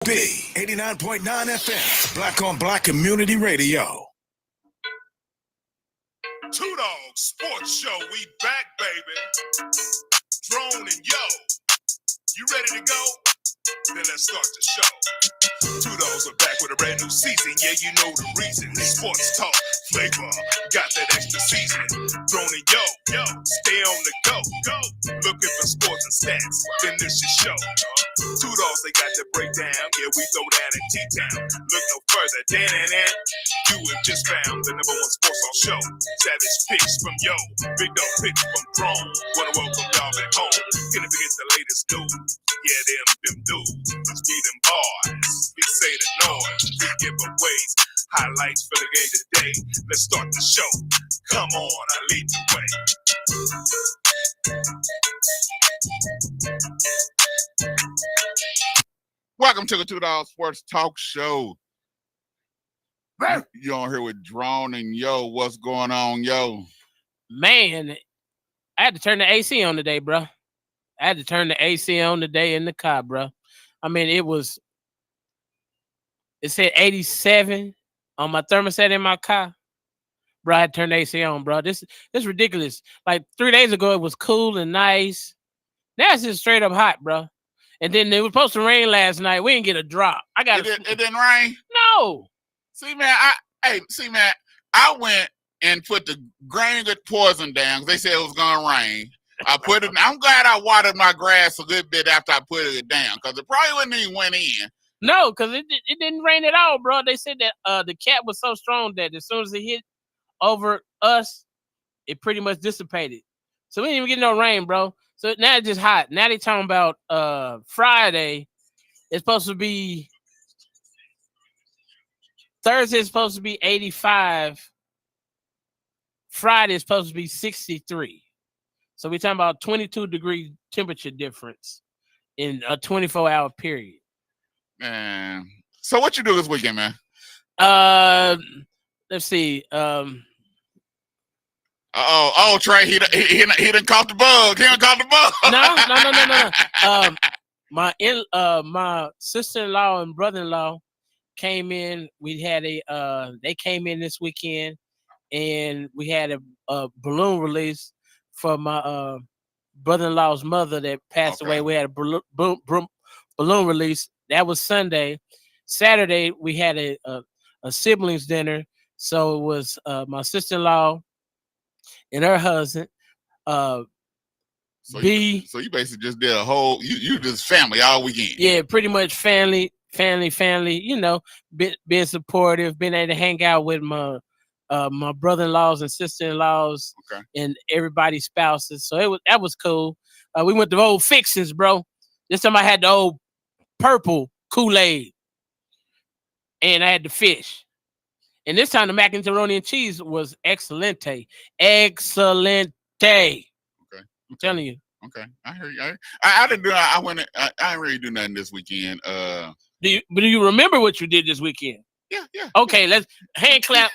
KBOB 89.9 FM, Black on Black Community Radio. Two Dawgs Sports Show, we back, baby. Drone and Yo, you ready to go? Then let's start the show. Two Dawgs are back with a brand new season. Yeah, you know the reason. Sports talk, flavor, got that extra season. Drone and Yo, stay on the go. Looking for sports and stats, then this is show. Two Dawgs, they got the breakdown. Yeah, we throw that in T-Town. Look no further, Dan. You have just found the #1 sports talk show. Savage picks from Yo, big dog picks from Drone. Wanna welcome y'all back home. Gonna forget the latest news. Yeah, them dudes. Let's be them boys. We say the noise. We giveaways. Highlights for the game today. Let's start the show. Come on, I lead the way. Welcome to the Two Dawgs Sports Talk Show. You on here with Drone and Yo. What's going on, Yo? Man, I had to turn the AC on today, bro. I had to turn the AC on today in the car, bro. I mean, it said 87 on my thermostat in my car. Bro, I had to turn the AC on, bro. This is ridiculous. Like 3 days ago, it was cool and nice. Now it's just straight up hot, bro. And then it was supposed to rain last night. We didn't get a drop. It didn't rain? No. See, man, I went and put the granite poison down. They said it was going to rain. I put it. I'm glad I watered my grass a good bit after I put it down, because it probably wouldn't even went in. No, because it didn't rain at all, bro. They said that the cat was so strong that as soon as it hit over us, it pretty much dissipated. So we didn't even get no rain, bro. So now it's just hot. Now they talking about Friday. It's supposed to be Thursday. It's supposed to be 85. Friday is supposed to be 63. So we're talking about 22-degree temperature difference in a 24-hour period. Man, so what you do this weekend, man? Let's see. Trey, he done caught the bug. He done caught the bug. No. My sister-in-law and brother-in-law came in. They came in this weekend, and we had a balloon release for my brother-in-law's mother that passed away. We had a balloon release. That was Sunday. Saturday, we had a siblings dinner. So it was my sister-in-law and her husband. So you basically just did a whole, you just family all weekend. Yeah, pretty much family, you know, being supportive, being able to hang out with my brother-in-laws and sister-in-laws and everybody's spouses. So that was cool. We went to old fixings, bro. This time I had the old purple Kool-Aid, and I had the fish. And this time the macaroni and cheese was excelente. Excelente. Okay. I'm telling you. Okay. I heard you. I didn't do. I didn't really do nothing this weekend. Do you remember what you did this weekend? Yeah. Okay, let's hand clap.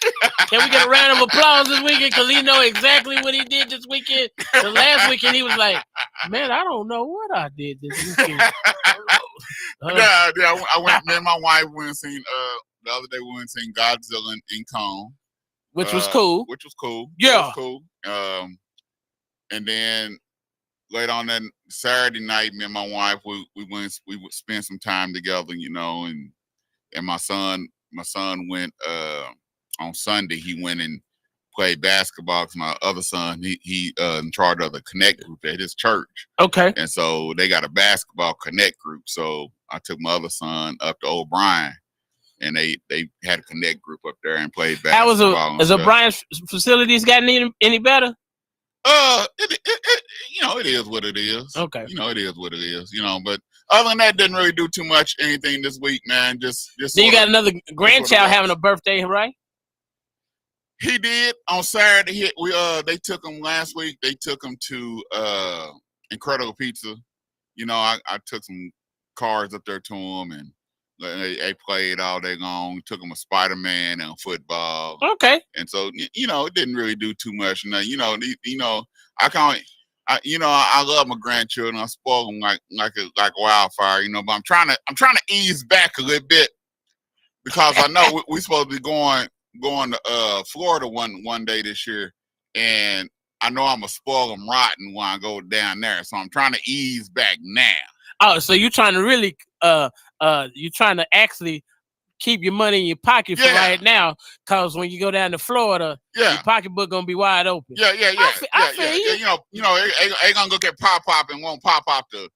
Can we get a round of applause this weekend? Because he know exactly what he did this weekend. The last weekend he was like, man, I don't know what I did this weekend. I went. Me and my wife went and seen. The other day we went and seen Godzilla in Cone, which was cool. Yeah, it was cool. And then later on that Saturday night, me and my wife we would spend some time together, you know, and my son went on Sunday. He went and played basketball because my other son he in charge of the Connect group at his church. Okay. And so they got a basketball Connect group. So I took my other son up to O'Brien, and they had a Connect group up there and played basketball. Has O'Brien's facilities gotten any better? It is what it is. Okay. It is what it is. But other than that, didn't really do too much anything this week, man. Just. Then you got another grandchild having a birthday, right? He did on Saturday. They took him last week. They took him to Incredible Pizza. I took some cards up there to him, and they played all day long. Took him a Spider-Man and a football. Okay. And so it didn't really do too much. And I can't. I love my grandchildren. I spoil them like wildfire, but I'm trying to ease back a little bit because I know we supposed to be going to Florida one day this year, and I know I'm gonna spoil them rotten when I go down there. So I'm trying to ease back now. Oh, so you're trying to really you're trying to actually keep your money in your pocket for right now, because when you go down to Florida, your pocketbook gonna be wide open. Yeah. I feel you. Ain't gonna go get pop and won't pop to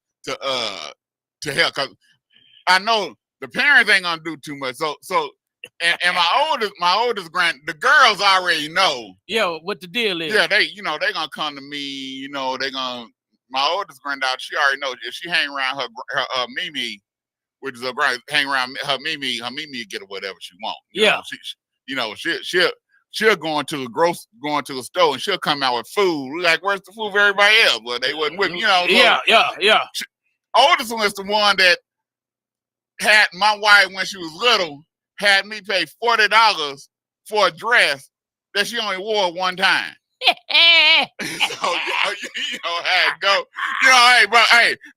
hell, because I know the parents ain't gonna do too much. So and my oldest the girls already know. Yo, what the deal is? Yeah, they gonna come to me. My oldest granddaughter, she already knows if she hang around her Mimi, which is a grand, hang around her Mimi get her whatever she wants. She'll go into the store and she'll come out with food. Like, where's the food for everybody else? Well, they wasn't with me, Yeah. Oldest one is the one that had my wife when she was little, had me pay $40 for a dress that she only wore one time. So had to go. Hey,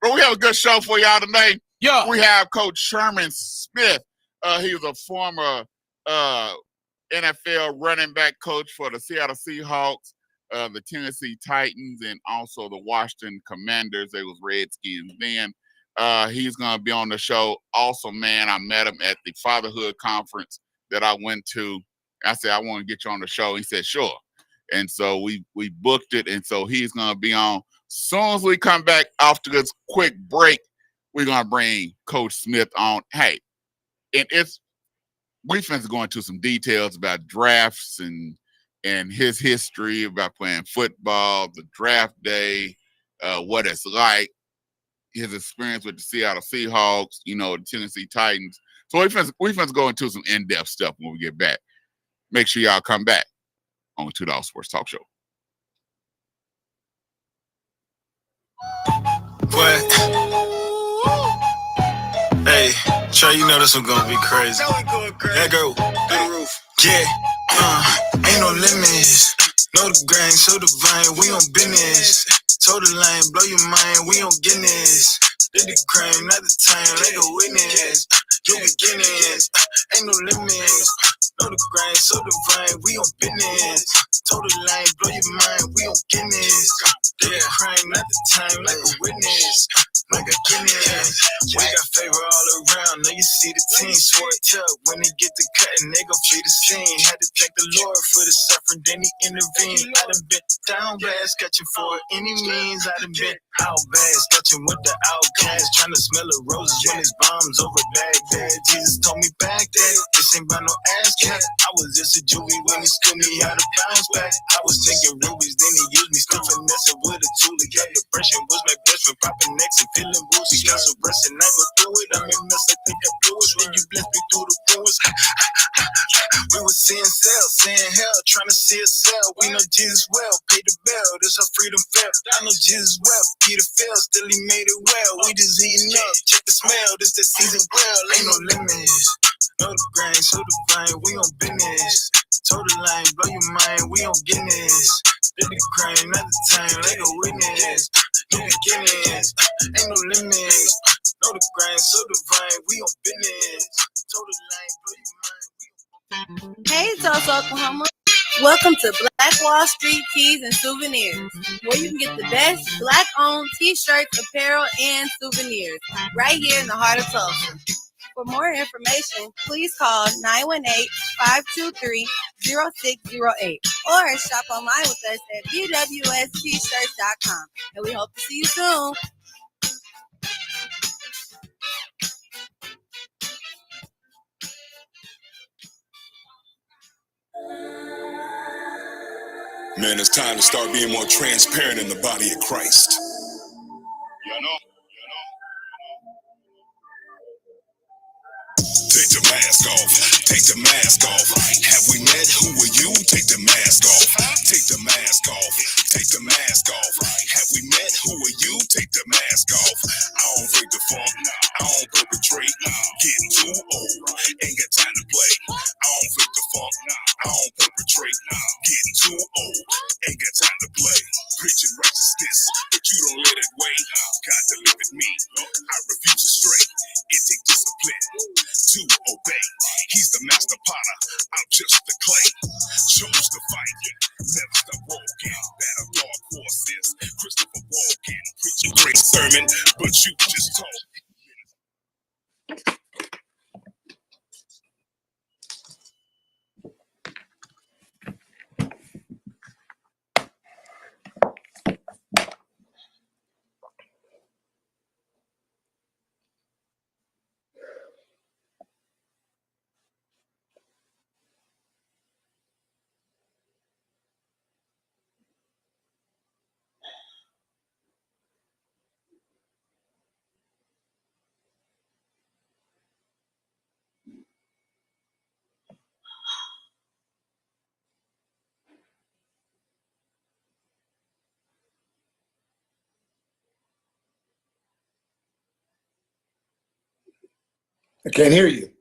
bro, we have a good show for y'all today. Yeah. We have Coach Sherman Smith. He was a former NFL running back coach for the Seattle Seahawks, the Tennessee Titans, and also the Washington Commanders. They was Redskins then. He's going to be on the show. Also, man, I met him at the fatherhood conference that I went to. I said, I want to get you on the show. He said, sure. And so we booked it. And so he's going to be on. As soon as we come back after this quick break, we're going to bring Coach Smith on. Hey, and we finna go into some details about drafts and his history about playing football, the draft day, what it's like, his experience with the Seattle Seahawks, the Tennessee Titans. So we finna go into some in-depth stuff when we get back. Make sure y'all come back on the $2 Sports Talk Show. What? Hey, Trey, you know this one gonna be crazy. That go through the roof. Yeah, ain't no limits. Know the grain, so divine, we on business. Told the line, blow your mind, we on Guinness. Did the crime, not the time, like a witness. You beginnings, ain't no limits. Know the grind, so divine, we on business. Told the line, blow your mind, we on Guinness. Did the crime, not the time, like a witness. Like a Guinness. We got favor all around, now you see the team. Swore up when they get to cutting, they gon' flee the scene. Had to thank the Lord for the suffering, then he intervened. I done been down bad, sketching for any means. I done been out bad, sketching with the outcast, trying to smell the roses when it's bombs over Baghdad. Jesus told me back that this ain't about no ass cat. I was just a juvie when he schooled me how to bounce back. I was thinking rubies, then he used me, still finessing with a tool. Got depression, was my best friend, popping necks and feeling woozy. Got some breasts and I go through it. I made mess, I think I blew it. Then you blessed me through the ruins. We was seeing cells, seeing hell, trying to see a cell. We know Jesus well, pay the bell, this our freedom fell. I know Jesus well, Peter fell, still he made it well. We just eating up, check the smell, this the season well. Ain't no limits, know the grind, so divine, we on business. Told the line, blow your mind, we on Guinness. Did the crime, not the time, like a witness. New beginnings, ain't no limits. Know the grind, so divine, we on business. Told the line, blow your mind. Hey, Tulsa, Oklahoma. Welcome to Black Wall Street Tees and Souvenirs, where you can get the best Black-owned T-shirts, apparel, and souvenirs right here in the heart of Tulsa. For more information, please call 918-523-0608 or shop online with us at bwstshirts.com. And we hope to see you soon. Man, it's time to start being more transparent in the body of Christ. Take the mask off. Take the mask off. Have we met? Who are you? Take the mask off. Take the mask off. Take the mask off. Have we met? Who are you? Take the mask off. I don't break the funk. I don't perpetrate. Getting too old. Ain't got time to play. I don't break the funk. I don't perpetrate. Getting too old. Ain't got time to play. Preaching righteousness. to obey. He's the master potter, I'm just the clay. Chose to fight, never stop walking. Battle dark forces, Christopher Walken. Preach a great sermon, but you just talk. I can't hear you.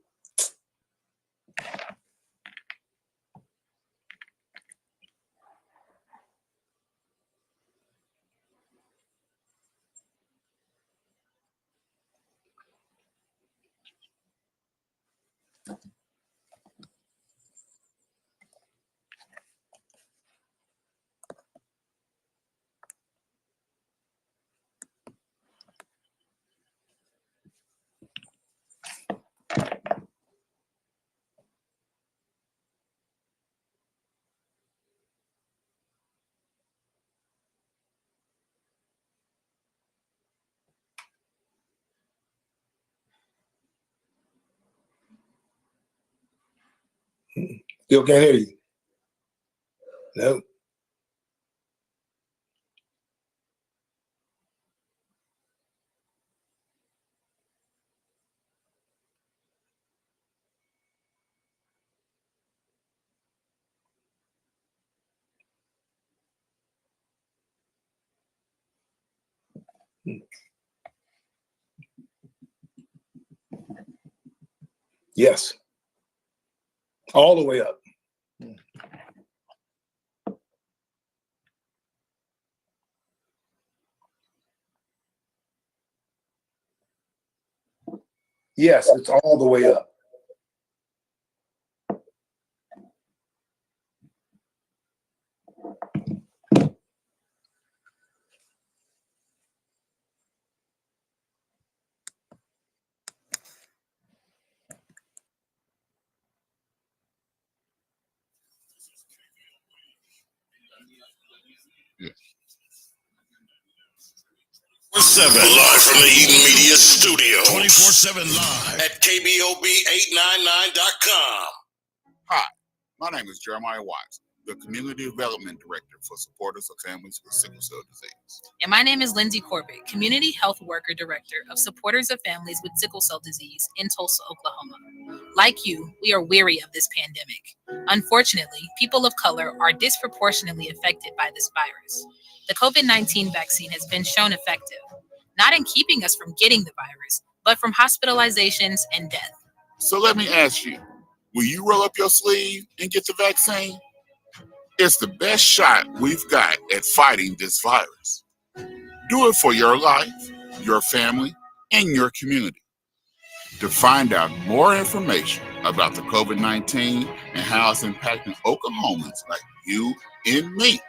Still can't hear you. No. Yes. All the way up. Yes, it's all the way up. Live from the Eden Media Studio. 24/7 live. At KBOB899.com. Hi, my name is Jeremiah Watts, the Community Development Director for Supporters of Families with Sickle Cell Disease. And my name is Lindsay Corbett, Community Health Worker Director of Supporters of Families with Sickle Cell Disease in Tulsa, Oklahoma. Like you, we are weary of this pandemic. Unfortunately, people of color are disproportionately affected by this virus. The COVID-19 vaccine has been shown effective, not in keeping us from getting the virus, but from hospitalizations and death. So let me ask you, will you roll up your sleeve and get the vaccine? It's the best shot we've got at fighting this virus. Do it for your life, your family, and your community. To find out more information about the COVID-19 and how it's impacting Oklahomans like you and me,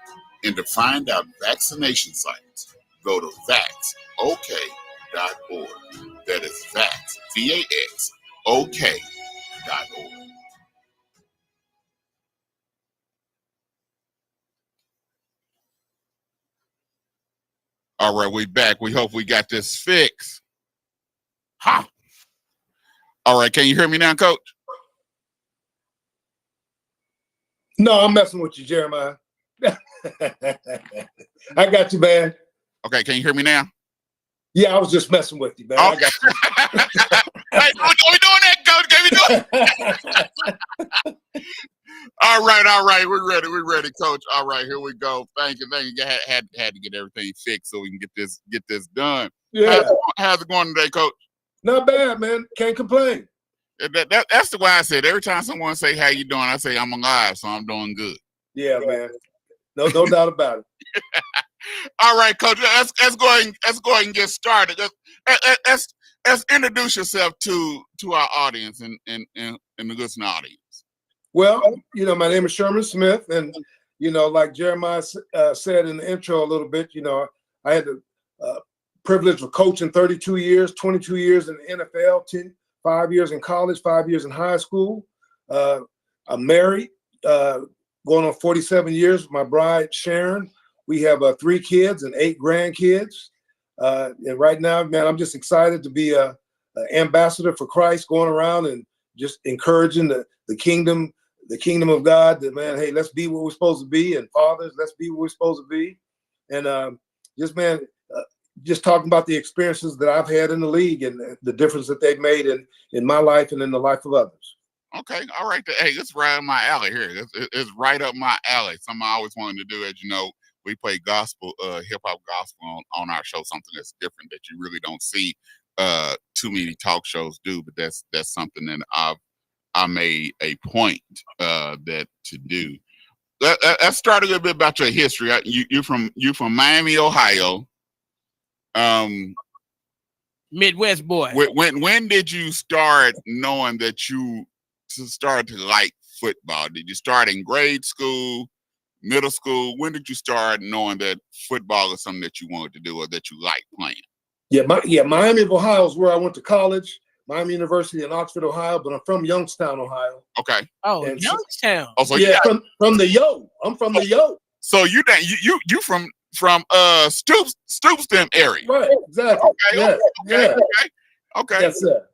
and to find out vaccination sites, go to vaxok.org. That is vax, VAX, OK.org. All right, we back. We hope we got this fixed. Ha! All right, can you hear me now, Coach? No, I'm messing with you, Jeremiah. I got you, man. Okay, can you hear me now? Yeah, I was just messing with you, man. Okay. I got you. Hey, are we doing that, Coach? Can we do it? All right. We're ready, Coach. All right, here we go. Thank you. Had to get everything fixed so we can get this done. Yeah. How's it going today, Coach? Not bad, man. Can't complain. That's the way I said. Every time someone say how you doing, I say I'm alive, so I'm doing good. Yeah, man. No doubt about it. All right, Coach. Let's go ahead and get started. let's introduce yourself to our audience and the listening audience. Well, my name is Sherman Smith, and like Jeremiah said in the intro a little bit, I had the privilege of coaching 32 years, 22 years in the NFL, 5 years in college, 5 years in high school. I'm married, going on 47 years with my bride, Sharon. We have 3 kids and 8 grandkids. And right now, man, I'm just excited to be an ambassador for Christ, going around and just encouraging the kingdom of God, that, man, hey, let's be what we're supposed to be. And fathers, let's be what we're supposed to be. And just talking about the experiences that I've had in the league and the difference that they've made in my life and in the life of others. Okay, all right. Hey, it's right up my alley here. It's right up my alley. Something I always wanted to do. As you know, we play gospel, hip hop gospel on our show. Something that's different that you really don't see too many talk shows do. But that's something that I made a point that to do. Let's start a little bit about your history. You from Miami, Ohio. Midwest boy. When did you start knowing that you started to like football? Did you start in grade school, middle school? When did you start knowing that football is something that you wanted to do or that you like playing? Miami of Ohio is where I went to college. Miami University in Oxford, Ohio, but I'm from Youngstown, Ohio. Okay. Oh, and Youngstown. So from the Yo. I'm from the Yo. So you from Stoopstem area. Right, exactly. Okay. Yes, sir.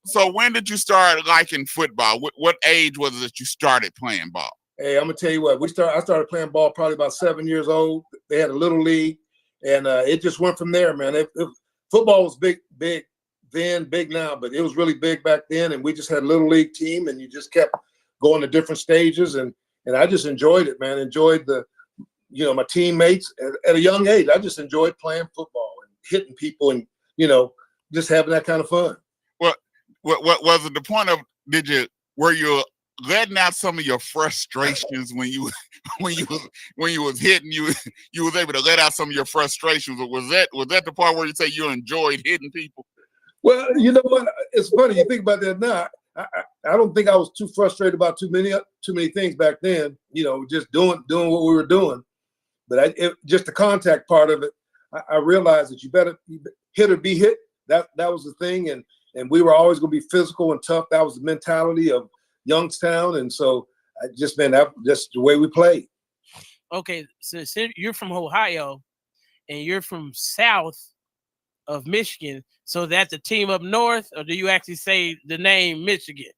So when did you start liking football? What age was it that you started playing ball? Hey, I'm gonna tell you what. I started playing ball probably about 7 years old. They had a little league, and it just went from there, man. Football was big then, big now, but it was really big back then. And we just had a little league team, and you just kept going to different stages, and I just enjoyed it, man. Enjoyed my teammates at a young age. I just enjoyed playing football and hitting people, and just having that kind of fun. What was it the point of? Were you letting out some of your frustrations when you was hitting? You was able to let out some of your frustrations, or was that the part where you say you enjoyed hitting people? Well, you know what? It's funny you think about that now. I don't think I was too frustrated about too many things back then. Just doing what we were doing. But just the contact part of it, I realized that you better hit or be hit. That was the thing, and we were always going to be physical and tough. That was the mentality of Youngstown, and so just the way we played. Okay, so you're from Ohio, and you're from south of Michigan, so that's a team up north, or do you actually say the name Michigan?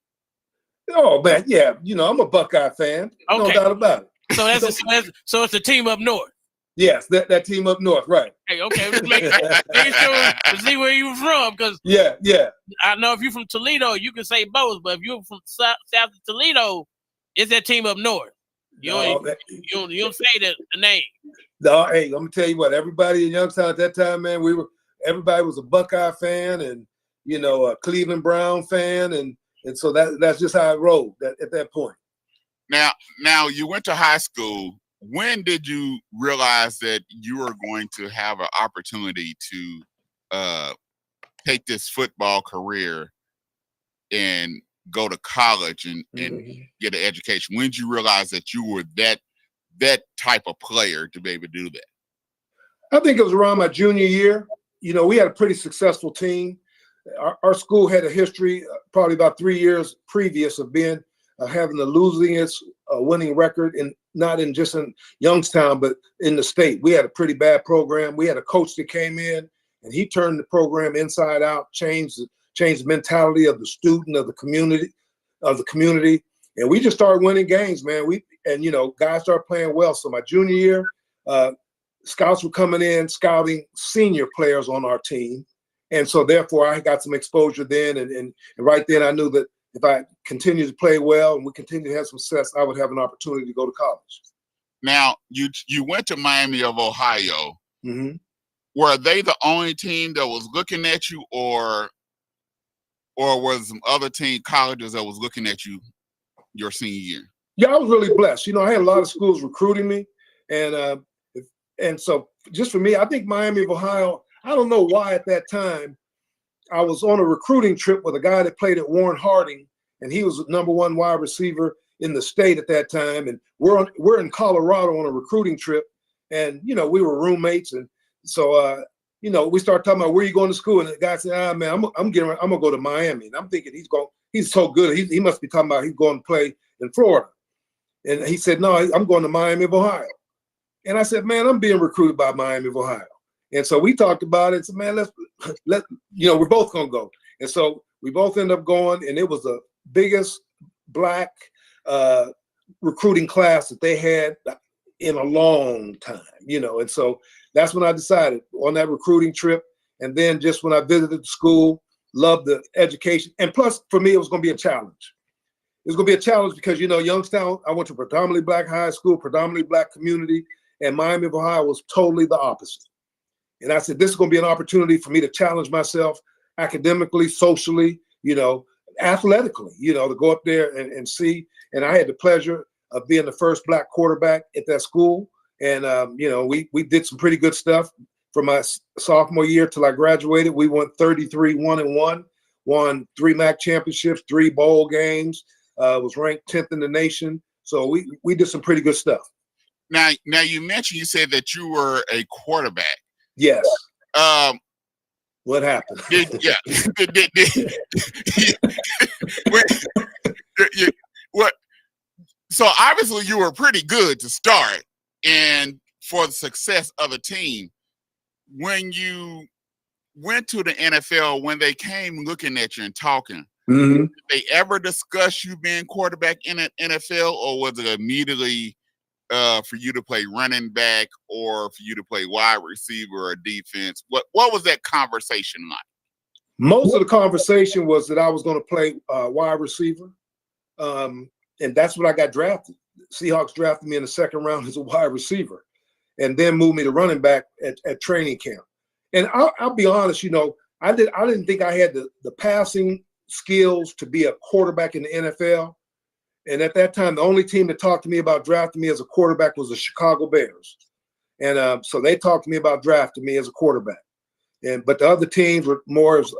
Oh man, yeah, I'm a Buckeye fan, no doubt about it. So it's a team up north. Yes, that team up north, right? Hey, okay, make sure to see where you from, because yeah. I know if you're from Toledo, you can say both, but if you're from south of Toledo, it's that team up north. You don't say the name. No, hey, I'm gonna tell you what. Everybody in Youngstown at that time, man, everybody was a Buckeye fan, and a Cleveland Brown fan, and so that's just how it rolled at that point. Now you went to high school. When did you realize that you were going to have an opportunity to take this football career and go to college and get an education? When did you realize that you were that type of player to be able to do that? I think it was around my junior year. We had a pretty successful team. Our school had a history, probably about 3 years previous, of having the losingest winning record, and not just in Youngstown, but in the state. We had a pretty bad program. We had a coach that came in, and he turned the program inside out, changed the mentality of the student, of the community, and we just started winning games, man. Guys started playing well. So my junior year, scouts were coming in, scouting senior players on our team. And so therefore I got some exposure then. And right then I knew that if I continued to play well and we continued to have some success, I would have an opportunity to go to college. Now, you went to Miami of Ohio. Mm-hmm. Were they the only team that was looking at you, or was some other colleges that was looking at you your senior year? Yeah, I was really blessed. I had a lot of schools recruiting me. And so just for me, I think Miami of Ohio, I don't know why at that time, I was on a recruiting trip with a guy that played at Warren Harding, and he was the #1 wide receiver in the state at that time. And we're in Colorado on a recruiting trip, and we were roommates, and so we started talking about where you going to school, and the guy said, man, I'm gonna go to Miami, and I'm thinking he's so good, he must be talking about he's going to play in Florida, and he said, no, I'm going to Miami of Ohio, and I said, man, I'm being recruited by Miami of Ohio, and so we talked about it, and said, man, let we're both gonna go, and so we both ended up going, and it was the biggest black recruiting class that they had in a long time, and so that's when I decided on that recruiting trip. And then just when I visited the school, loved the education. And plus, for me, it was going to be a challenge. It was going to be a challenge because, Youngstown, I went to predominantly black high school, predominantly black community, and Miami of Ohio was totally the opposite. And I said, this is going to be an opportunity for me to challenge myself academically, socially, athletically, to go up there and see. And I had the pleasure of being the first black quarterback at that school. And, we did some pretty good stuff from my sophomore year till I graduated. We won 33-1-1, won 3 MAC championships, 3 bowl games, was ranked 10th in the nation. So we did some pretty good stuff. Now you said that you were a quarterback. Yes. What happened? So obviously you were pretty good to start. And for the success of a team, when you went to the NFL, when they came looking at you and talking, did they ever discuss you being quarterback in an NFL, or was it immediately for you to play running back or for you to play wide receiver or defense? What was that conversation like? Most of the conversation was that I was going to play wide receiver, and that's when I got drafted. Seahawks drafted me in the 2nd round as a wide receiver, and then moved me to running back at training camp. And I'll be honest, I didn't think I had the passing skills to be a quarterback in the NFL. And at that time, the only team that talked to me about drafting me as a quarterback was the Chicago Bears. And so they talked to me about drafting me as a quarterback. But the other teams were more as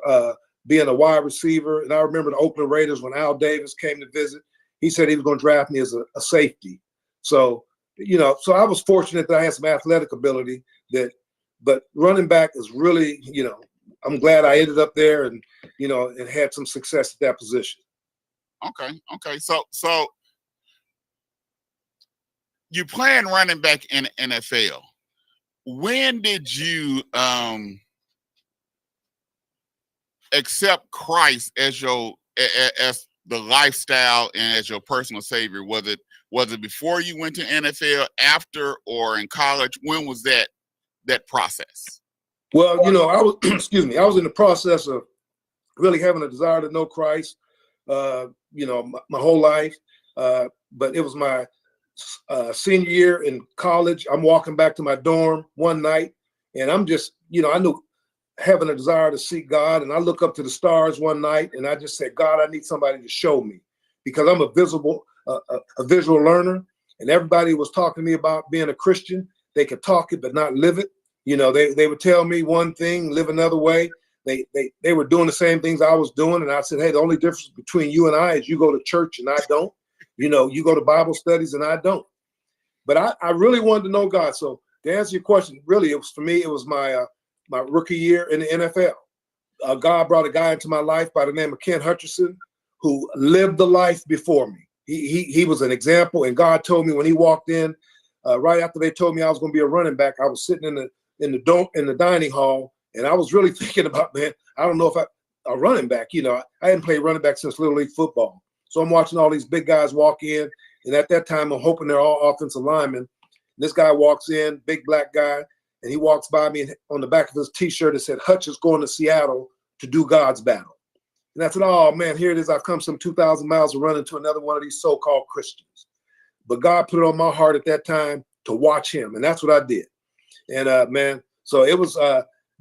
being a wide receiver. And I remember the Oakland Raiders, when Al Davis came to visit, he said he was going to draft me as a safety. So, so I was fortunate that I had some athletic ability but running back is really, I'm glad I ended up there and had some success at that position. Okay. So you playing running back in the NFL. When did you accept Christ as as the lifestyle and as your personal savior? Was it before you went to NFL, after, or in college? When was that process? Well, I was I was in the process of really having a desire to know Christ, my whole life. But it was my senior year in college. I'm walking back to my dorm one night, and I'm just, I knew having a desire to seek God, and I look up to the stars one night, and I just said, God, I need somebody to show me, because I'm a visual learner, and everybody was talking to me about being a Christian. They could talk it but not live it. They would tell me one thing, live another way. They were doing the same things I was doing, and I said, hey, the only difference between you and I is you go to church and I don't. You go to Bible studies and I don't. But I really wanted to know God. So to answer your question, really, it was my rookie year in the NFL. God brought a guy into my life by the name of Ken Hutcherson, who lived the life before me. He was an example, and God told me when he walked in, right after they told me I was going to be a running back, I was sitting in the dining hall, and I was really thinking about, man, I don't know if a running back. I hadn't played running back since Little League football, so I'm watching all these big guys walk in, and at that time I'm hoping they're all offensive linemen. This guy walks in, big black guy, and he walks by me, and on the back of his T-shirt it said, Hutch is going to Seattle to do God's battle. And I said, oh man, here it is. I've come some 2,000 miles to run into another one of these so-called Christians. But God put it on my heart at that time to watch him, and that's what I did. And man, so it was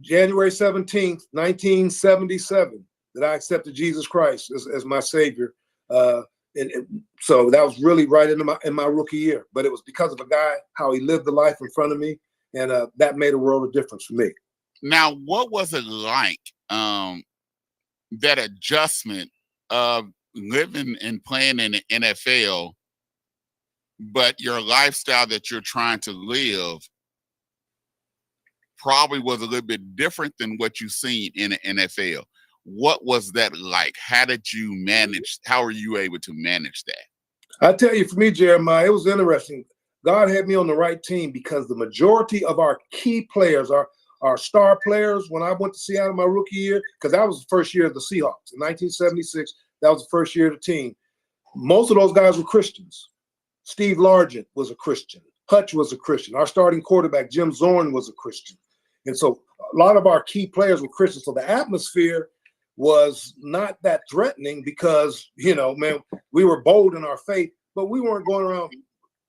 January 17th, 1977 that I accepted Jesus Christ as my Savior. And so that was really right in my rookie year. But it was because of a guy, how he lived the life in front of me, and that made a world of difference for me. Now, what was it like that adjustment of living and playing in the NFL, but your lifestyle that you're trying to live probably was a little bit different than what you've seen in the NFL. What was that like? How did you manage? How are you able to manage that? I tell you, for me, Jeremiah, it was interesting. God had me on the right team because the majority of our key players, our star players, when I went to Seattle my rookie year, because that was the first year of the Seahawks in 1976. That was the first year of the team. Most of those guys were Christians. Steve Largent was a Christian. Hutch was a Christian. Our starting quarterback, Jim Zorn, was a Christian. And so a lot of our key players were Christians. So the atmosphere was not that threatening because, man, we were bold in our faith, but we weren't going around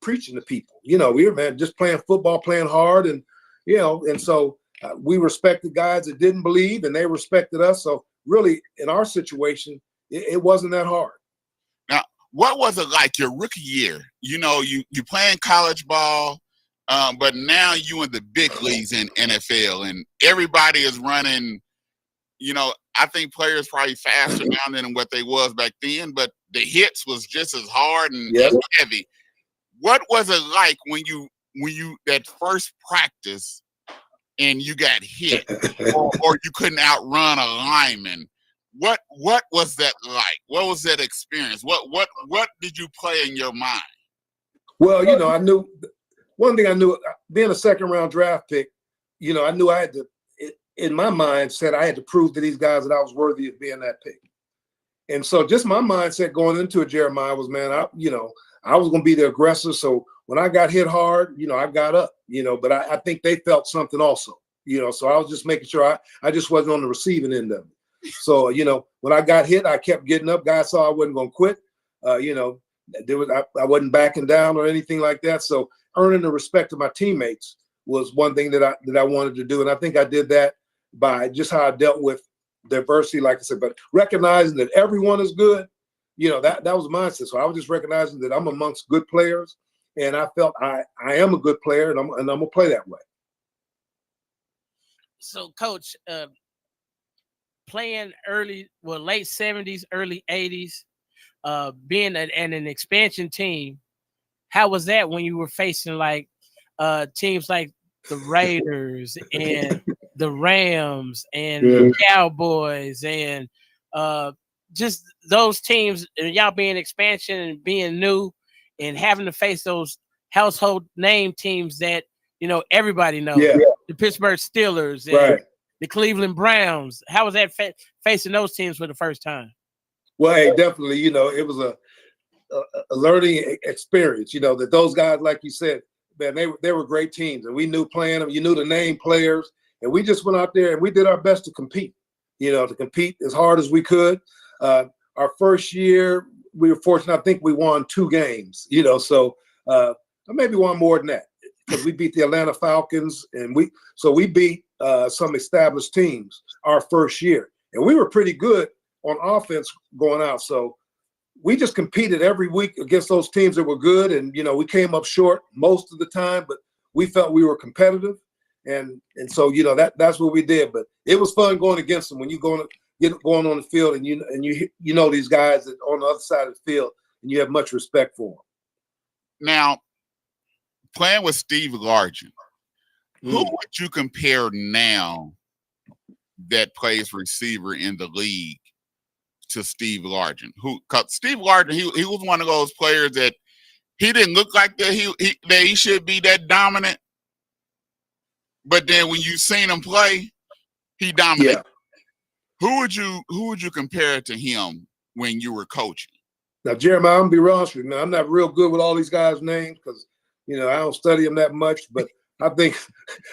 preaching to people. We were, man, just playing football, playing hard. And, and so we respected guys that didn't believe and they respected us. So really in our situation, it wasn't that hard. Now, what was it like your rookie year? You playing college ball, but now you in the big leagues in NFL and everybody is running, I think players probably faster now than what they was back then, but the hits was just as hard and heavy. What was it like when you that first practice and you got hit or you couldn't outrun a lineman? What was that like? What was that experience? What did you play in your mind? Well, I knew one thing. I knew being a second round draft pick. I knew I had to. In my mindset, I had to prove to these guys that I was worthy of being that pick. And so, just my mindset going into it, Jeremiah, was, man, I was going to be the aggressor. So when I got hit hard, I got up. But I think they felt something also. So I was just making sure I just wasn't on the receiving end of it. So, when I got hit, I kept getting up. Guys saw I wasn't going to quit. I wasn't backing down or anything like that. So earning the respect of my teammates was one thing that I wanted to do. And I think I did that by just how I dealt with diversity, like I said, but recognizing that everyone is good, that was the mindset. So I was just recognizing that I'm amongst good players and I felt I am a good player and I'm going to play that way. So, Coach, playing late 70s, early 80s, being an expansion team, how was that when you were facing like teams like the Raiders and the Rams and the Cowboys and just those teams, y'all being expansion and being new and having to face those household name teams that, everybody knows, the Pittsburgh Steelers and the Cleveland Browns. How was that facing those teams for the first time? Well, hey, definitely, it was a learning experience, that those guys, like you said, man, they were great teams and we knew playing them. You knew the name players and we just went out there and we did our best to compete, to compete as hard as we could. Our first year, we were fortunate. I think we won 2 games, so maybe one more than that because we beat the Atlanta Falcons and we beat some established teams our first year. And we were pretty good on offense going out. So we just competed every week against those teams that were good. And, we came up short most of the time, but we felt we were competitive. And so, that's what we did. But it was fun going against them when you going on the field and you know these guys that on the other side of the field and you have much respect for them. Now, playing with Steve Largent, who would you compare now that plays receiver in the league to Steve Largent? Cause Steve Largent, he was one of those players that he didn't look like that he should be that dominant. But then when you seen him play, he dominated. Yeah. Who would you compare to him when you were coaching? Now, Jeremiah, I'm gonna be honest with you, man. I'm not real good with all these guys' names because I don't study them that much. But I think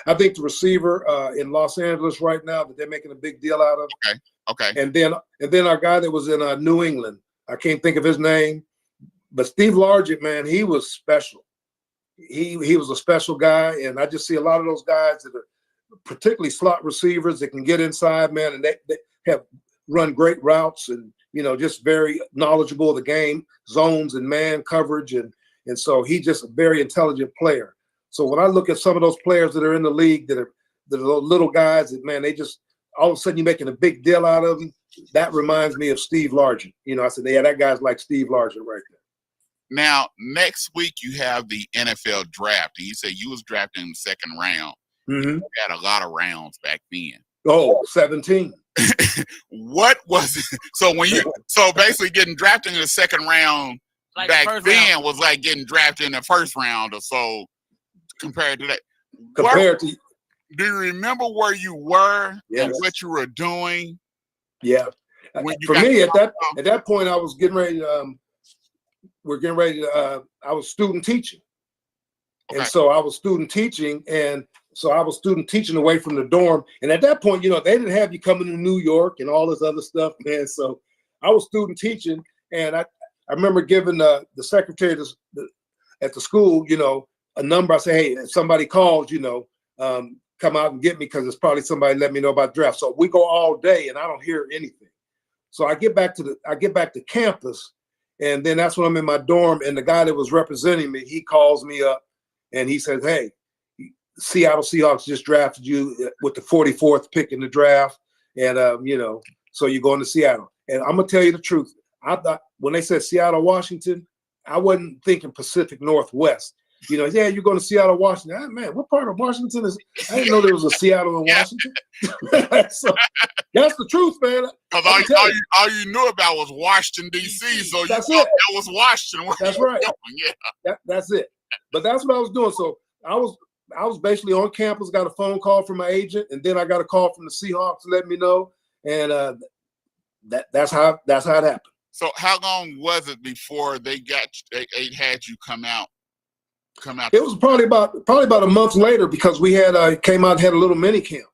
the receiver in Los Angeles right now that they're making a big deal out of. Okay. And then our guy that was in New England, I can't think of his name, but Steve Largent, man, he was special. He was a special guy, and I just see a lot of those guys that are particularly slot receivers that can get inside, man, and they have run great routes and just very knowledgeable of the game, zones and man coverage, and so he's just a very intelligent player. So when I look at some of those players that are in the league that are those little guys that, man, they just all of a sudden you're making a big deal out of them. that reminds me of Steve Largent. You know, I said, yeah, that guy's like Steve Largent right there. Now, next week you have the NFL draft, and you say you was drafted in the second round. Mm-hmm. You had a lot of rounds back then. Oh, 17. What was it? So basically getting drafted in the second round Like back first then round. was like getting drafted in the first round or so compared to that. Do you remember where you were and what you were doing? Yeah. For me, at that point, I was getting ready. I was student teaching, and so I was student teaching, away from the dorm. And at that point, you know, they didn't have you coming to New York and all this other stuff, man. So I was student teaching, and I remember giving the secretary at the school, you know, a number. I say, hey, if somebody calls, you know, come out and get me because it's probably somebody let me know about draft. So we go all day, and I don't hear anything. So I get back to campus, and then that's when I'm in my dorm, and the guy that was representing me, he calls me up, and he says, hey, Seattle Seahawks just drafted you with the 44th pick in the draft, and you know, so you're going to Seattle. And I'm gonna tell you the truth. I thought when they said Seattle, Washington, I wasn't thinking Pacific Northwest. You know, yeah, you're going to Seattle, Washington. Ah, man, what part of Washington is? I didn't know there was a Seattle in Washington. So, that's the truth, man. Because all you knew about was Washington, D.C., so that's you thought that was Washington. That's right. Yeah. That's it. But that's what I was doing. So I was basically on campus, got a phone call from my agent, and then I got a call from the Seahawks to let me know. And that's how it happened. So how long was it before they had you come out? It was probably about a month later, because we had came out and had a little mini camp,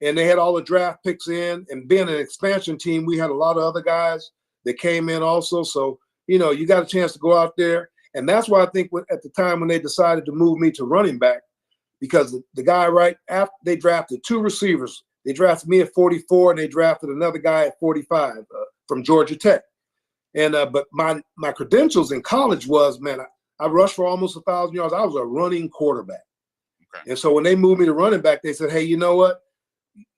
and they had all the draft picks in, and being an expansion team, we had a lot of other guys that came in also. So, you know, you got a chance to go out there. And that's why I think at the time when they decided to move me to running back, because the guy right after they drafted two receivers, they drafted me at 44 and they drafted another guy at 45 from Georgia Tech. And but my credentials in college was, man, I rushed for almost 1,000 yards. I was a running quarterback. Okay. And so when they moved me to running back, they said, hey, you know what?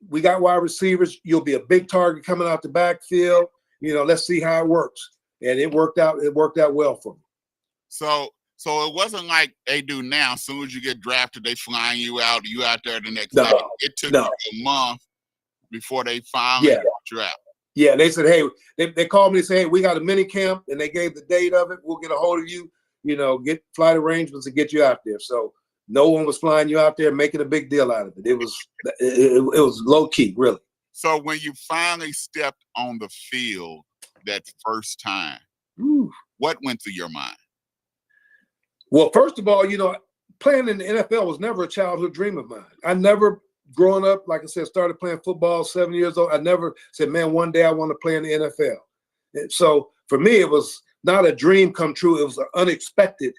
We got wide receivers. You'll be a big target coming out the backfield. You know, let's see how it works. And it worked out. It worked out well for me. So it wasn't like they do now. As soon as you get drafted, they flying you out. You out there the next day. It took you a month before they finally got you out. Yeah, they said, hey, they called me and said, hey, we got a mini camp, and they gave the date of it. We'll get a hold of you, you know, get flight arrangements to get you out there. So no one was flying you out there, making a big deal out of it. It was low key, really. So when you finally stepped on the field that first time, what went through your mind? Well, first of all, you know, playing in the NFL was never a childhood dream of mine. I never, growing up, like I said, started playing football 7 years old. I never said, man, one day I want to play in the NFL. And so for me, it was not a dream come true. It was an unexpected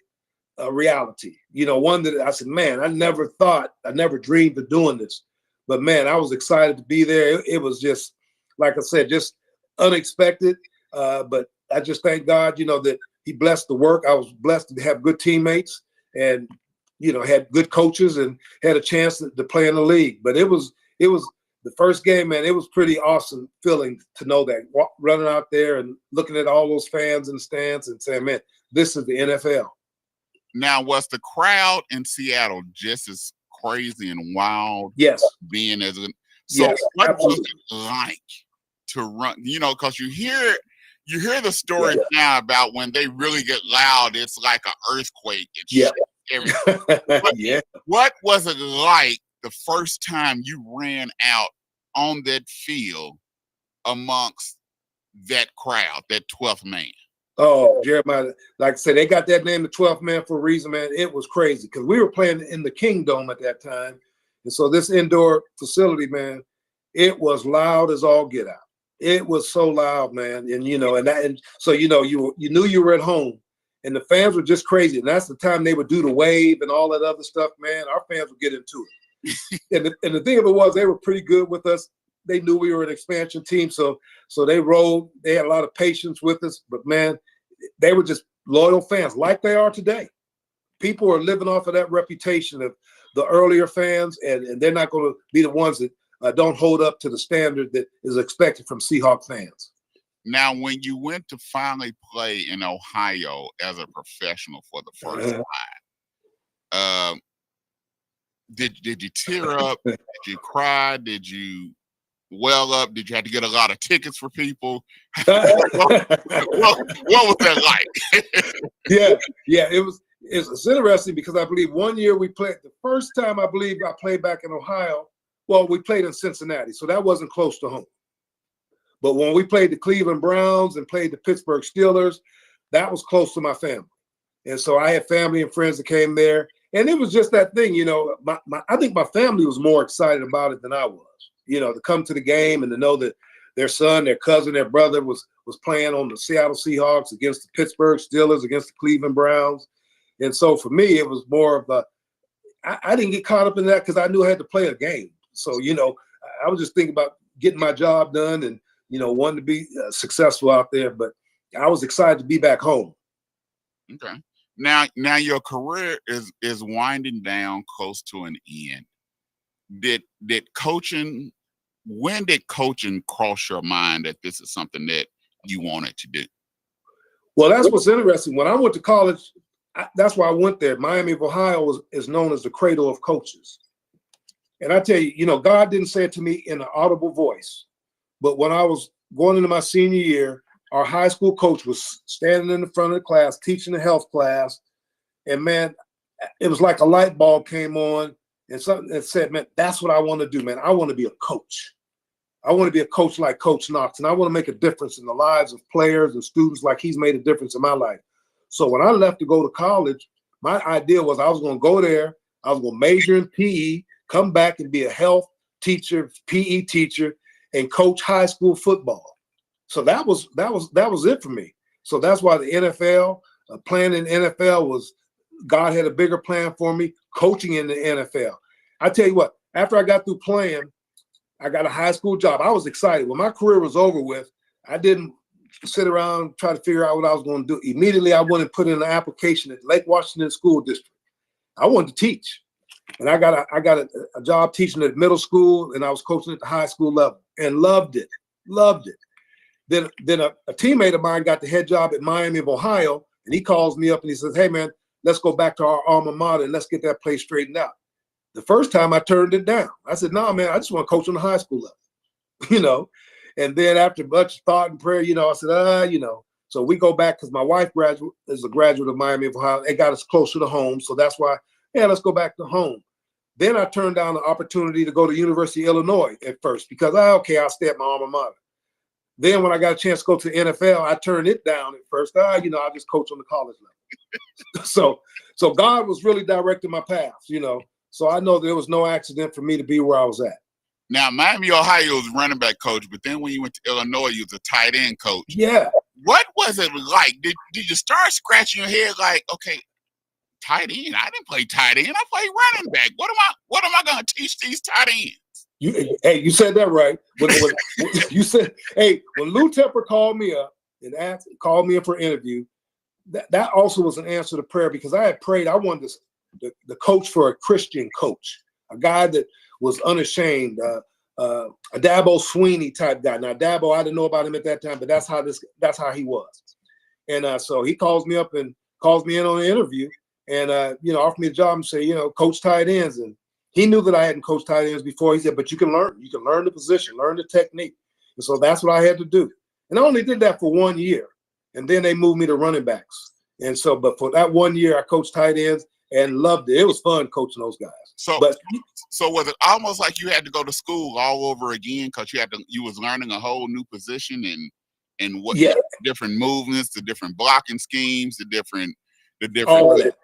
reality. You know, one that I said, man, I never dreamed of doing this. But, man, I was excited to be there. It was just, like I said, just unexpected. But I just thank God, you know, that he blessed the work. I was blessed to have good teammates and, you know, had good coaches and had a chance to play in the league. But it was the first game, man, it was pretty awesome feeling to know that, running out there and looking at all those fans in the stands and saying, man, this is the NFL. Now, was the crowd in Seattle just as crazy and wild? Yes. Being as a, so yes, what absolutely. was it like to run, you know, because you hear the story now about when they really get loud, it's like an earthquake. What was it like the first time you ran out on that field amongst that crowd, that 12th man? Oh, Jeremiah, like I said, they got that name, the 12th man, for a reason, man. It was crazy because we were playing in the Kingdom at that time. And so this indoor facility, man, it was loud as all get out. It was so loud, man. And, you know, and so, you know, you knew you were at home, and the fans were just crazy. And that's the time they would do the wave and all that other stuff, man. Our fans would get into it. and the thing of it was, they were pretty good with us. They knew we were an expansion team. So they rolled. They had a lot of patience with us. But, man, they were just loyal fans like they are today. People are living off of that reputation of the earlier fans, and they're not going to be the ones that don't hold up to the standard that is expected from Seahawk fans. Now, when you went to finally play in Ohio as a professional for the first time, did you tear up? Did you cry? Did you well up? Did you have to get a lot of tickets for people? what was that like? yeah, it's interesting because I believe one year we played, the first time I believe I played back in Ohio, well, we played in Cincinnati, so that wasn't close to home. But when we played the Cleveland Browns and played the Pittsburgh Steelers, that was close to my family. And so I had family and friends that came there. And it was just that thing, you know, I think my family was more excited about it than I was, you know, to come to the game and to know that their son, their cousin, their brother was playing on the Seattle Seahawks against the Pittsburgh Steelers, against the Cleveland Browns. And so for me, it was more of a, I didn't get caught up in that because I knew I had to play a game. So, you know, I was just thinking about getting my job done and, you know, wanting to be successful out there. But I was excited to be back home. Okay. Now your career is winding down close to an end. When did coaching cross your mind that this is something that you wanted to do? Well, that's what's interesting. When I went to college, that's why I went there. Miami of Ohio is known as the cradle of coaches. And I tell you, you know, God didn't say it to me in an audible voice. But when I was going into my senior year, our high school coach was standing in the front of the class, teaching the health class. And man, it was like a light bulb came on and something that said, man, that's what I want to do, man. I want to be a coach. I want to be a coach like Coach Knox. And I want to make a difference in the lives of players and students like he's made a difference in my life. So when I left to go to college, my idea was I was going to go there. I was going to major in PE, come back and be a health teacher, PE teacher, and coach high school football. So that was it for me. So that's why the NFL, playing in the NFL was, God had a bigger plan for me, coaching in the NFL. I tell you what, after I got through playing, I got a high school job. I was excited. When my career was over with, I didn't sit around try to figure out what I was going to do. Immediately, I went and put in an application at Lake Washington School District. I wanted to teach. And I got a job teaching at middle school, and I was coaching at the high school level and loved it. Then a teammate of mine got the head job at Miami of Ohio, and he calls me up and he says, hey, man, let's go back to our alma mater and let's get that place straightened out. The first time I turned it down. I said, no, man, I just want to coach on the high school level, you know. And then after much thought and prayer, you know, I said, you know. So we go back because my wife is a graduate of Miami of Ohio. It got us closer to home. So that's why, yeah, let's go back to home. Then I turned down the opportunity to go to University of Illinois at first because, okay, I'll stay at my alma mater. Then when I got a chance to go to the NFL, I turned it down at first. You know, I just coach on the college level. So God was really directing my path, you know. So I know there was no accident for me to be where I was at. Now, Miami, Ohio was running back coach, but then when you went to Illinois, you was a tight end coach. Yeah. What was it like? Did you start scratching your head like, okay, tight end? I didn't play tight end. I played running back. What am I going to teach these tight ends? You said that right. When you said, hey, when Lou Tepper called me up and called me in for an interview, that also was an answer to prayer because I had prayed. I wanted the coach for a Christian coach, a guy that was unashamed, a Dabo Sweeney type guy. Now Dabo, I didn't know about him at that time, but that's how he was. And so he calls me up and calls me in on an interview, and you know, offered me a job and say, you know, coach tight ends. And he knew that I hadn't coached tight ends before. He said, but you can learn the position, learn the technique. And so that's what I had to do. And I only did that for 1 year. And then they moved me to running backs. And so, but for that 1 year, I coached tight ends and loved it. It was fun coaching those guys. So was it almost like you had to go to school all over again because you was learning a whole new position and what different movements, the different blocking schemes, the different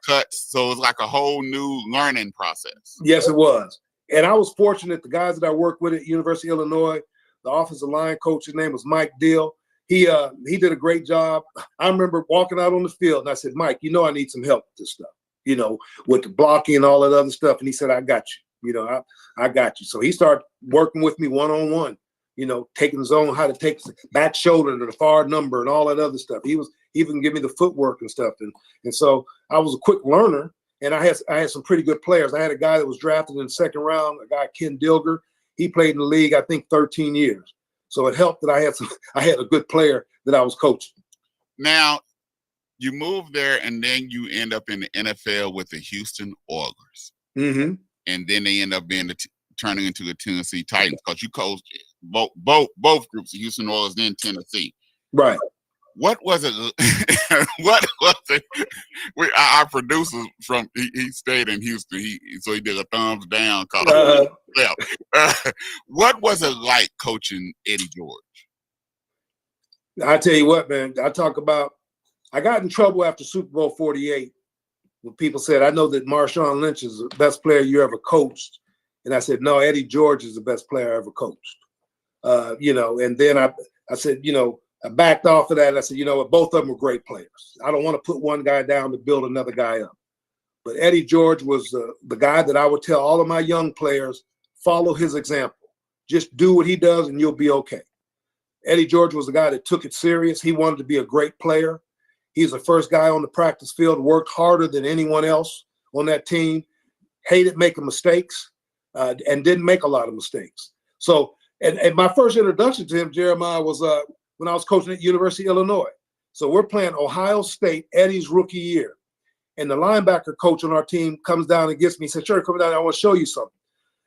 cuts. So it was like a whole new learning process. Yes, it was. And I was fortunate. The guys that I worked with at University of Illinois, the offensive line coach, his name was Mike Dill. He did a great job. I remember walking out on the field and I said, Mike, you know, I need some help with this stuff, you know, with the blocking and all that other stuff. And he said, I got you. You know, I got you. So he started working with me one-on-one, you know, taking zone, how to take back shoulder to the far number and all that other stuff. He was even give me the footwork and stuff. And so I was a quick learner, and I had some pretty good players. I had a guy that was drafted in the second round, a guy, Ken Dilger. he played in the league, I think 13 years. So it helped that I had a good player that I was coaching. Now, you move there and then you end up in the NFL with the Houston Oilers. Mm-hmm. And then they end up being turning into the Tennessee Titans because you coached both groups, the Houston Oilers, then Tennessee. Right. What was it? What was it? Our producer he stayed in Houston, so he did a thumbs down. What was it like coaching Eddie George? I tell you what, man. I got in trouble after Super Bowl 48 when people said, I know that Marshawn Lynch is the best player you ever coached. And I said, no, Eddie George is the best player I ever coached. And then I said, I backed off of that. I said, both of them were great players. I don't want to put one guy down to build another guy up. But Eddie George was the guy that I would tell all of my young players, follow his example. Just do what he does and you'll be okay. Eddie George was the guy that took it serious. He wanted to be a great player. He's the first guy on the practice field, worked harder than anyone else on that team, hated making mistakes, and didn't make a lot of mistakes. So, and my first introduction to him, Jeremiah, was when I was coaching at University of Illinois. So we're playing Ohio State, Eddie's rookie year. And the linebacker coach on our team comes down and gets me. He said, sure, come down, I want to show you something.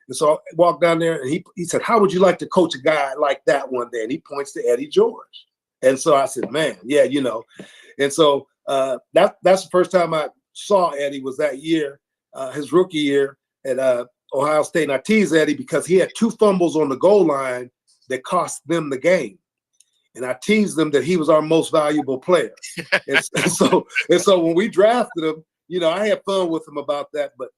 And so I walked down there and he said, how would you like to coach a guy like that one day? And he points to Eddie George. And so I said, man, yeah, And so that's the first time I saw Eddie was that year, his rookie year at Ohio State. And I teased Eddie because he had 2 fumbles on the goal line that cost them the game. And I teased them that he was our most valuable player. and so when we drafted him, I had fun with him about that, but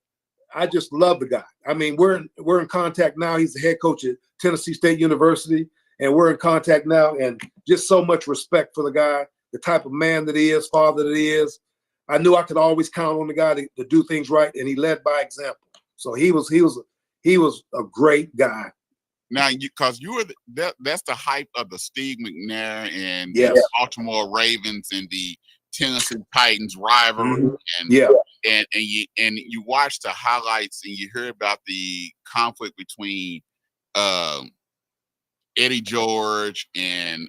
I just love the guy. I mean, we're in contact now. He's the head coach at Tennessee State University, and we're in contact now, and just so much respect for the guy, the type of man that he is, father that he is. I knew I could always count on the guy to do things right, and he led by example. So he was a great guy. Now, because you were that's the hype of the Steve McNair and Yes. the Baltimore Ravens and the Tennessee Titans rivalry, and you watch the highlights and you hear about the conflict between Eddie George and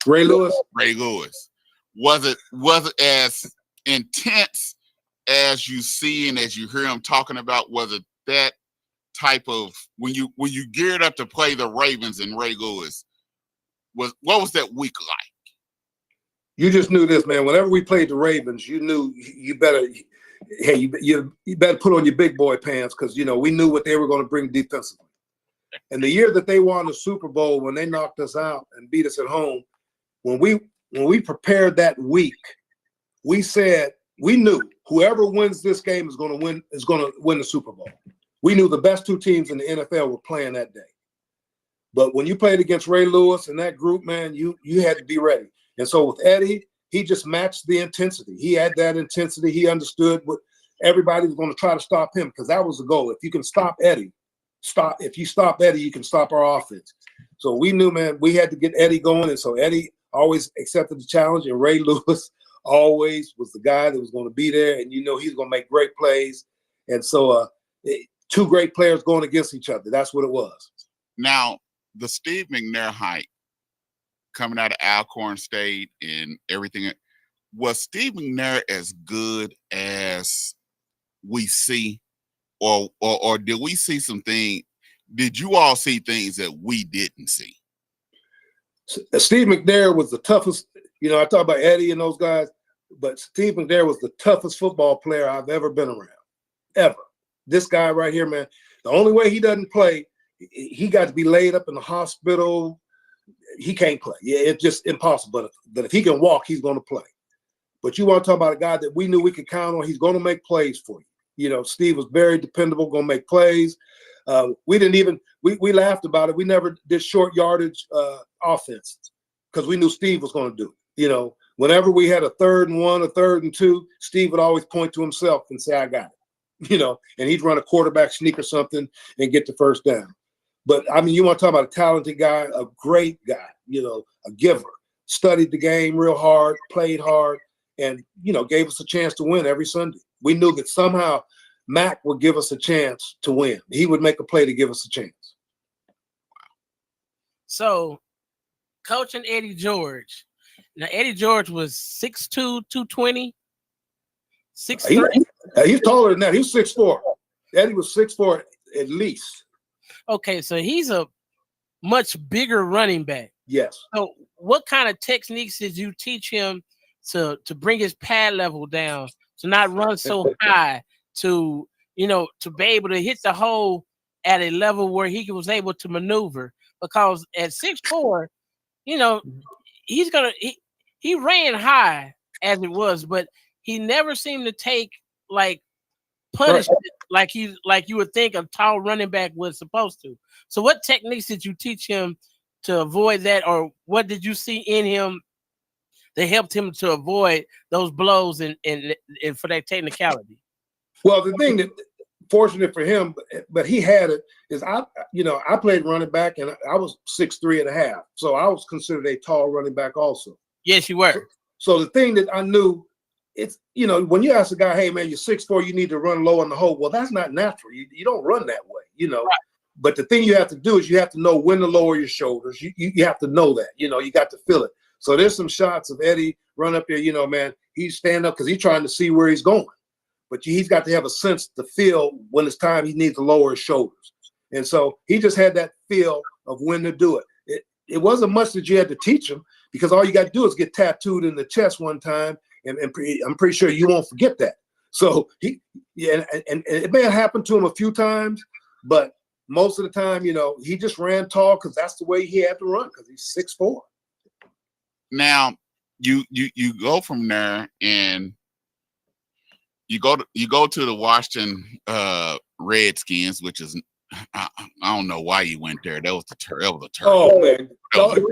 Ray Lewis. Was it as intense as you see and as you hear him talking about? Was it that type of when you geared up to play the Ravens and Ray Lewis? What was that week like? You just knew this, man. Whenever we played the Ravens, you knew you better put on your big boy pants because we knew what they were going to bring defensively. And the year that they won the Super Bowl, when they knocked us out and beat us at home, when we prepared that week, we said we knew whoever wins this game is going to win the Super Bowl. We knew the best 2 teams in the NFL were playing that day. But when you played against Ray Lewis and that group, man, you had to be ready. And so with Eddie, he just matched the intensity. He had that intensity. He understood what everybody was going to try to stop him because that was the goal. If you can stop Eddie, if you stop Eddie, you can stop our offense. So we knew, man, we had to get Eddie going. And so Eddie always accepted the challenge, and Ray Lewis always was the guy that was going to be there. And he's going to make great plays. And so 2 great players going against each other. That's what it was. Now, the Steve McNair hype coming out of Alcorn State and everything, was Steve McNair as good as we see, or did we see something? Did you all see things that we didn't see? Steve McNair was the toughest. I talk about Eddie and those guys, but Steve McNair was the toughest football player I've ever been around, ever. This guy right here, man, the only way he doesn't play, he got to be laid up in the hospital. He can't play. Yeah, it's just impossible. But if he can walk, he's going to play. But you want to talk about a guy that we knew we could count on. He's going to make plays for you. Steve was very dependable, going to make plays. We didn't even we laughed about it. We never did short yardage offense because we knew Steve was going to do it. Whenever we had a 3rd and 1, a 3rd and 2, Steve would always point to himself and say, I got it. And he'd run a quarterback sneak or something and get the first down. But, I mean, you want to talk about a talented guy, a great guy, a giver, studied the game real hard, played hard, and, gave us a chance to win every Sunday. We knew that somehow Mac would give us a chance to win. He would make a play to give us a chance. So coaching Eddie George. Now Eddie George was 6'2", 220, 6'3". He's taller than that. He's 6'4". Eddie was 6'4" at least. Okay, so he's a much bigger running back. Yes. So what kind of techniques did you teach him to bring his pad level down, to not run so high, to be able to hit the hole at a level where he was able to maneuver? Because at 6'4", he ran high as it was, but he never seemed to take like punishment like you would think a tall running back was supposed to. So what techniques did you teach him to avoid that, or what did you see in him that helped him to avoid those blows and for that technicality? Well, the thing that fortunate for him, but he had it, is I played running back and I was 6'3.5", so I was considered a tall running back also. Yes, you were. So the thing that I knew, it's when you ask a guy, hey man, you're 6'4", you need to run low on the hole. Well, that's not natural. You don't run that way, Right. But the thing you have to do is you have to know when to lower your shoulders. You have to know that, you got to feel it. So there's some shots of Eddie run up there, man, he's stand up because he's trying to see where he's going. But he's got to have a sense to feel when it's time he needs to lower his shoulders. And so he just had that feel of when to do it. It wasn't much that you had to teach him, because all you got to do is get tattooed in the chest one time, and I'm pretty sure you won't forget that. So and it may have happened to him a few times, but most of the time, he just ran tall because that's the way he had to run, because he's 6'4". Now you go from there and you go to the Washington Redskins, which is I don't know why you went there. That was the terrible. Oh man. Okay.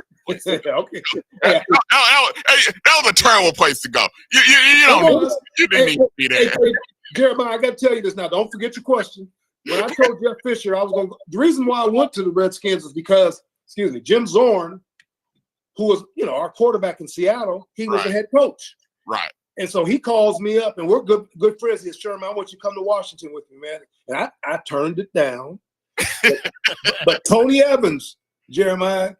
Yeah. That was a terrible place to go. You didn't need to be there. Hey, Jeremiah, I got to tell you this now. Don't forget your question. When I told Jeff Fisher I was going to, the reason why I went to the Redskins is because, Jim Zorn, who was, our quarterback in Seattle, he was the head coach. Right. And so he calls me up, and we're good friends. He says, Sherman, I want you to come to Washington with me, man. And I turned it down. But Tony Evans, Jeremiah,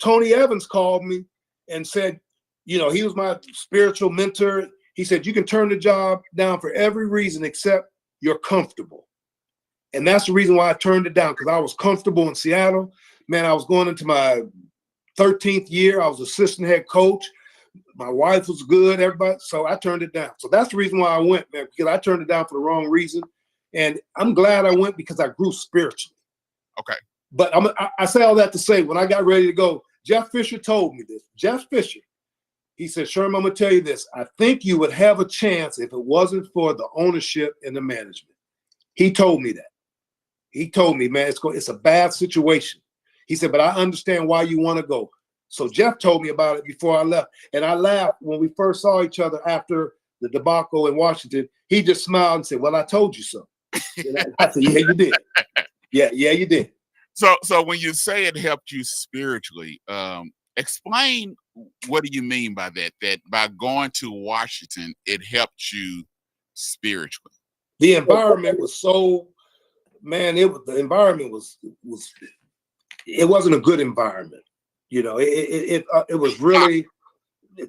Tony Evans called me and said, he was my spiritual mentor. He said, you can turn the job down for every reason except you're comfortable. And that's the reason why I turned it down, because I was comfortable in Seattle. Man, I was going into my 13th year. I was assistant head coach. My wife was good, everybody. So I turned it down. So that's the reason why I went, man, because I turned it down for the wrong reason. And I'm glad I went because I grew spiritually. Okay. But I say all that to say, when I got ready to go, Jeff Fisher told me this. Jeff Fisher, he said, Sherman, I'm going to tell you this. I think you would have a chance if it wasn't for the ownership and the management. He told me that. He told me, man, it's a bad situation. He said, but I understand why you want to go. So Jeff told me about it before I left. And I laughed when we first saw each other after the debacle in Washington. He just smiled and said, well, I told you so. And I said, yeah, you did. Yeah, you did. So when you say it helped you spiritually, explain what do you mean by that? That by going to Washington, it helped you spiritually. The environment was so, man, the environment was it wasn't a good environment. It was really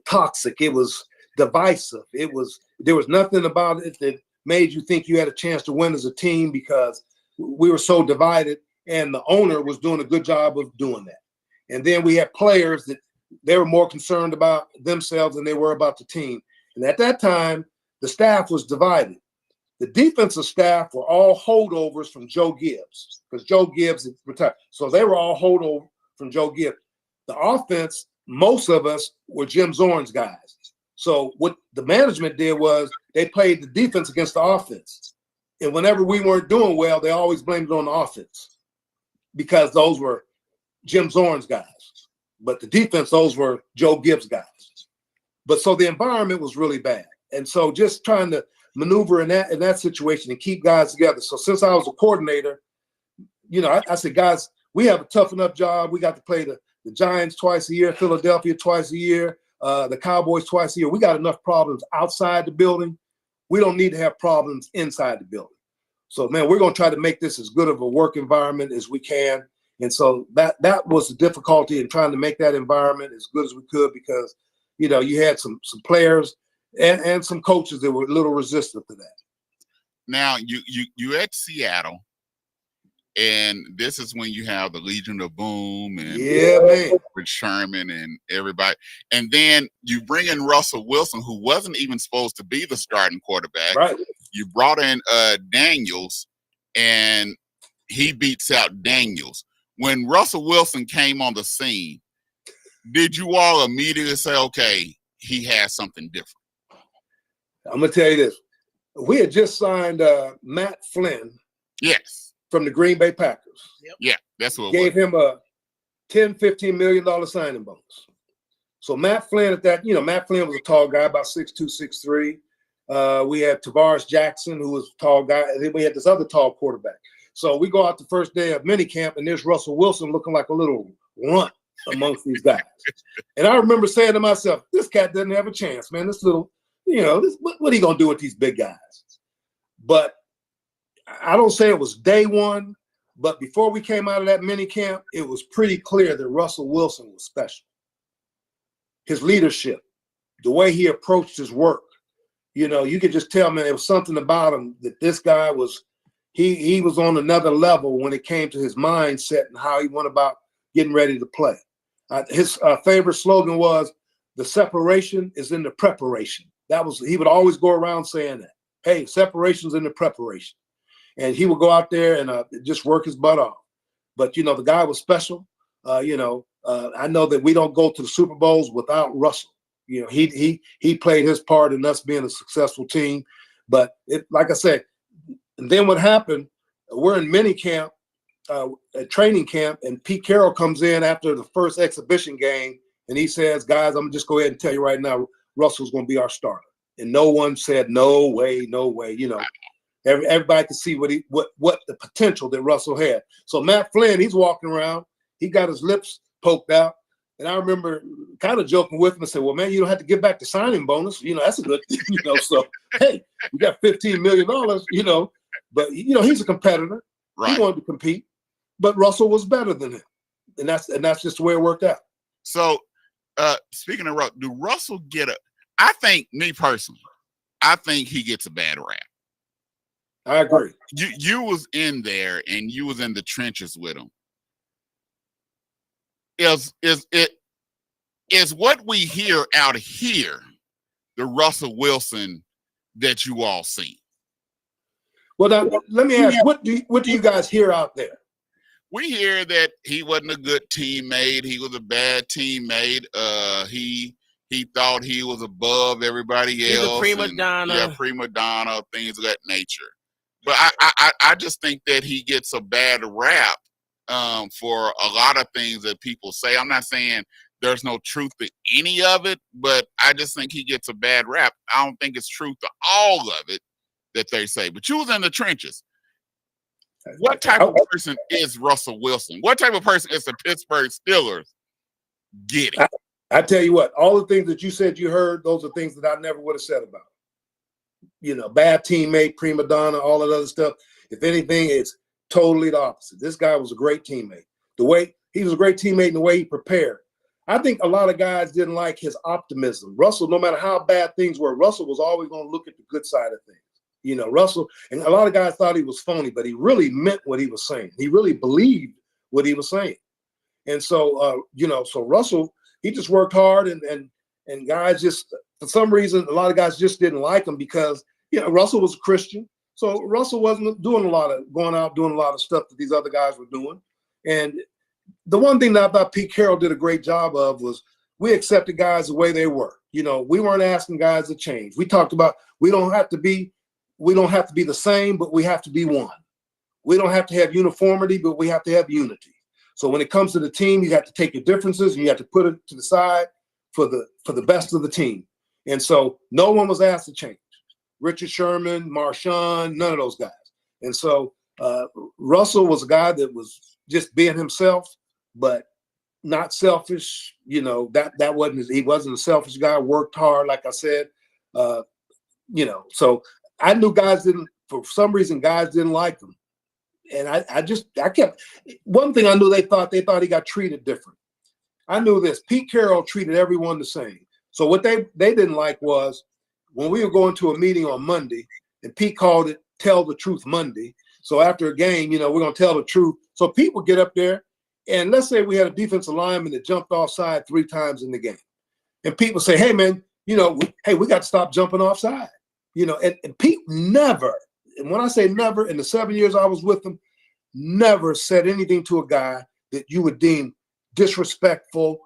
toxic. It was divisive. There was nothing about it that made you think you had a chance to win as a team, because we were so divided, and the owner was doing a good job of doing that. And then we had players that they were more concerned about themselves than they were about the team. And at that time, the staff was divided. The defensive staff were all holdovers from Joe Gibbs, because Joe Gibbs had retired. So they were all holdover from Joe Gibbs. The offense, most of us were Jim Zorn's guys. So what the management did was they played the defense against the offense. And whenever we weren't doing well, they always blamed it on the offense, because those were Jim Zorn's guys. But the defense, those were Joe Gibbs' guys. But so the environment was really bad. And so just trying to maneuver in that situation and keep guys together. So since I was a coordinator, I said, guys, we have a tough enough job. We got to play the Giants twice a year, Philadelphia twice a year, the Cowboys twice a year. We got enough problems outside the building. We don't need to have problems inside the building. So, man, we're going to try to make this as good of a work environment as we can. And so that was the difficulty in trying to make that environment as good as we could, because, you know, you had some players and some coaches that were a little resistant to that. Now you at Seattle, and this is when you have the Legion of Boom and with Sherman and everybody, and then you bring in Russell Wilson, who wasn't even supposed to be the starting quarterback. Right. You brought in Daniels, and he beats out Daniels. When Russell Wilson came on the scene, did you all immediately say, okay, he has something different? I'm going to tell you this. We had just signed Matt Flynn. Yes. From the Green Bay Packers. Yep. Yeah, that's what Gave him a $10-15 million signing bonus. So Matt Flynn at that, you know, Matt Flynn was a tall guy, about 6'2", 6'3". We had Tavares Jackson, who was a tall guy. And then we had this other tall quarterback. So we go out the first day of minicamp, and there's Russell Wilson looking like a little runt amongst these guys. And I remember saying to myself, this cat doesn't have a chance, man. This little, you know, what are you going to do with these big guys? But I don't say it was day one, but before we came out of that mini camp, it was pretty clear that Russell Wilson was special. His leadership, the way he approached his work, you know, you could just tell, man, there was something about him that this guy was, he was on another level when it came to his mindset and how he went about getting ready to play. His favorite slogan was, the separation is in the preparation. He would always go around saying that. Hey, separation's in the preparation. And he would go out there and just work his butt off. But, you know, the guy was special. You know, I know that we don't go to the Super Bowls without Russell. You know, he played his part in us being a successful team. But like I said, and then what happened, we're in mini camp, training camp, and Pete Carroll comes in after the first exhibition game, and he says, guys, I'm going to just go ahead and tell you right now, Russell's going to be our starter. And no one said, no way, you know. Everybody could see what the potential that Russell had. So Matt Flynn, he's walking around, he got his lips poked out, and I remember kind of joking with him and said, "Well, man, you don't have to give back the signing bonus. You know, that's a good thing, you know." So hey, you got $15 million, you know. But you know, he's a competitor. Right. He wanted to compete, but Russell was better than him, and that's just the way it worked out. So speaking of Russell, do Russell get a? I think, me personally, I think he gets a bad rap. I agree. You was in there and you was in the trenches with him. Is what we hear out here the Russell Wilson that you all see? Well, now, let me ask, what do you guys hear out there? We hear that he wasn't a good teammate. He was a bad teammate. He thought he was above everybody else. He's a prima donna. Yeah, prima donna, things of that nature. But I just think that he gets a bad rap for a lot of things that people say. I'm not saying there's no truth to any of it, but I just think he gets a bad rap. I don't think it's truth to all of it that they say. But you was in the trenches. What type of person is Russell Wilson? What type of person is the Pittsburgh Steelers getting? I tell you what, all the things that you said you heard, those are things that I never would have said about him. You know, bad teammate, prima donna, all that other stuff. If anything, it's totally the opposite. This guy was a great teammate. The way he was a great teammate and the way he prepared. I think a lot of guys didn't like his optimism. Russell, no matter how bad things were, Russell was always going to look at the good side of things. You know, Russell, and a lot of guys thought he was phony, but he really meant what he was saying. He really believed what he was saying. And so, you know, so Russell, he just worked hard, and guys just, for some reason, a lot of guys just didn't like him because, you know, Russell was a Christian. So Russell wasn't doing going out doing a lot of stuff that these other guys were doing. And the one thing that I thought Pete Carroll did a great job of was we accepted guys the way they were. You know, we weren't asking guys to change. We talked about we don't have to be the same, but we have to be one. We don't have to have uniformity, but we have to have unity. So when it comes to the team, you have to take your differences and you have to put it to the side for the best of the team. And so no one was asked to change. Richard Sherman, Marshawn, none of those guys. And so Russell was a guy that was just being himself, but not selfish. You know, he wasn't a selfish guy, worked hard, like I said. You know, so I knew for some reason, guys didn't like him. And I kept, one thing I knew they thought he got treated different. I knew this. Pete Carroll treated everyone the same. So what they didn't like was when we were going to a meeting on Monday, and Pete called it Tell the Truth Monday. So after a game, we're going to tell the truth. So Pete would get up there, and let's say we had a defensive lineman that jumped offside 3 times in the game. And Pete would say, hey, man, hey, we got to stop jumping offside. And Pete never, and when I say never, in the 7 years I was with him, never said anything to a guy that you would deem disrespectful,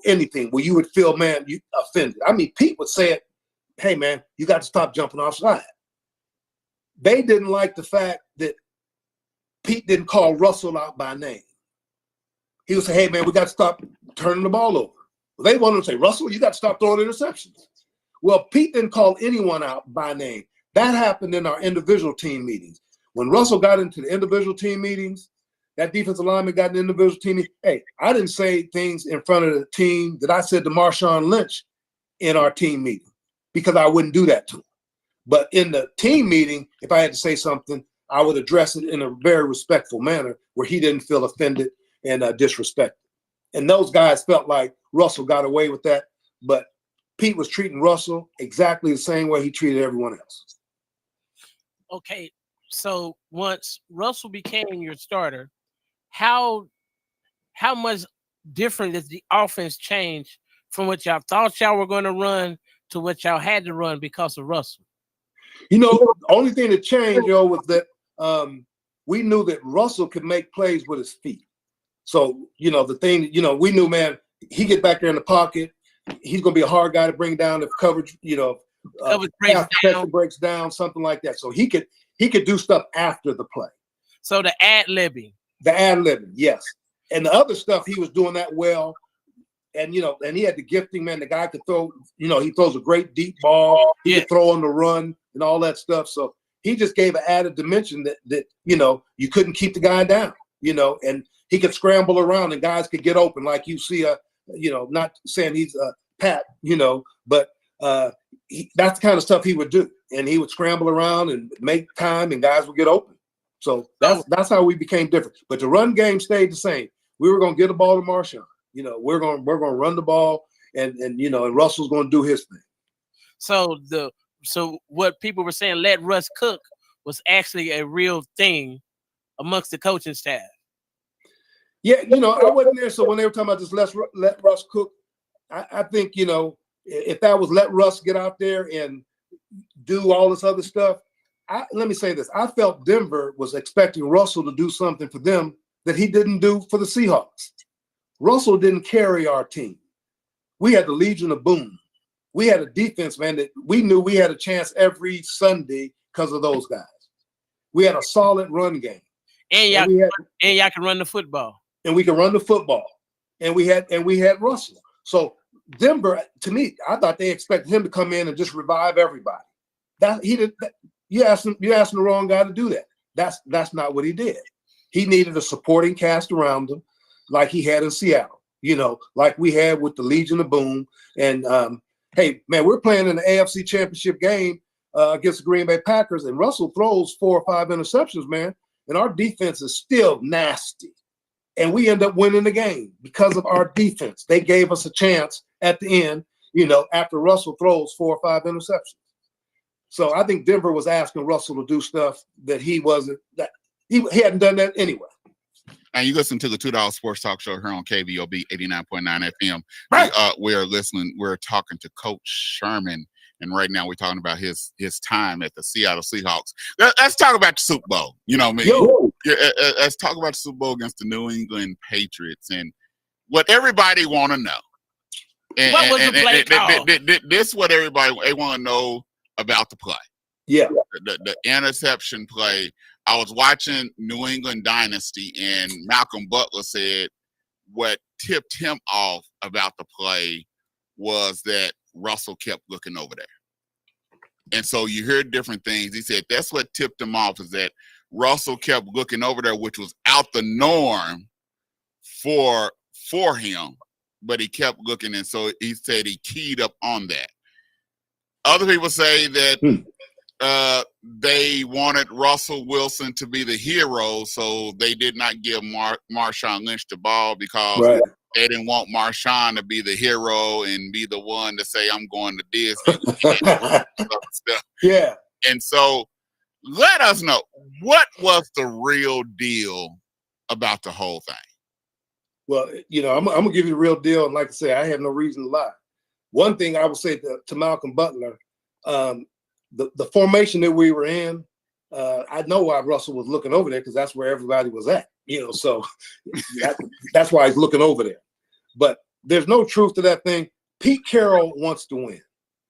anything where you would feel, man, you offended. I mean, Pete would say it, hey, man, you got to stop jumping offside. They didn't like the fact that Pete didn't call Russell out by name. He would say, hey, man, we got to stop turning the ball over. Well, they wanted him to say, Russell, you got to stop throwing interceptions. Well, Pete didn't call anyone out by name. That happened in our individual team meetings. When Russell got into the individual team meetings, that defensive lineman got in the individual team meeting. Hey, I didn't say things in front of the team that I said to Marshawn Lynch in our team meeting because I wouldn't do that to him. But in the team meeting, if I had to say something, I would address it in a very respectful manner where he didn't feel offended and disrespected. And those guys felt like Russell got away with that, but Pete was treating Russell exactly the same way he treated everyone else. Okay, so once Russell became your starter, how much different does the offense change from what y'all thought y'all were going to run to what y'all had to run because of Russell? The only thing that changed, was that we knew that Russell could make plays with his feet. So, the thing, we knew, man, he get back there in the pocket. He's going to be a hard guy to bring down if coverage, coverage breaks down, something like that. So he could do stuff after the play. So the ad-libbing. Yes. And the other stuff, he was doing that well. And, and he had the gifting, man. The guy could throw, he throws a great deep ball. He could throw on the run and all that stuff. So he just gave an added dimension that you couldn't keep the guy down, and he could scramble around and guys could get open like you see not saying he's a Pat, but that's the kind of stuff he would do. And he would scramble around and make time and guys would get open. So that's how we became different. But the run game stayed the same. We were going to get the ball to Marshawn. We're going to run the ball and Russell's going to do his thing. So what people were saying, let Russ cook, was actually a real thing amongst the coaching staff. Yeah, I wasn't there. So when they were talking about this let Russ cook, I think, if that was let Russ get out there and do all this other stuff, let me say this. I felt Denver was expecting Russell to do something for them that he didn't do for the Seahawks. Russell didn't carry our team. We had the Legion of Boom. We had a defense, man, that we knew we had a chance every Sunday because of those guys. We had a solid run game. And y'all can run the football. And we can run the football. And we had Russell. So Denver, to me, I thought they expected him to come in and just revive everybody. You asked the wrong guy to do that. That's not what he did. He needed a supporting cast around him, like he had in Seattle. Like we had with the Legion of Boom. And hey, man, we're playing in the AFC Championship game against the Green Bay Packers, and Russell throws 4 or 5 interceptions, man, and our defense is still nasty. And we end up winning the game because of our defense. They gave us a chance at the end, after Russell throws 4 or 5 interceptions. So I think Denver was asking Russell to do stuff that he hadn't done that anyway. And you listen to the $2 Sports Talk Show here on KBOB 89.9 FM. Right. We're talking to Coach Sherman, and right now we're talking about his time at the Seattle Seahawks. Let's talk about the Super Bowl. Let's talk about the Super Bowl against the New England Patriots and what everybody want to know. What was the play called? This is what they want to know about the play. Yeah. The interception play. I was watching New England Dynasty, and Malcolm Butler said what tipped him off about the play was that Russell kept looking over there. And so you hear different things. He said that's what tipped him off, is that Russell kept looking over there, which was out the norm for him, but he kept looking. And so he said he keyed up on that. Other people say that they wanted Russell Wilson to be the hero, so they did not give Marshawn Lynch the ball because they didn't want Marshawn to be the hero and be the one to say, I'm going to Disney. Yeah. And so let us know, what was the real deal about the whole thing? Well, I'm going to give you the real deal. And like I said, I have no reason to lie. One thing I would say to Malcolm Butler, the formation that we were in, I know why Russell was looking over there because that's where everybody was at, so that's why he's looking over there. But there's no truth to that thing. Pete Carroll wants to win,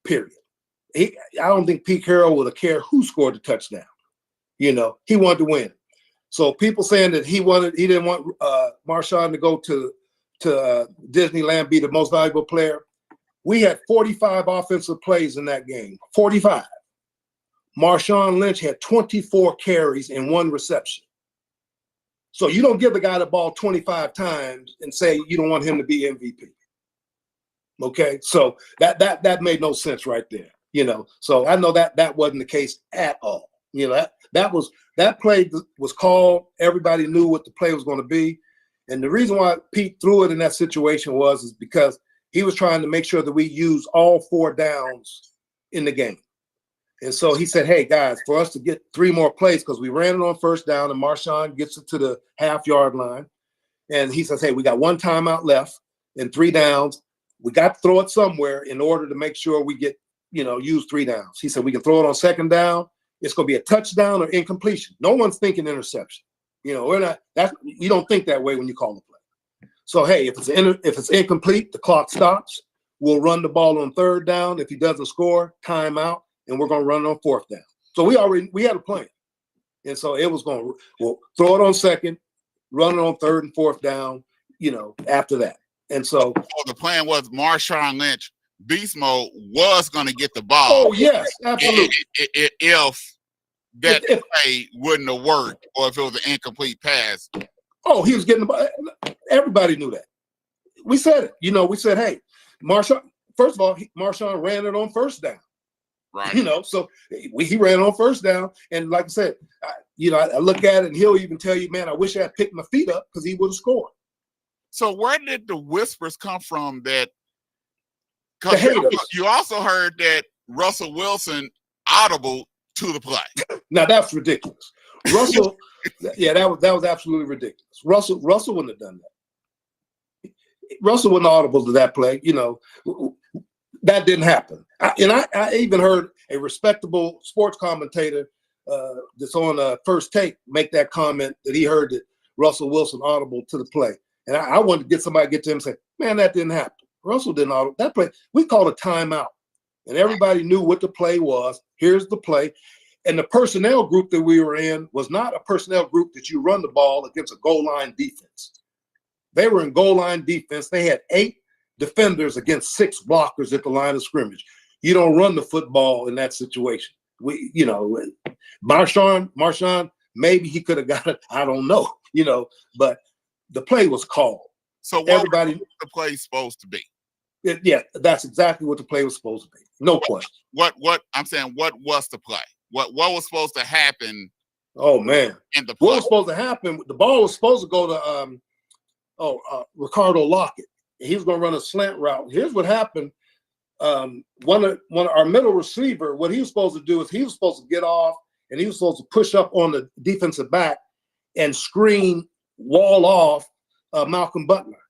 period. I don't think Pete Carroll would have cared who scored the touchdown. He wanted to win. So people saying that he didn't want Marshawn to go to Disneyland, be the most valuable player. We had 45 offensive plays in that game, 45. Marshawn Lynch had 24 carries and 1 reception. So you don't give the guy the ball 25 times and say you don't want him to be MVP. Okay, so that made no sense right there. So I know that wasn't the case at all. That play was called. Everybody knew what the play was going to be, and the reason why Pete threw it in that situation is because he was trying to make sure that we use all 4 downs in the game. And so he said, hey, guys, for us to get 3 more plays, because we ran it on first down and Marshawn gets it to the half-yard line. And he says, hey, we got 1 timeout left and 3 downs. We got to throw it somewhere in order to make sure we get, use 3 downs. He said, we can throw it on second down. It's going to be a touchdown or incompletion. No one's thinking interception. We're not, you don't think that way when you call the play. So, hey, if it's incomplete, the clock stops. We'll run the ball on third down. If he doesn't score, timeout, and we're going to run it on fourth down. So we had a plan. And so it was we'll throw it on second, run it on third and fourth down, after that. And so the plan was Marshawn Lynch, beast mode, was going to get the ball. Oh, yes, absolutely. If that play wouldn't have worked or if it was an incomplete pass. Oh, he was getting the ball. Everybody knew that. We said it. We said, hey, Marshawn, first of all, Marshawn ran it on first down. Right. So he ran on first down. And like I said, I look at it and he'll even tell you, man, I wish I had picked my feet up because he would have scored. So where did the whispers come from that? Because you also heard that Russell Wilson audible to the play. Now that's ridiculous. Russell, yeah, that was absolutely ridiculous. Russell wouldn't have done that. Russell wasn't audible to that play. That didn't happen. I even heard a respectable sports commentator that's on First Take make that comment that he heard that Russell Wilson audible to the play. And I wanted to get somebody to get to him and say, man, that didn't happen. Russell didn't audible. That play, we called a timeout. And everybody knew what the play was. Here's the play. And the personnel group that we were in was not a personnel group that you run the ball against a goal line defense. They were in goal line defense. They had 8 defenders against 6 blockers at the line of scrimmage. You don't run the football in that situation. Marshawn, maybe he could have got it. I don't know, but the play was called. So what was the play supposed to be? Yeah, that's exactly what the play was supposed to be. No question. What I'm saying, what was the play? What was supposed to happen? Oh man. In the play? What was supposed to happen? The ball was supposed to go to Ricardo Lockett. He was going to run a slant route. Here's what happened. One of our middle receiver, what he was supposed to do is he was supposed to get off and he was supposed to push up on the defensive back and screen wall off Malcolm Butler.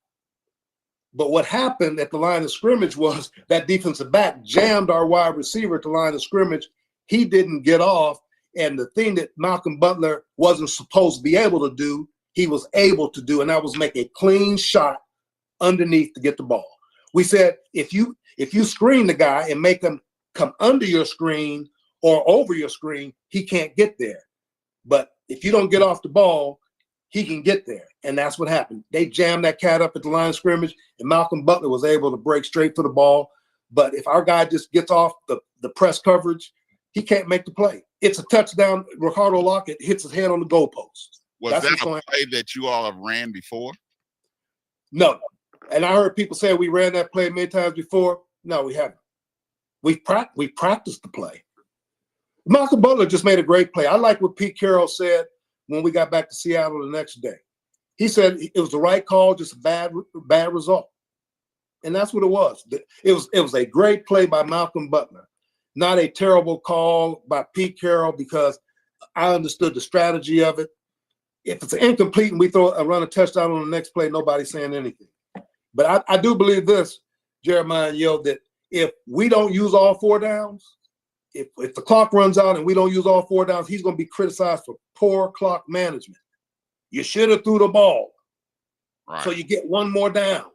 But what happened at the line of scrimmage was that defensive back jammed our wide receiver at the line of scrimmage. He didn't get off. And the thing that Malcolm Butler wasn't supposed to be able to do, he was able to do, and that was make a clean shot underneath to get the ball. We said, if you screen the guy and make him come under your screen or over your screen, he can't get there. But if you don't get off the ball, he can get there. And that's what happened. They jammed that cat up at the line of scrimmage, and Malcolm Butler was able to break straight for the ball. But if our guy just gets off the press coverage, he can't make the play. It's a touchdown. Ricardo Lockett hits his head on the goalpost. Was that a play that you all have ran before? No. And I heard people say we ran that play many times before. No, we haven't. We practiced the play. Malcolm Butler just made a great play. I like what Pete Carroll said when we got back to Seattle the next day. He said it was the right call, just a bad result. And that's what it was. It was a great play by Malcolm Butler, not a terrible call by Pete Carroll, because I understood the strategy of it. If it's incomplete and we run a touchdown on the next play, nobody's saying anything. But I do believe this, Jeremiah and Yo, that if we don't use all 4 downs, if the clock runs out and we don't use all 4 downs, he's going to be criticized for poor clock management. You should have threw the ball, right, so you get 1 more down.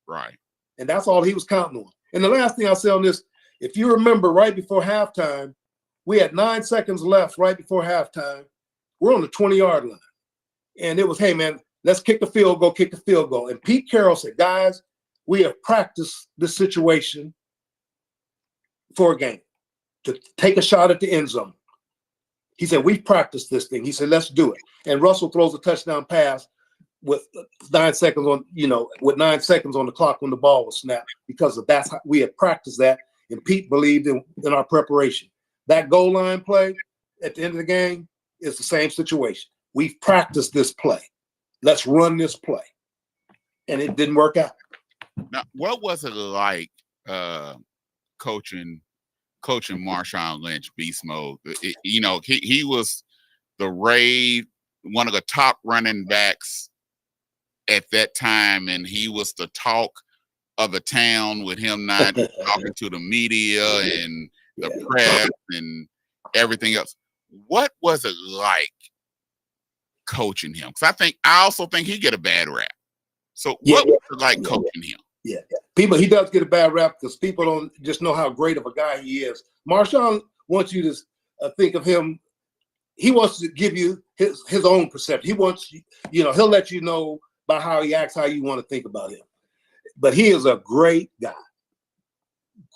Right. And that's all he was counting on. And the last thing I'll say on this, if you remember right before halftime, we had 9 seconds left right before halftime. We're on the 20-yard line. And it was, hey, man, let's kick the field goal. And Pete Carroll said, guys, we have practiced this situation for a game to take a shot at the end zone. He said, we've practiced this thing. He said, let's do it. And Russell throws a touchdown pass with 9 seconds on, with 9 seconds on the clock when the ball was snapped, because of that's how we had practiced that. And Pete believed in our preparation. That goal line play at the end of the game is the same situation. We've practiced this play. Let's run this play. And it didn't work out. Now, what was it like coaching Marshawn Lynch, beast mode? He was the rave, one of the top running backs at that time, and he was the talk of the town, with him not talking to the media and the press and everything else. What was it like coaching him? Because I also think he get a bad rap. So what was it like coaching him? Yeah, he does get a bad rap because people don't just know how great of a guy he is. Marshawn wants you to think of him. He wants to give you his own perception. He wants he'll let you know by how he acts, how you want to think about him. But he is a great guy.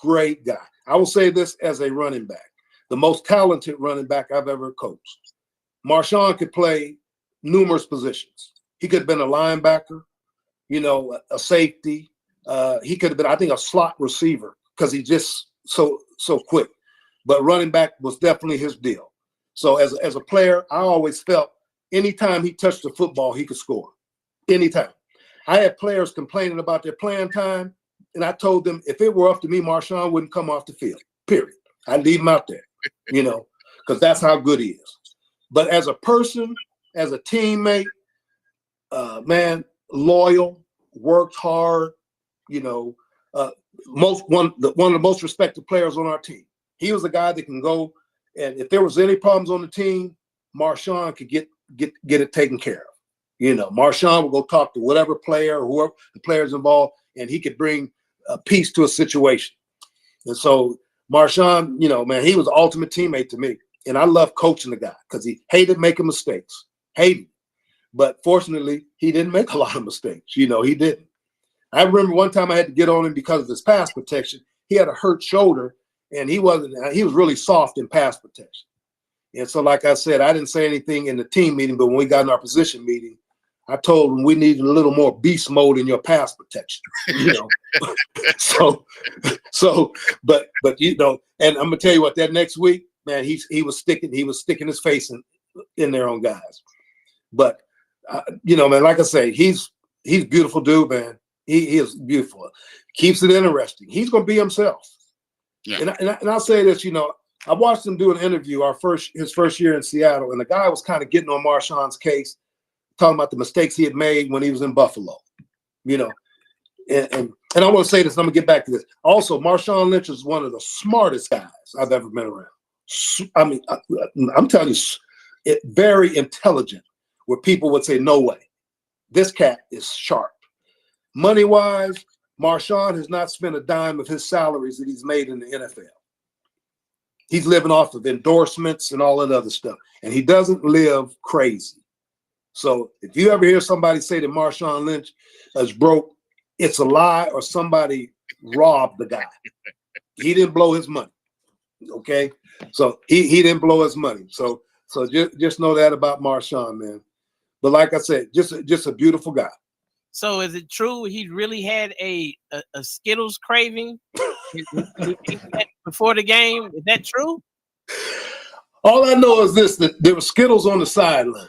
Great guy. I will say this as a running back, the most talented running back I've ever coached. Marshawn could play numerous positions. He could have been a linebacker, a safety. He could have been, I think, a slot receiver because he's just so quick. But running back was definitely his deal. So as a player, I always felt anytime he touched the football, he could score. Anytime. I had players complaining about their playing time, and I told them if it were up to me, Marshawn wouldn't come off the field, period. I'd leave him out there, because that's how good he is. But as a person, as a teammate, man, loyal, worked hard, one of the most respected players on our team. He was a guy that can go, and if there was any problems on the team, Marshawn could get it taken care of. Marshawn would go talk to whatever player or whoever the players involved, and he could bring peace to a situation. And so Marshawn, man, he was the ultimate teammate to me. And I love coaching the guy because he hated making mistakes. Hated. But fortunately, he didn't make a lot of mistakes. He didn't. I remember one time I had to get on him because of his pass protection. He had a hurt shoulder, and he was really soft in pass protection. And so, like I said, I didn't say anything in the team meeting, but when we got in our position meeting, I told him we needed a little more beast mode in your pass protection. But and I'm gonna tell you what, that next week, man, he was sticking his face in there on guys. But man, like I say, he's a beautiful dude, man. He is beautiful. Keeps it interesting. He's gonna be himself. Yeah. And I'll say this, I watched him do an interview his first year in Seattle, and the guy was kind of getting on Marshawn's case, talking about the mistakes he had made when he was in Buffalo. And I want to say this, and I'm gonna get back to this. Also, Marshawn Lynch is one of the smartest guys I've ever been around. I mean, I'm telling you, very intelligent, where people would say, no way. This cat is sharp. Money-wise, Marshawn has not spent a dime of his salaries that he's made in the NFL. He's living off of endorsements and all that other stuff. And he doesn't live crazy. So if you ever hear somebody say that Marshawn Lynch is broke, it's a lie, or somebody robbed the guy. He didn't blow his money. Okay? So he didn't blow his money. So just know that about Marshawn, man. But like I said, just a beautiful guy. So is it true he really had a Skittles craving before the game? Is that true? All I know is this: that there were Skittles on the sideline.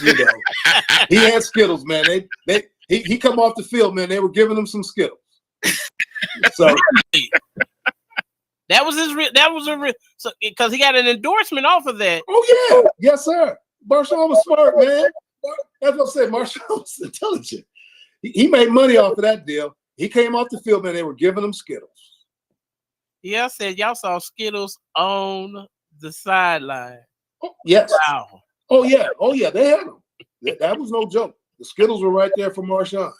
You know, he had Skittles, man. He come off the field, man. They were giving him some Skittles. So that was so because he got an endorsement off of that. Oh yeah, yes sir. Marshawn was smart, man. That's what I said. Marshawn was intelligent. He made money off of that deal. He came off the field, man. They were giving him Skittles. Yeah, I said y'all saw Skittles on the sideline. Oh, yes. Wow. Oh yeah. They had them. That was no joke. The Skittles were right there for Marshawn.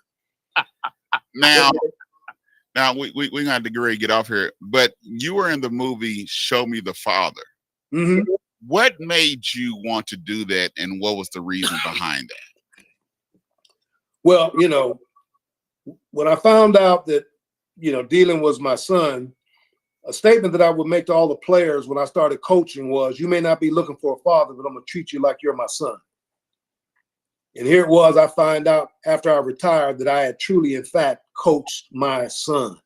Now we got to get ready to get off here. But you were in the movie Show Me the Father. Mm-hmm. What made you want to do that, and what was the reason behind that? Well, you know, when I found out that, you know, Dylan was my son, a statement that I would make to all the players when I started coaching was, you may not be looking for a father, but I'm going to treat you like you're my son. And here it was, I find out after I retired that I had truly, in fact, coached my son.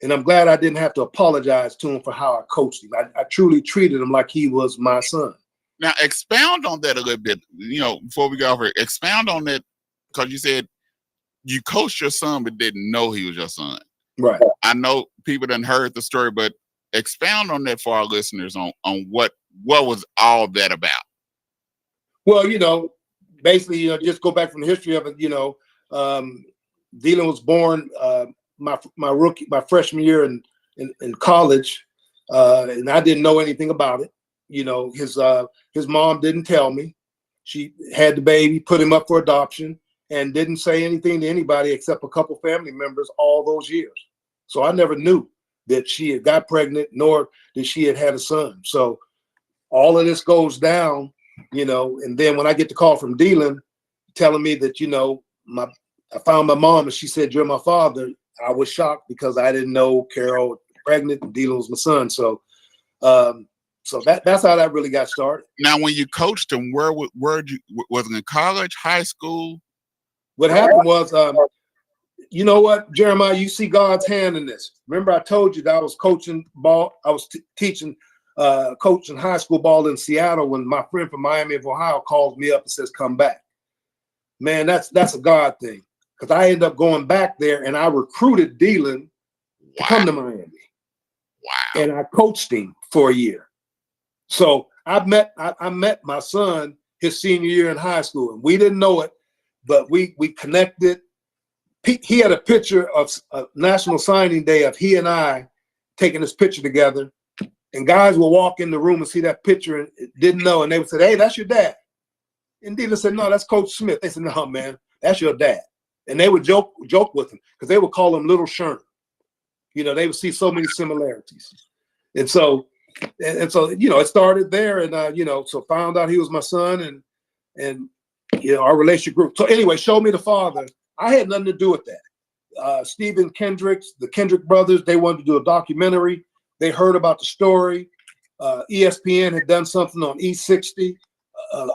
And I'm glad I didn't have to apologize to him for how I coached him. I truly treated him like he was my son. Now, expound on that a little bit, you know, before we go over it. Expound on that, because you said you coached your son but didn't know he was your son. Right. I know people done heard the story, but expound on that for our listeners on what was all that about. Well, you know, basically, you know, just go back from the history of it. You know, Dylan was born my freshman year in college, and I didn't know anything about it. You know, his mom didn't tell me. She had the baby, put him up for adoption, and didn't say anything to anybody except a couple family members all those years. So I never knew that she had got pregnant, nor that she had had a son. So all of this goes down, you know, and then when I get the call from Dylan telling me that, you know, I found my mom and she said, "You're my father," I was shocked because I didn't know Carol was pregnant and Dylan was my son. So that's how that really got started. Now, when you coached him, where was it in college, high school? What happened was, you know what, Jeremiah, you see God's hand in this. Remember, I told you that I was coaching ball. I was coaching high school ball in Seattle when my friend from Miami of Ohio calls me up and says, "Come back." Man, that's a God thing, because I ended up going back there and I recruited Dylan to come to Miami. Wow. And I coached him for a year. So I met my son his senior year in high school, and we didn't know it, but we connected. He had a picture of National Signing Day of he and I taking this picture together, and guys will walk in the room and see that picture and didn't know, and they would say, "Hey, that's your dad." And Dylan said, "No, that's Coach Smith." They said, "No, man, that's your dad." And they would joke with him because they would call him Little Sherm. You know, they would see so many similarities. And so, you know, it started there, and you know, so found out he was my son, and you know, our relationship grew. So anyway, Show Me the Father. I had nothing to do with that. Stephen Kendricks, the Kendrick brothers, they wanted to do a documentary. They heard about the story. ESPN had done something on E60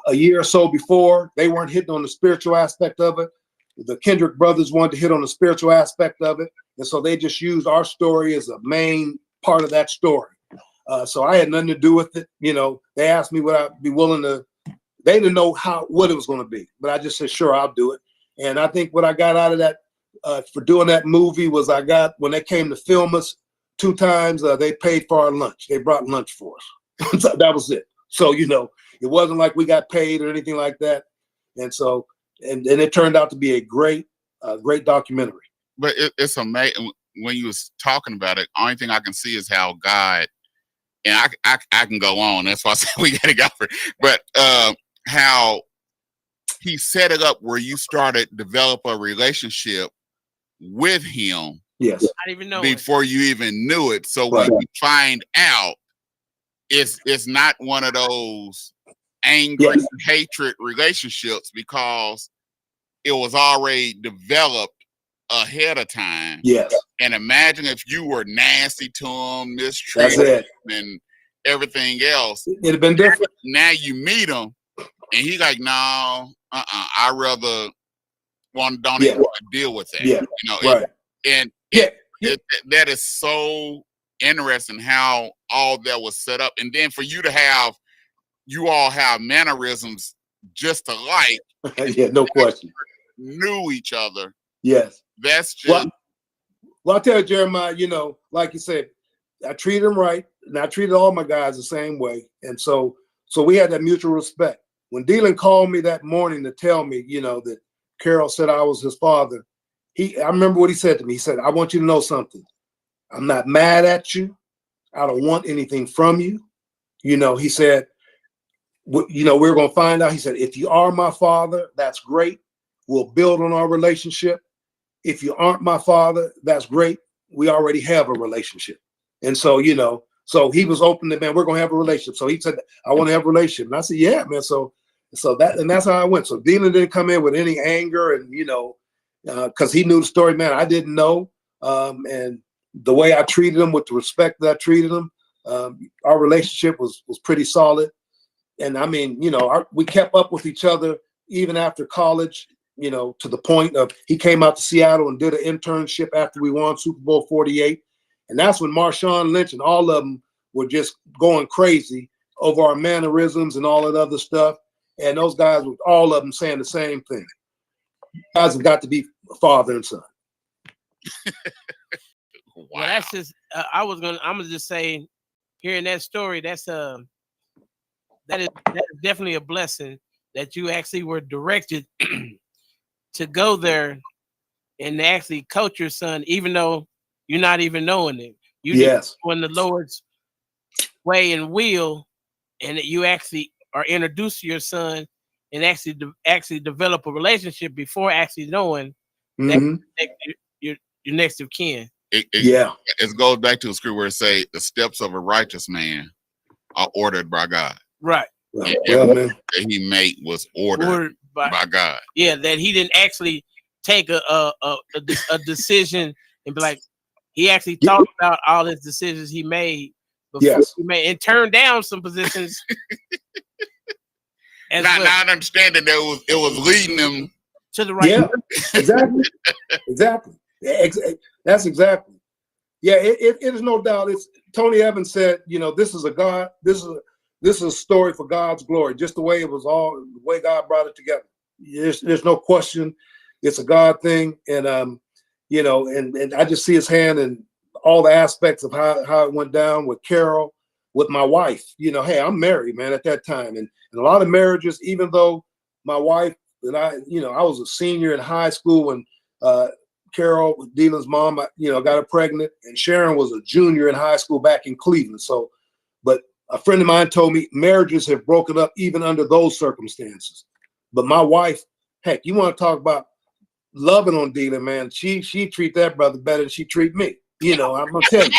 a year or so before. They weren't hitting on the spiritual aspect of it. The Kendrick brothers wanted to hit on the spiritual aspect of it. And so they just used our story as a main part of that story. So I had nothing to do with it. You know, they asked me would I be willing to, they didn't know what it was going to be, but I just said, sure, I'll do it. And I think what I got out of that for doing that movie was when they came to film us 2 times, they paid for our lunch. They brought lunch for us. So that was it. So, you know, it wasn't like we got paid or anything like that. And so, and it turned out to be a great documentary. But it's amazing when you was talking about it. Only thing I can see is how God, and I can go on. That's why I said we got to go for it. But how he set it up where you started to develop a relationship with him. Yes. I didn't even know before you even knew it. So right. When you find out, it's not one of those angry hatred relationships, because it was already developed ahead of time. Yes. And imagine if you were nasty to him, mistreated and everything else. It'd have been different. Now you meet him and he like, no, I rather don't even want to deal with that. Yeah. You know, right. That is so interesting how all that was set up. And then for you to have you all have mannerisms just alike. Yeah, no question. Knew each other. Yes. That's just. Well, I tell you, Jeremiah, you know, like you said, I treated him right, and I treated all my guys the same way. And so we had that mutual respect. When Dylan called me that morning to tell me, you know, that Carol said I was his father, I remember what he said to me. He said, I want you to know something. I'm not mad at you. I don't want anything from you. You know, he said, you know, we're going to find out. He said, if you are my father, that's great. We'll build on our relationship. If you aren't my father, that's great. We already have a relationship. And so, you know, so he was open to, man, we're going to have a relationship. So he said, I want to have a relationship. And I said, yeah, man. So that's how I went. So Dylan didn't come in with any anger and, you know, because he knew the story, man, I didn't know. And the way I treated him with the respect that I treated him, our relationship was pretty solid. And I mean, you know, we kept up with each other even after college, you know, to the point of he came out to Seattle and did an internship after we won Super Bowl 48. And that's when Marshawn Lynch and all of them were just going crazy over our mannerisms and all that other stuff. And those guys, all of them saying the same thing. You guys have got to be father and son. Wow. Well, that's just, I'm gonna just say, hearing that story, that is definitely a blessing that you actually were directed to go there and actually coach your son, even though you're not even knowing him. You just on the Lord's way and will, and that you actually are introduced to your son and actually develop a relationship before actually knowing that your next of kin. It goes back to the scripture where it say the steps of a righteous man are ordered by God. Right. And everything that he made was ordered by God. Yeah, that he didn't actually take a decision and be like, he actually thought about all his decisions he made before he made and turned down some positions. Not understanding that it was leading them to the right. Yeah, exactly. That's exactly. Yeah, it is no doubt. It's Tony Evans said, you know, this is a story for God's glory, just the way it was the way God brought it together. There's no question. It's a God thing. And, you know, and I just see his hand in all the aspects of how it went down with Carol, with my wife. You know, hey, I'm married, man, at that time. And a lot of marriages, even though my wife and I was a senior in high school when Carol, Dylan's mom, got her pregnant, and Sharon was a junior in high school back in Cleveland. So, but a friend of mine told me marriages have broken up even under those circumstances. But my wife, heck, you want to talk about loving on Dylan, man? She treat that brother better than she treat me. You know, I'm gonna tell you.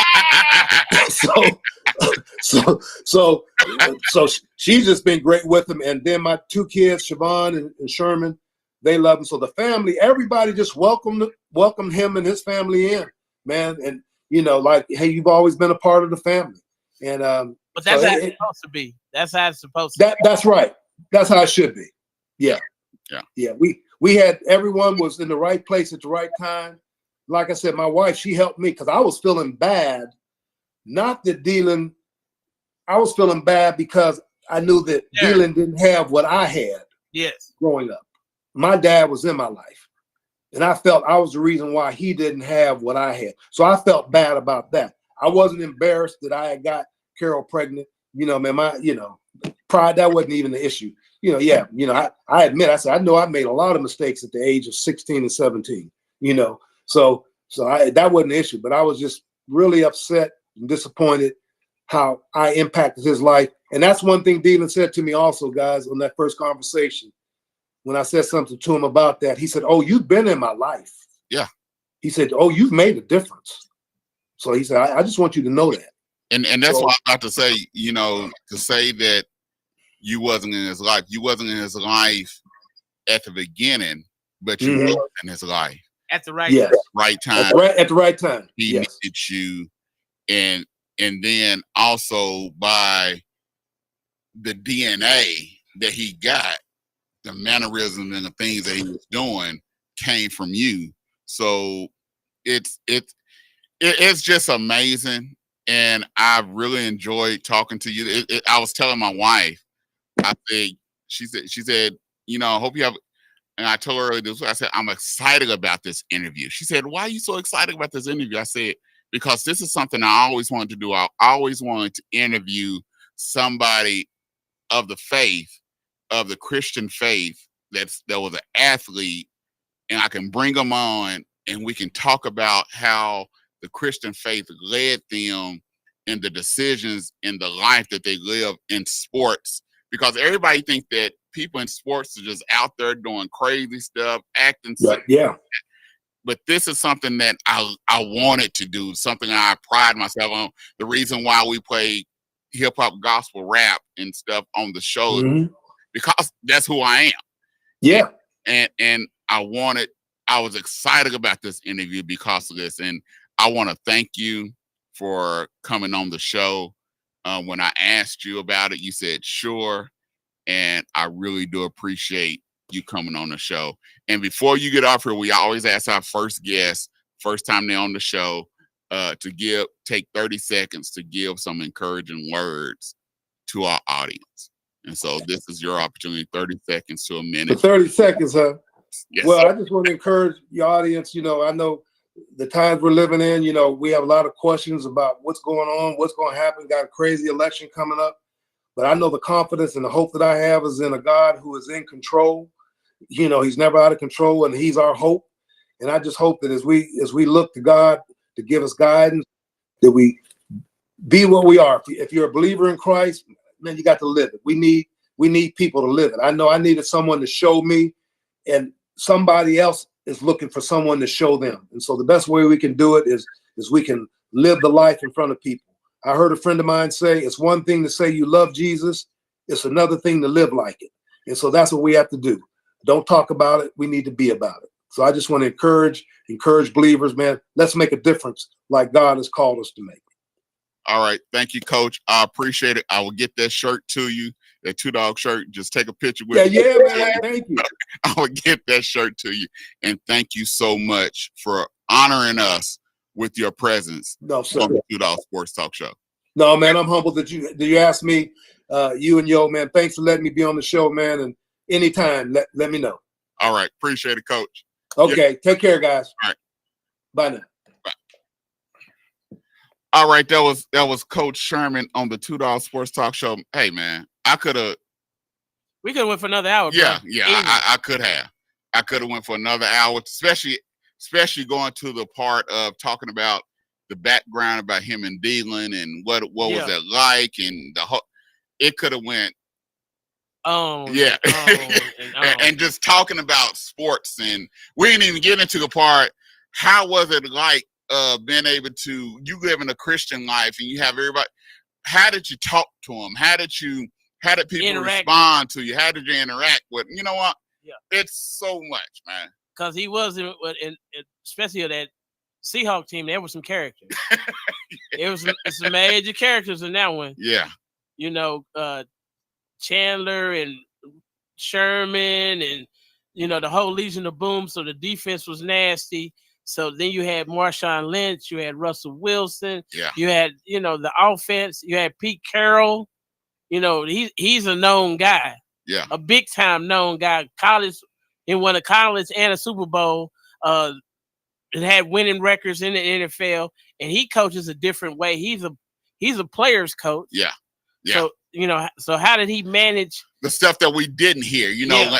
So she's just been great with him. And then my two kids, Siobhan and Sherman, they love him. So the family, everybody just welcomed him and his family in, man. And like, hey, you've always been a part of the family. And but that's how it's supposed to be. That's how it's supposed to be. That's right. That's how it should be. Yeah. We had, everyone was in the right place at the right time. Like I said, my wife, she helped me because I was feeling bad. Not that Dylan, I was feeling bad because I knew that Dylan didn't have what I had. Yes. Growing up. My dad was in my life. And I felt I was the reason why he didn't have what I had. So I felt bad about that. I wasn't embarrassed that I had got Carol pregnant. Pride, that wasn't even the issue. I admit, I said, I know I made a lot of mistakes at the age of 16 and 17, So that wasn't the issue, but I was just really upset and disappointed how I impacted his life. And that's one thing Dylan said to me also, guys, on that first conversation. When I said something to him about that, he said, "Oh, you've been in my life." Yeah. He said, "Oh, you've made a difference." So he said, I just want you to know that. And that's what I'm about to say, to say that you wasn't in his life. You wasn't in his life at the beginning, but you were in his life. At the right time. At the right time. He needed you. And then also by the DNA that he got, the mannerisms and the things that he was doing came from you. So it's just amazing. And I really enjoyed talking to you. I was telling my wife, I said, she said, you know, I hope you have. And I told her earlier this. I said, I'm excited about this interview. She said, why are you so excited about this interview? I said, because this is something I always wanted to do. I always wanted to interview somebody of the faith, of the Christian faith, that was an athlete, and I can bring them on and we can talk about how the Christian faith led them in the decisions in the life that they live in sports. Because everybody think that people in sports are just out there doing crazy stuff, acting. Yeah. But this is something that I wanted to do, something I pride myself on. The reason why we play hip hop, gospel, rap, and stuff on the show, because that's who I am. Yeah. And I was excited about this interview because of this. And I want to thank you for coming on the show. When I asked you about it, you said sure. And I really do appreciate you coming on the show. And before you get off here, we always ask our first guest, first time they're on the show, to take 30 seconds to give some encouraging words to our audience. And so this is your opportunity, 30 seconds to a minute. For 30 seconds, huh? Yes, well, sir. I just want to encourage your audience. You know, I know the times we're living in, you know, we have a lot of questions about what's going on, what's going to happen. Got a crazy election coming up. But I know the confidence and the hope that I have is in a God who is in control. You know, he's never out of control, and he's our hope. And I just hope that as we look to God to give us guidance, that we be what we are. If you're a believer in Christ, man, you got to live it. We need people to live it. I know I needed someone to show me, and somebody else is looking for someone to show them. And so the best way we can do it is we can live the life in front of people. I heard a friend of mine say, it's one thing to say you love Jesus. It's another thing to live like it. And so that's what we have to do. Don't talk about it. We need to be about it. So I just want to encourage believers, man. Let's make a difference like God has called us to make. All right. Thank you, Coach. I appreciate it. I will get that shirt to you, that Two Dawg shirt. Just take a picture with me. Yeah, man. Thank you. I will get that shirt to you. And thank you so much for honoring us with your presence on the Two Dawg Sports Talk Show. No, man, I'm humbled that you asked me, you and Yo, man. Thanks for letting me be on the show, man. And anytime, let me know. All right. Appreciate it, Coach. Okay. Yeah. Take care, guys. All right. Bye now. Bye. All right. That was Coach Sherman on the Two Dawg Sports Talk Show. Hey, man, we could have went for another hour. Yeah. Bro. Yeah. I could have went for another hour, especially going to the part of talking about the background about him and Dylan and what was that like, and it could have went and just talking about sports, and we didn't even get into the part, how was it like being able to, you live in a Christian life and you have everybody, how did you talk to them, how did people respond to you, how did you interact with them? You know what, it's so much, man, because he wasn't, especially that Seahawk team, there were some characters. There was some major characters in that one. Yeah. You know, Chandler and Sherman and, you know, the whole Legion of Boom. So the defense was nasty. So then you had Marshawn Lynch, you had Russell Wilson. Yeah. You had, you know, the offense. You had Pete Carroll. You know, he's a known guy. Yeah. A big time known guy. He won a college and a Super Bowl. It had winning records in the NFL, and he coaches a different way. He's a player's coach. Yeah. Yeah. So, you know, so how did he manage the stuff that we didn't hear? You know,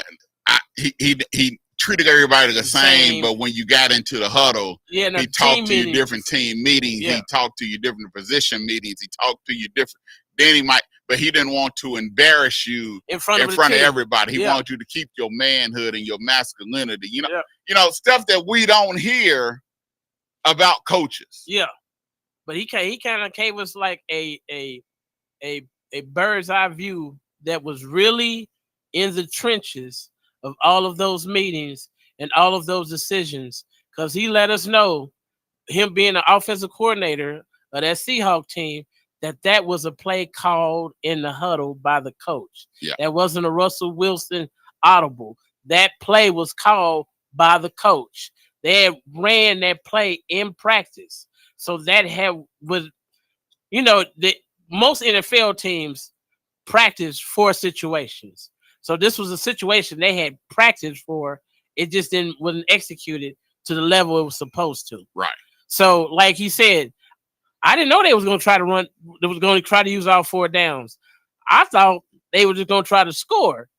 he treated everybody the same, but when you got into the huddle, he talked to you different team meetings. Yeah. He talked to you different position meetings. He talked to you different. Then but he didn't want to embarrass you in front of everybody. He wanted you to keep your manhood and your masculinity. You know, stuff that we don't hear about coaches. Yeah, but he kind of gave us like a bird's eye view that was really in the trenches of all of those meetings and all of those decisions, because he let us know, him being an offensive coordinator of that Seahawk team, that was a play called in the huddle by the coach. Yeah. That wasn't a Russell Wilson audible. That play was called by the coach. They had ran that play in practice. So that was, you know, most NFL teams, practice for situations. So this was a situation they had practiced for. It just wasn't executed to the level it was supposed to. Right. So, like he said, I didn't know they was going to try to run. They was going to try to use all 4 downs. I thought they were just going to try to score.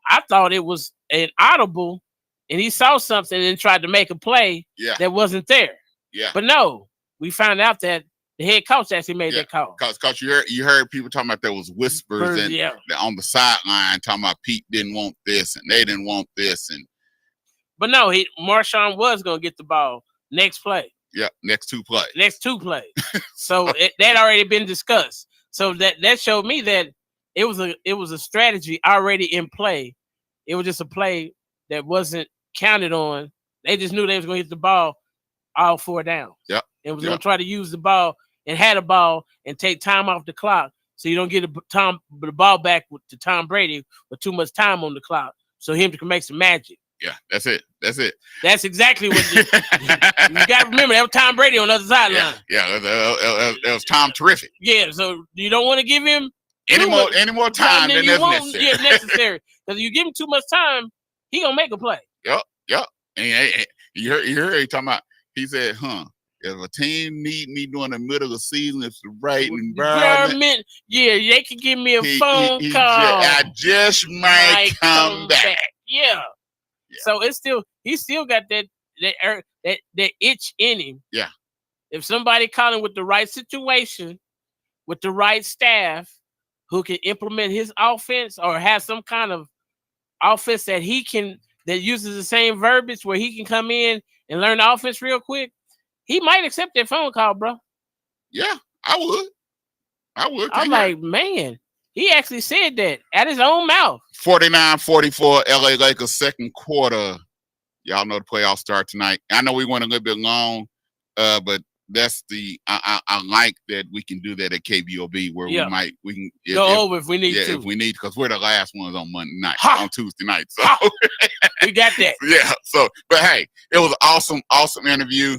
I thought it was an audible, and he saw something and tried to make a play that wasn't there. Yeah. But no, we found out that the head coach actually made that call. Because you heard people talking about there was whispers and on the sideline talking about Pete didn't want this and they didn't want this. But no, Marshawn was going to get the ball next play. Yeah, next 2 plays. Next 2 plays. So that already been discussed. So that showed me that it was a strategy already in play. It was just a play that wasn't counted on. They just knew they was going to get the ball all 4 downs. Yep. And was going to try to use the ball and had a ball and take time off the clock so you don't get the ball back to Tom Brady with too much time on the clock so him can make some magic. Yeah, that's it. That's exactly what you got to remember. That was Tom Brady on the other sideline. Yeah, that was Tom terrific. Yeah, so you don't want to give him any more time than necessary. Yeah, necessary. Because you give him too much time, he gonna make a play. Yep. And you heard he talking about. He said, if a team need me during the middle of the season, it's the right environment. Yeah, they can give me a phone call. I just might come back. Yeah. So he still got that itch in him. Yeah. If somebody calling with the right situation, with the right staff, who can implement his offense or have some kind of offense that uses the same verbiage where he can come in and learn the offense real quick, he might accept that phone call, bro. Yeah, I would. I'm like, man, he actually said that at his own mouth. 49-44, LA Lakers second quarter. Y'all know the playoffs start tonight. I know we went a little bit long, but that's I like that we can do that at KBOB where we can go over if we need to. If we need, because we're the last ones on Monday night, on Tuesday night. So we got that. Yeah. So, but hey, it was an awesome interview.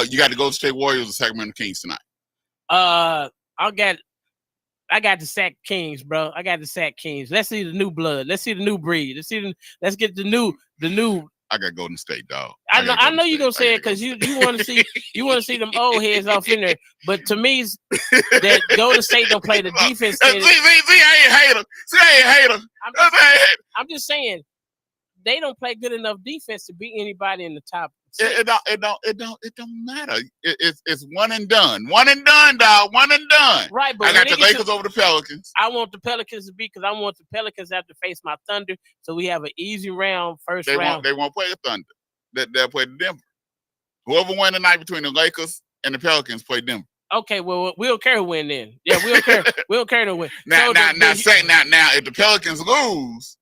You got the Golden State Warriors and Sacramento Kings tonight. I got the Sac Kings, bro. I got the Sac Kings. Let's see the new blood. Let's see the new breed. Let's get the new. I got Golden State, dog. I know you're gonna say it because you want to see them old heads off in there. But to me, that Golden State don't play the defense. See, I ain't hater. I'm just saying they don't play good enough defense to beat anybody in the top. It don't matter. It's one and done, dog. One and done. Right, but I got the Lakers over the Pelicans. I want the Pelicans to beat because I want the Pelicans to have to face my Thunder, so we have an easy round round. They won't play the Thunder. They'll play the Denver. Whoever win tonight between the Lakers and the Pelicans play Denver. Okay, well we don't care who win then. Yeah, we don't care. We don't care who win. Now, if the Pelicans lose,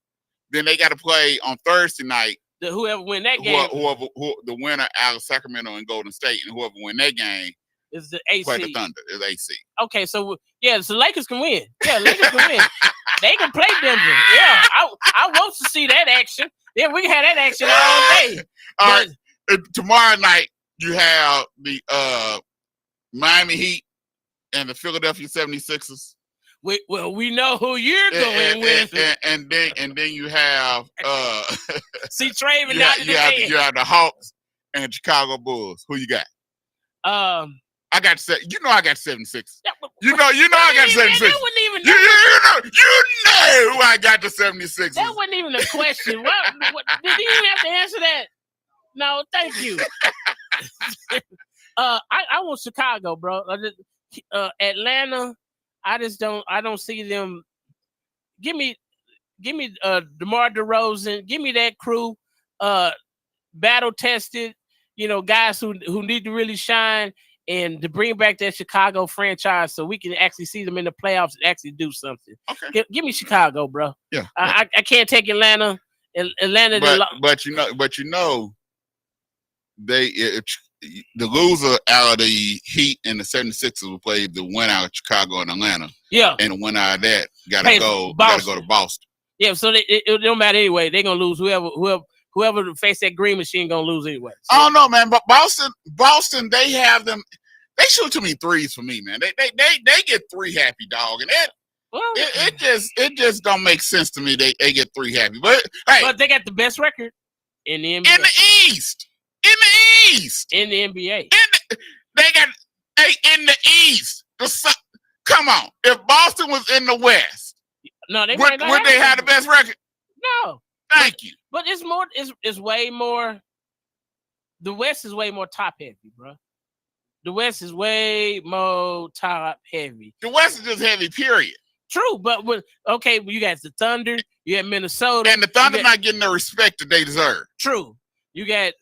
then they got to play on Thursday night. Whoever win that game, the winner out of Sacramento and Golden State, and whoever win that game is the AC. Play the Thunder is AC. Okay, so Lakers can win. Yeah, Lakers can win. They can play Denver. Yeah, I want to see that action. Yeah, we can have that action all day. All right, tomorrow night you have the Miami Heat and the Philadelphia 76ers. We know who you're going with. And then you have see Traven out in the head. You have the Hawks and Chicago Bulls. Who you got? I got I got 76. You know I got 76. That wasn't even you know I got the 76. That wasn't even a question. What did you even have to answer that? No, thank you. I want Chicago, bro. Atlanta. I don't see them. Give me DeMar DeRozan. Give me that crew, battle tested, guys who need to really shine and to bring back that Chicago franchise so we can actually see them in the playoffs and actually do something. Okay. Give me Chicago, bro. Yeah. I can't take Atlanta. But the loser out of the Heat and the 76ers will play the winner out of Chicago and Atlanta. Yeah. And the winner out of that gotta go to Boston. Yeah, so it don't matter anyway. They're gonna lose. Whoever face that green machine gonna lose anyway. So. I don't know, man. But Boston, they have them. They shoot too many threes for me, man. They get three happy, dog, and that. Well, it just don't make sense to me. They get 3 happy, but hey, but they got the best record in the NBA. In the East. In the NBA. They got in the East. Come on. If Boston was in the West, no, they would they have the best record? No. Thank you. But it's more. It's way more. The West is way more top heavy, bro. The West is way more top heavy. The West is just heavy, period. True, but you got the Thunder, you got Minnesota, and the Thunder not getting the respect that they deserve. True, you got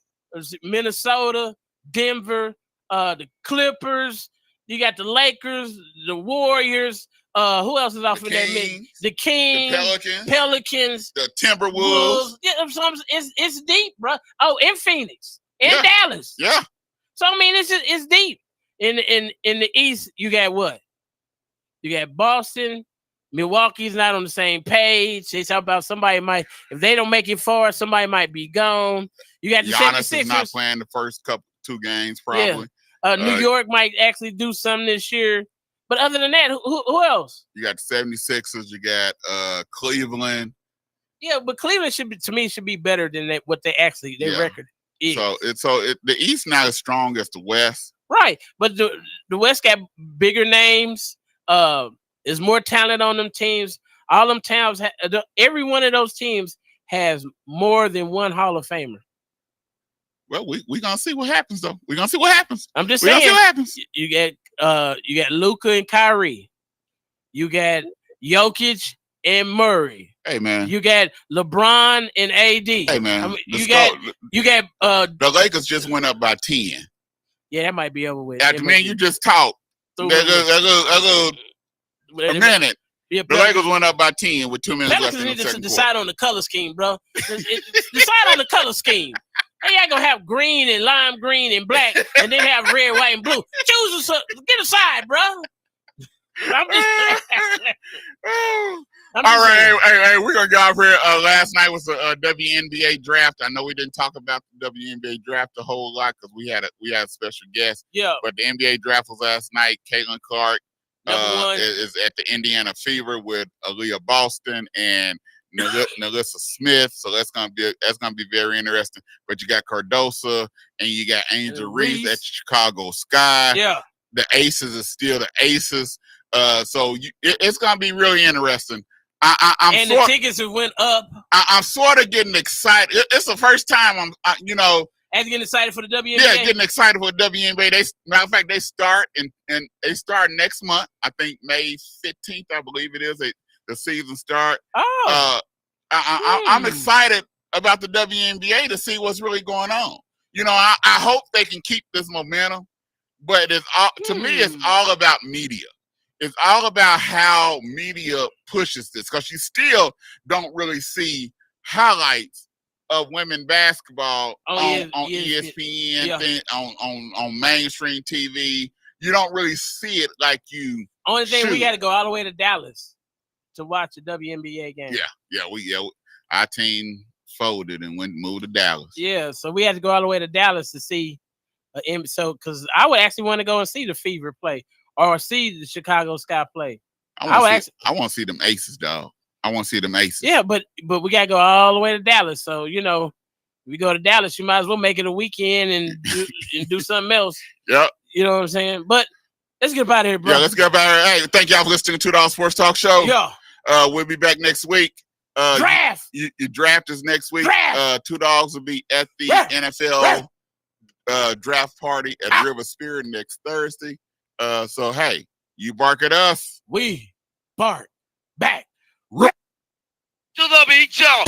Minnesota, Denver, the Clippers, you got the Lakers, the Warriors. Who else is off of that mix? The Kings, the Pelicans, the Timberwolves. Wolves. Yeah, it's deep, bro. Oh, in Phoenix, in Dallas. Yeah. So I mean, it's deep. In the East, you got what? You got Boston. Milwaukee's not on the same page. They talk about if they don't make it far, somebody might be gone. You got the Giannis 76ers. is not playing the first 2 games, probably. Yeah. New York might actually do something this year. But other than that, who else? You got the 76ers. You got Cleveland. Yeah, but Cleveland should be better than what their record is. So the East not as strong as the West. Right, but the West got bigger names. There's more talent on them teams. All them towns, every one of those teams has more than one Hall of Famer. Well, we gonna see what happens though. We gonna see what happens. I'm just saying. Gonna see what happens. You got Luka and Kyrie. You got Jokic and Murray. Hey man. You got LeBron and AD. Hey man. I mean, you got the Lakers just went up by 10. Yeah, that might be over with. After man, you just talked. A minute. Yeah, the Lakers went up by 10 with 2 minutes left in the second quarter. Decide on the color scheme, bro. Decide on the color scheme. They ain't gonna have green and lime green and black, and then have red, white, and blue. Choose get a side, bro. I'm just all right, hey, we're gonna go off here. Last night was the WNBA draft. I know we didn't talk about the WNBA draft a whole lot because we had a special guest. Yeah. But the NBA draft was last night. Caitlin Clark is at the Indiana Fever with Aaliyah Boston and Nalissa Smith. So that's gonna be very interesting. But you got Cardosa and you got Angel Reese at Chicago Sky. Yeah. The Aces is still the Aces. So it's gonna be really interesting. The tickets have went up. I'm sort of getting excited. It's the first time I'm getting excited for the WNBA. Yeah, getting excited for the WNBA. Matter of fact, they start and they start next month. I think May 15th, I believe it is. The season start. Oh. I'm excited about the WNBA to see what's really going on. I hope they can keep this momentum. But to me, it's all about media. It's all about how media pushes this because you still don't really see highlights of women basketball on ESPN, on mainstream TV. You don't really see it like you. Only thing we got to go all the way to Dallas to watch the WNBA game. Yeah. Our team folded and moved to Dallas. Yeah, so we had to go all the way to Dallas to see. So because I would actually want to go and see the Fever play or see the Chicago Sky play. I want to see them Aces, dog. I want to see them Aces. Yeah, but we gotta go all the way to Dallas. So if we go to Dallas, you might as well make it a weekend and do something else. Yep. You know what I'm saying? But let's get out of here, bro. Yeah, let's get out of here. Hey, thank y'all for listening to $2 Sports Talk Show. Yeah. We'll be back next week. Draft. Your draft is next week. Draft. Two Dogs will be at the NFL draft party at River Spirit next Thursday. So hey, you bark at us, we bark back. To the beat, y'all.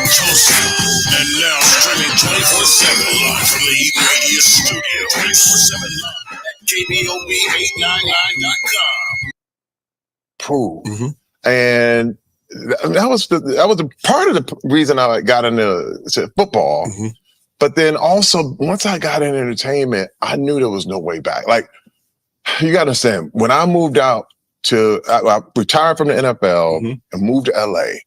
Tulsa. And now streaming 24/7 live from the Eat Radio studio. 24/7 live at KBOB899.com. Pool. And that was a part of the reason I got into football. But then also, once I got in entertainment, I knew there was no way back. Like, you got to understand, when I moved out I retired from the NFL and moved to LA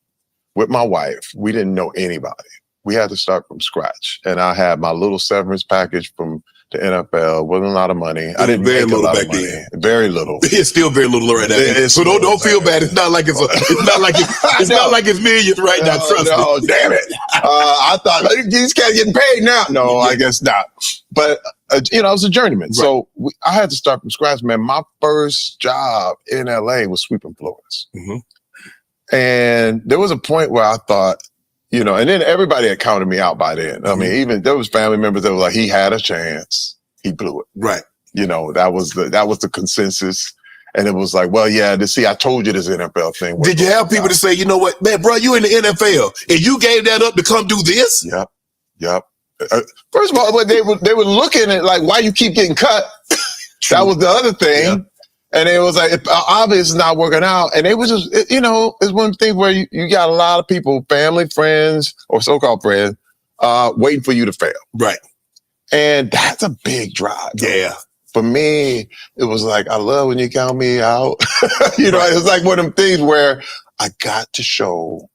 with my wife, we didn't know anybody. We had to start from scratch. And I had my little severance package from the NFL. Wasn't a lot of money. I didn't make a lot of money. Very little. It's still very little right now. So don't feel bad. It's not like it's not like it's millions right now. Trust me. Oh, damn it! I thought these cats getting paid now. No, I guess not. But I was a journeyman, so I had to start from scratch. Man, my first job in LA was sweeping floors, and there was a point where I thought, and then everybody had counted me out by then. I mean, even there was family members that were like, he had a chance, he blew it. Right. That was the consensus. And it was like, well, yeah, I told you this NFL thing. Did you have people to say, you know what, man, bro, you in the NFL and you gave that up to come do this? Yep. First of all, they were looking at like, why you keep getting cut? That was the other thing. Yeah. And it was like, obviously it's not working out. And it was just, it's one thing where you got a lot of people, family, friends, or so-called friends, waiting for you to fail. Right. And that's a big drive. Yeah. For me, it was like, I love when you count me out. It was like one of them things where I got to show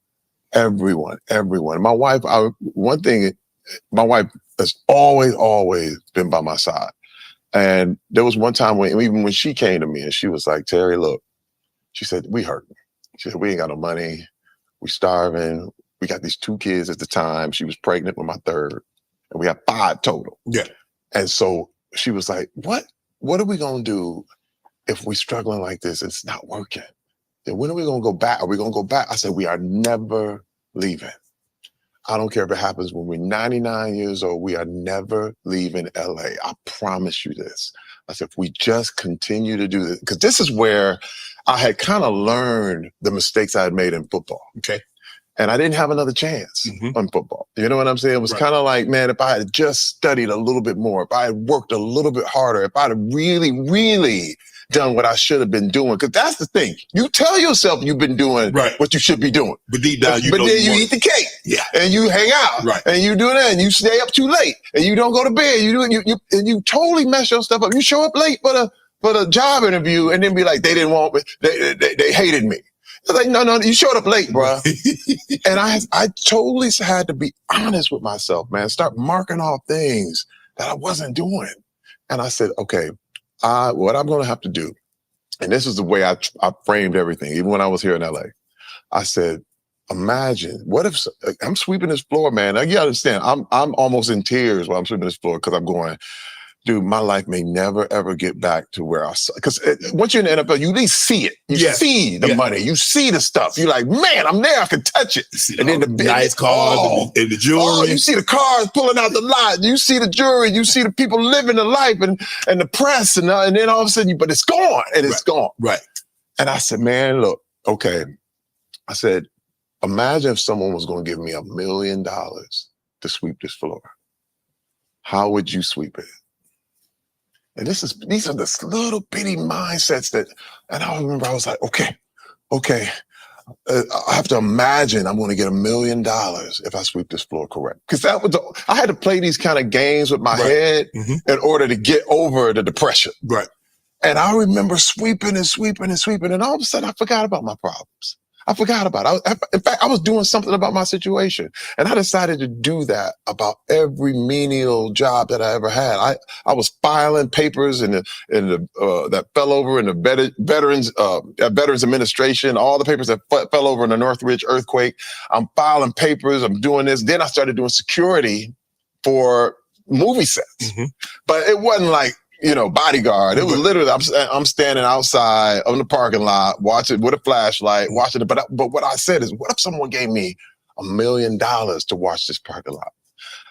everyone. My wife, my wife has always been by my side. And there was one time even when she came to me and she was like, Terry, look, she said, we hurting. She said, we ain't got no money. We starving. We got these 2 kids at the time. She was pregnant with my third. And we have 5 total. Yeah. And so she was like, what are we going to do if we're struggling like this? It's not working. Then when are we going to go back? Are we going to go back? I said, we are never leaving. I don't care if it happens when we're 99 years old. We are never leaving LA. I promise you this. I said, if we just continue to do this, because this is where I had kind of learned the mistakes I had made in football. Okay. And I didn't have another chance on football. You know what I'm saying? It was kind of like, man, if I had just studied a little bit more, if I had worked a little bit harder, if I'd have really, really done what I should have been doing. Because that's the thing. You tell yourself you've been doing what you should be doing. But deep down, then you eat the cake. Yeah. And you hang out. Right. And you do that. And you stay up too late. And you don't go to bed. And you totally mess your stuff up. You show up late for the job interview and then be like, they didn't want me. They hated me. It's like, no, you showed up late, bro. And I totally had to be honest with myself, man. Start marking off things that I wasn't doing. And I said, okay, what I'm going to have to do, and this is the way I framed everything, even when I was here in LA. I said, imagine, what if I'm sweeping this floor, man? Now, you understand, I'm almost in tears while I'm sweeping this floor because I'm going, dude, my life may never, ever get back to where I saw. Because once you're in the NFL, you at least see it. You see the money. You see the stuff. You're like, man, I'm there. I can touch it. And then the nice cars and the jewelry. You see the cars pulling out the lot. You see the jewelry. You see the people living the life and the press. And then all of a sudden, but it's gone. And it's gone. Right. And I said, man, look, okay. I said, imagine if someone was going to give me $1 million to sweep this floor. How would you sweep it? And these are the little bitty mindsets and I remember I was like, okay. I have to imagine I'm going to get $1 million if I sweep this floor correct. Because I had to play these kind of games with my head in order to get over the depression. Right. And I remember sweeping, and all of a sudden I forgot about my problems. I forgot about it. In fact, I was doing something about my situation. And I decided to do that about every menial job that I ever had. I was filing papers in the that fell over in the Veterans Administration, all the papers that fell over in the Northridge earthquake. I'm filing papers. I'm doing this. Then I started doing security for movie sets. But it wasn't like, bodyguard. It was literally, I'm standing outside on the parking lot, watching with a flashlight, watching it. But what I said is, what if someone gave me $1 million to watch this parking lot?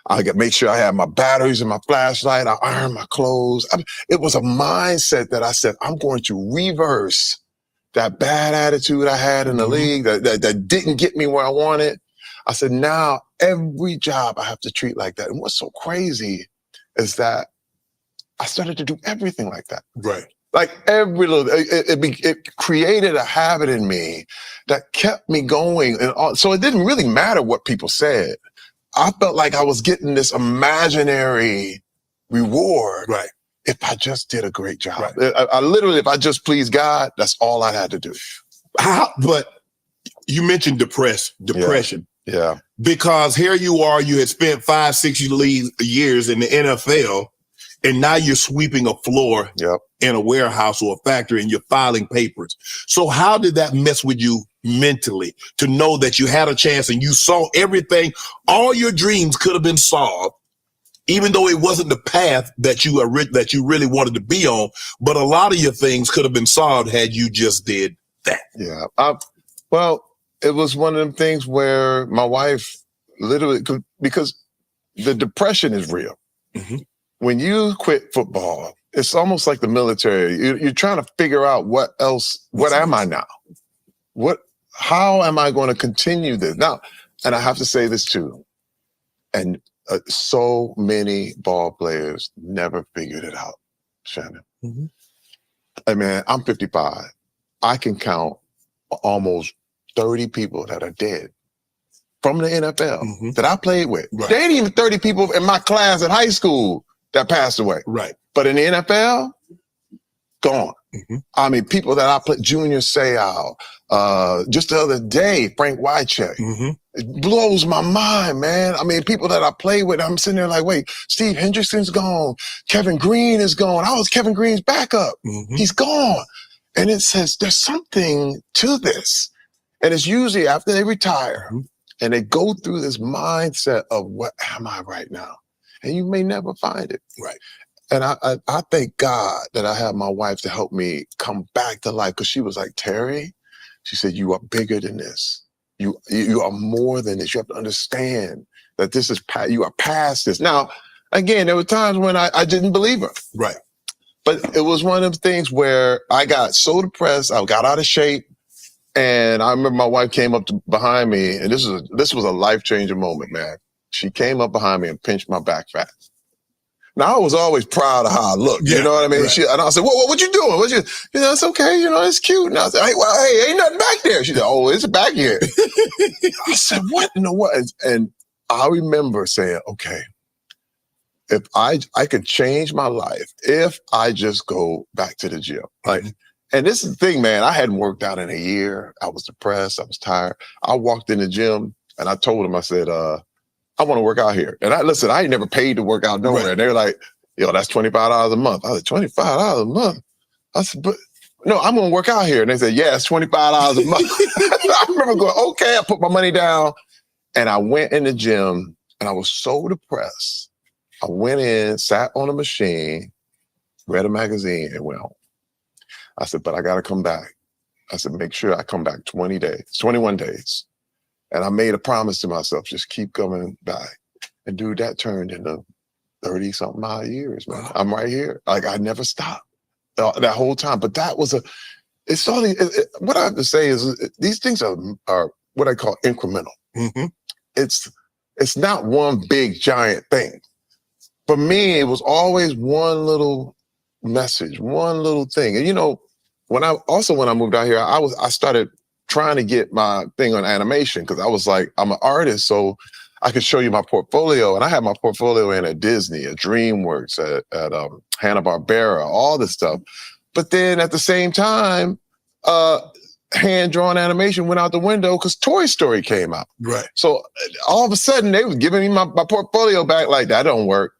I could make sure I have my batteries and my flashlight. I iron my clothes. It was a mindset that I said, I'm going to reverse that bad attitude I had in the league that didn't get me where I wanted. I said, now every job I have to treat like that. And what's so crazy is that I started to do everything like that. Right. Like every little, it created a habit in me that kept me going. And so it didn't really matter what people said. I felt like I was getting this imaginary reward. Right. If I just did a great job. Right. I literally, if I just pleased God, that's all I had to do. But you mentioned depression. Yeah. Because here you are, you had spent 5-6 years in the NFL, and now you're sweeping a floor in a warehouse or a factory and you're filing papers. So how did that mess with you mentally to know that you had a chance and you saw everything, all your dreams could have been solved, even though it wasn't the path that you really wanted to be on, but a lot of your things could have been solved had you just did that. Yeah. Well, it was one of them things where my wife literally, because the depression is real. Mm-hmm. When you quit football, it's almost like the military. You're trying to figure out what am I now? How am I going to continue this? Now, and I have to say this too, and so many ball players never figured it out, Shannon. Mm-hmm. I mean, I'm 55. I can count almost 30 people that are dead from the NFL that I played with. Right. There ain't even 30 people in my class in high school that passed away. Right. But in the NFL, gone. Mm-hmm. I mean, people that I played, Junior Seau, just the other day, Frank Wycheck. Mm-hmm. It blows my mind, man. I mean, people that I play with, I'm sitting there like, wait, Steve Hendrickson's gone. Kevin Green is gone. I was Kevin Green's backup. Mm-hmm. He's gone. And it says there's something to this. And it's usually after they retire and they go through this mindset of what am I right now? And you may never find it. Right. And I thank God that I have my wife to help me come back to life, because she was like, Terry, she said, you are bigger than this. You are more than this. You have to understand that this is you are past this. Now, again, there were times when I didn't believe her. Right. But it was one of those things where I got so depressed, I got out of shape. And I remember my wife came up behind me, and this was a life-changing moment, man. She came up behind me and pinched my back fat. Now, I was always proud of how I looked. You know what I mean? Right. And I said, what you doing? It's okay. It's cute. And I said, hey, ain't nothing back there. She said, oh, it's back here. I said, what in the what? And I remember saying, okay, if I could change my life if I just go back to the gym. Like, and this is the thing, man, I hadn't worked out in a year. I was depressed. I was tired. I walked in the gym and I told them, I said, I want to work out here. And I ain't never paid to work out nowhere. Right. And they're like, yo, that's $25 a month. I said, $25 a month? I said, but no, I'm going to work out here. And they said, yeah, it's $25 a month. I remember going, okay, I put my money down and I went in the gym and I was so depressed. I went in, sat on a machine, read a magazine and went home. I said, but I got to come back. I said, make sure I come back 21 days. And I made a promise to myself, just keep coming back. And dude, that turned into 30-something odd years, man. Wow. I'm right here. Like, I never stopped that whole time. But that was what I have to say is these things are what I call incremental. Mm-hmm. It's not one big giant thing. For me, it was always one little message, one little thing. And when I moved out here, I started trying to get my thing on animation, because I was like, I'm an artist, so I could show you my portfolio. And I had my portfolio in at Disney, at DreamWorks, at Hanna-Barbera, all this stuff. But then at the same time, hand-drawn animation went out the window because Toy Story came out. Right. So all of a sudden, they was giving me my portfolio back like, that don't work.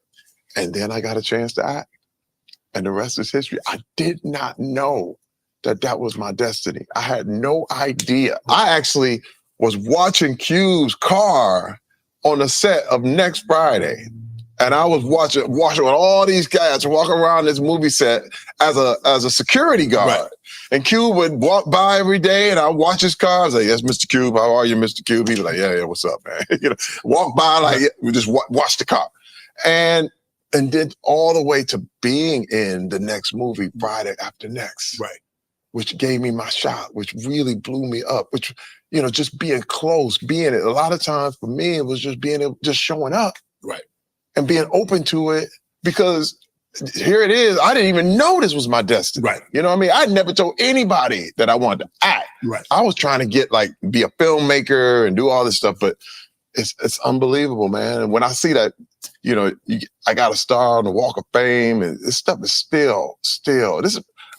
And then I got a chance to act. And the rest is history. I did not know that was my destiny. I had no idea. I actually was watching Q's car on the set of Next Friday. And I was watching all these guys walking around this movie set as a security guard. Right. And Q would walk by every day and I'd watch his car. I was like, yes, Mr. Cube, how are you, Mr. Cube? He'd be like, yeah, what's up, man? Walk by like, we just watch the car. And then all the way to being in the next movie, Friday After Next. Right. which gave me my shot, which really blew me up, which, you know, just being close, being it. A lot of times for me, it was just just showing up. Right. And being open to it, because here it is. I didn't even know this was my destiny. Right. You know what I mean? I never told anybody that I wanted to act. Right. I was trying to be a filmmaker and do all this stuff, but it's unbelievable, man. And when I see that, you know, I got a star on the Walk of Fame, and this stuff is still.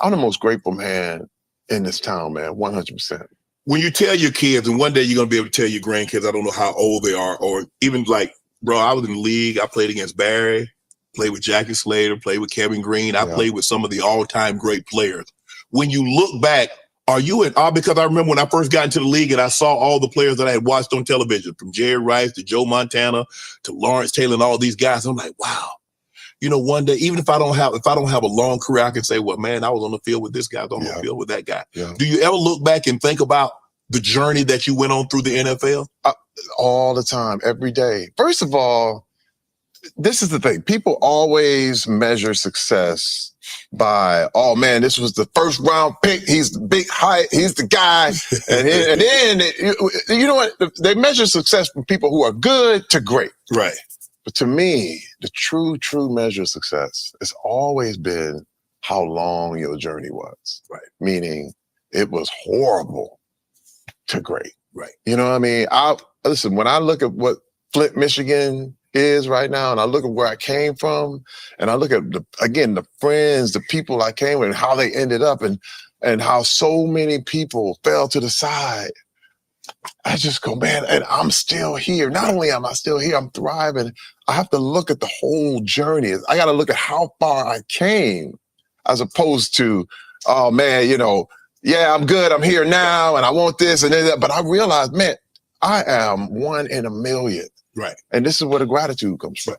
I'm the most grateful man in this town, man, 100%. When you tell your kids, and one day you're gonna be able to tell your grandkids, I don't know how old they are, or even like, bro, I was in the league. I played against Barry, played with Jackie Slater, played with Kevin Green. I played with some of the all-time great players. When you look back, are you in awe? Because I remember when I first got into the league and I saw all the players that I had watched on television, from Jerry Rice to Joe Montana to Lawrence Taylor and all these guys. I'm like, wow. You know, one day, even if I don't have a long career, I can say, well, man, I was on the field with this guy, I was on the field with that guy. Yeah. Do you ever look back and think about the journey that you went on through the NFL? All the time, every day. First of all, this is the thing. People always measure success by, oh man, this was the first round pick. He's the big height. He's the guy. And then, you know what? They measure success from people who are good to great. Right. But to me, the true measure of success has always been how long your journey was. Right. Meaning it was horrible to great. Right. You know what I mean? Listen, when I look at what Flint, Michigan is right now, and I look at where I came from, and I look at the friends, the people I came with, and how they ended up, and how so many people fell to the side. I just go, man, and I'm still here. Not only am I still here, I'm thriving. I have to look at the whole journey. I got to look at how far I came, as opposed to, oh man, you know, yeah, I'm good. I'm here now, and I want this and that. But I realized, man, I am one in a million. Right. And this is where the gratitude comes from.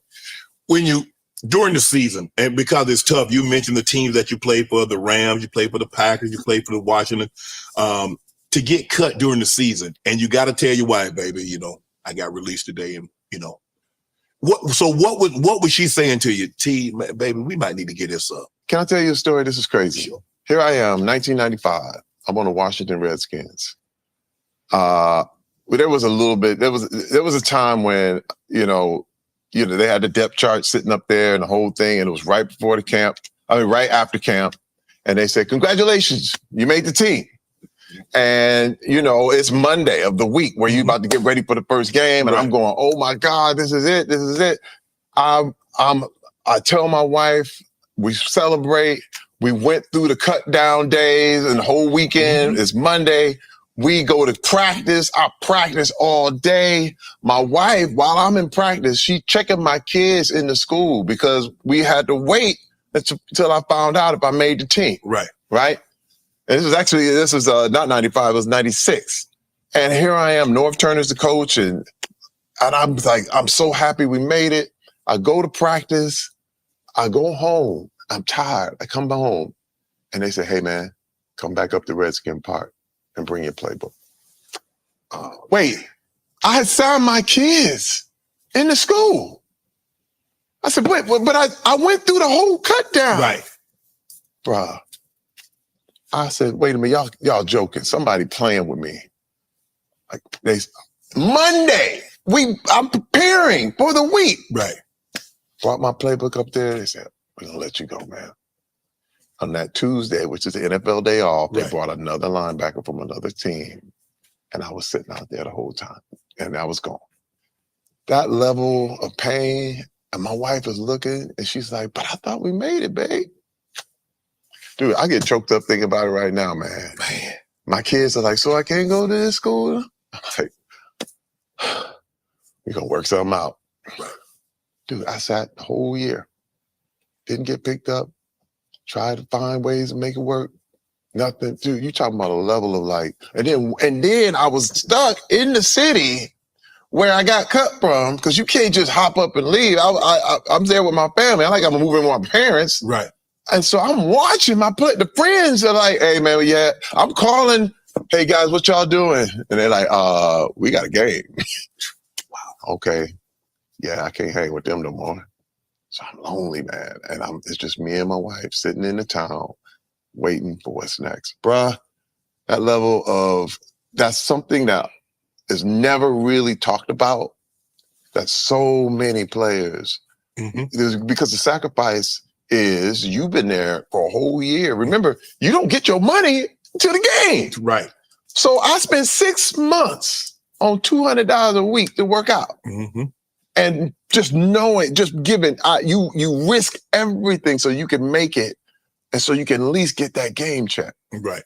When you, during the season, and because it's tough, you mentioned the teams that you played for, the Rams, you played for the Packers, you played for the Washington, to get cut during the season, and you got to tell your wife, baby, you know, I got released today, and you know, what was she saying to you? T, baby, we might need to get this up. Can I tell you a story? This is crazy. Sure. Here I am, 1995. I'm on the Washington Redskins. There was a time when, you know, they had the depth chart sitting up there and the whole thing, and it was right after camp. And they said, congratulations, you made the team. And, you know, it's Monday of the week where you're about to get ready for the first game. And I'm going, oh my God, this is it. I tell my wife, we celebrate. We went through the cut down days and the whole weekend. It's Monday. We go to practice. I practice all day. My wife, while I'm in practice, she checking my kids in the school because we had to wait until I found out if I made the team. Right. Right. And this was not 95, it was 96. And here I am, North Turner's the coach. And I'm like, I'm so happy we made it. I go to practice. I go home. I'm tired. I come home and they say, hey man, come back up to Redskin Park and bring your playbook. Wait, I had signed my kids in the school. I said, wait, but I went through the whole cut down. Right. Bruh. I said, wait a minute, y'all joking. Somebody playing with me. Like Monday, I'm preparing for the week. Right. Brought my playbook up there. They said, we're gonna let you go, man. On that Tuesday, which is the NFL day off, they brought another linebacker from another team. And I was sitting out there the whole time. And I was gone. That level of pain, and my wife is looking, and she's like, but I thought we made it, babe. Dude, I get choked up thinking about it right now, man. My kids are like, so I can't go to this school? I'm like, we're going to work something out. Dude, I sat the whole year. Didn't get picked up. Tried to find ways to make it work. Nothing. Dude, you talking about a level of like, and then I was stuck in the city where I got cut from, because you can't just hop up and leave. I'm there with my family. I like I'm moving with my parents. Right. And so I'm watching the friends are like, hey man, yeah, I'm calling, hey guys, what y'all doing? And they're like, we got a game. Wow. Okay. Yeah, I can't hang with them no more. So I'm lonely, man. And it's just me and my wife sitting in the town. waiting for what's next. Bruh, that's something that is never really talked about. That so many players, because the sacrifice is you've been there for a whole year. Remember, you don't get your money till the game. Right. So I spent 6 months on $200 a week to work out. And just knowing, just giving, you risk everything so you can make it and so you can at least get that game check. Right.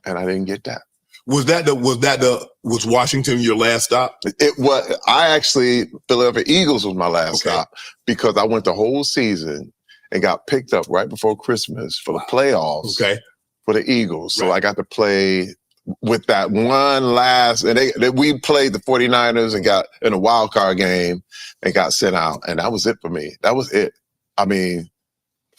And I didn't get that. Was Washington your last stop? It was. Philadelphia Eagles was my last stop because I went the whole season and got picked up right before Christmas for the playoffs for the Eagles. So I got to play with that one last, and we played the 49ers and got in a wild card game and got sent out. And that was it for me. That was it. I mean,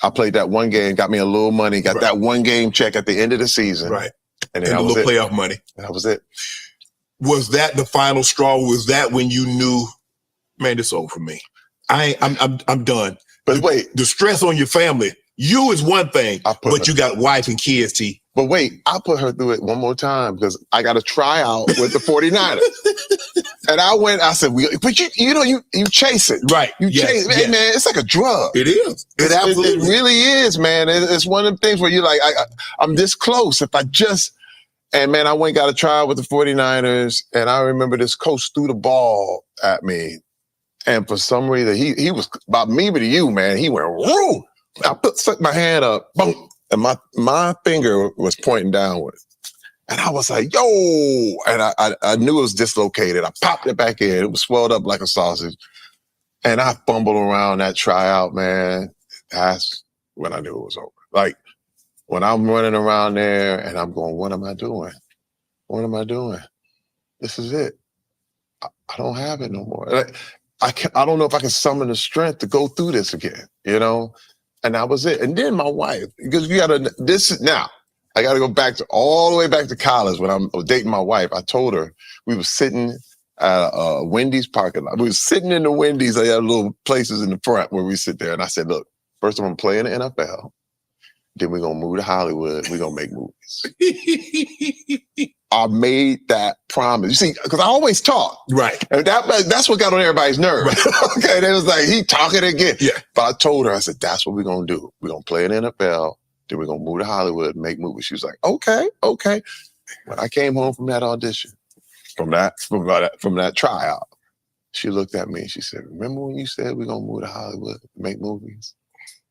I played that one game, got me a little money, got that one game check at the end of the season. Right. And a little playoff money. And that was it. Was that the final straw? Was that when you knew, man, it's over for me? I'm done. But wait, the stress on your family, you is one thing, but you got wife and kids, T. But wait, I put her through it one more time because I got a tryout with the 49ers. And I said, but you chase it. Right. You chase it. Hey, man, it's like a drug. It is. It absolutely it really is, man. It's one of the things where you're like, I'm this close. If I just, and man, I went and got a tryout with the 49ers. And I remember this coach threw the ball at me. And for some reason, he was about me to you, man. He went, woo! I stuck my hand up, boom, and my finger was pointing downward. And I was like, yo! And I knew it was dislocated. I popped it back in. It was swelled up like a sausage. And I fumbled around that tryout, man. That's when I knew it was over. Like, when I'm running around there and I'm going, what am I doing? What am I doing? This is it. I don't have it no more. Like, I don't know if I can summon the strength to go through this again, you know? And that was it. And then my wife, because I got to go all the way back to college when I was dating my wife. I told her, we were sitting at a Wendy's parking lot. We were sitting in the Wendy's. They had little places in the front where we sit there. And I said, look, first I'm going to play in the NFL. Then we're going to move to Hollywood. We're going to make movies. I made that promise. You see, because I always talk. Right. And that's what got on everybody's nerves. Right. Okay, they was like, he talking again. Yeah. But I told her, I said, that's what we're going to do. We're going to play in the NFL. Then we're going to move to Hollywood and make movies. She was like, okay. When I came home from that audition, from that tryout, she looked at me and she said, remember when you said we're going to move to Hollywood and make movies?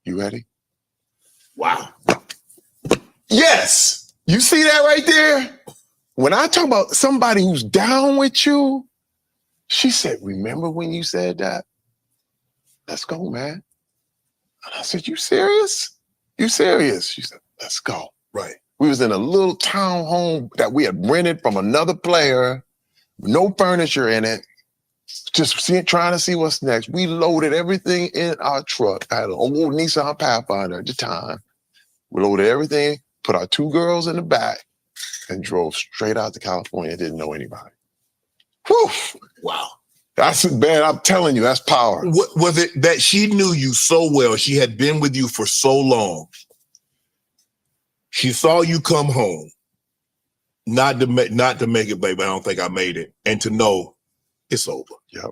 You ready? Wow. Yes. You see that right there? When I talk about somebody who's down with you, she said, remember when you said that? Let's go, man. And I said, you serious? You serious? She said, let's go. Right. We was in a little town home that we had rented from another player, no furniture in it, just trying to see what's next. We loaded everything in our truck. I had an old Nissan Pathfinder at the time. We loaded everything, put our 2 girls in the back, and drove straight out to California. Didn't know anybody. Whew. Wow. That's man, I'm telling you, that's power. What was it that she knew you so well? She had been with you for so long. She saw you come home, not to make it, baby. I don't think I made it, and to know it's over. Yep.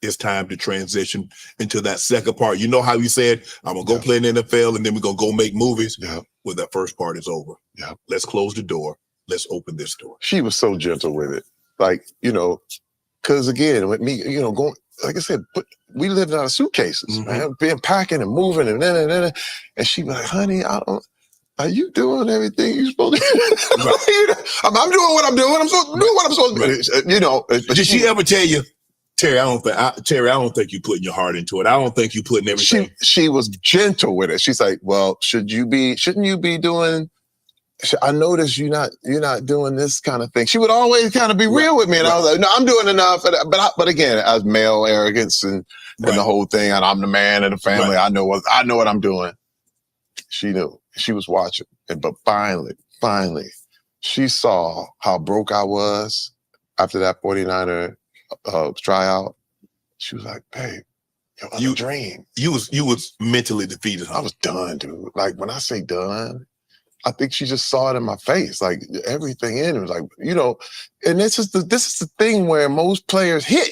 It's time to transition into that second part. You know how you said, I'm going to go play in the NFL and then we're going to go make movies? Yeah. Well, that first part is over. Yeah. Let's close the door. Let's open this door. She was so gentle with it. Like, because again, with me, going, like I said, we lived out of suitcases, man, being packing and moving and and she was like, honey, are you doing everything you're supposed to do? Right. I'm doing what I'm doing. I'm supposed to do what I'm supposed to do. But did she ever tell you, Terry, I don't think you're putting your heart into it. I don't think you're putting everything. She was gentle with it. She's like, well, shouldn't you be doing, I noticed you're not doing this kind of thing. She would always kind of be real with me. And I was like, no, I'm doing enough. But again, as male arrogance and the whole thing, and I'm the man of the family. Right. I know what I'm doing. She knew. She was watching. But finally, she saw how broke I was after that 49er tryout. She was like, babe, you dream. You was mentally defeated. Huh? I was done, dude. Like when I say done, I think she just saw it in my face, like everything in it was like, you know, and this is the thing where most players hit,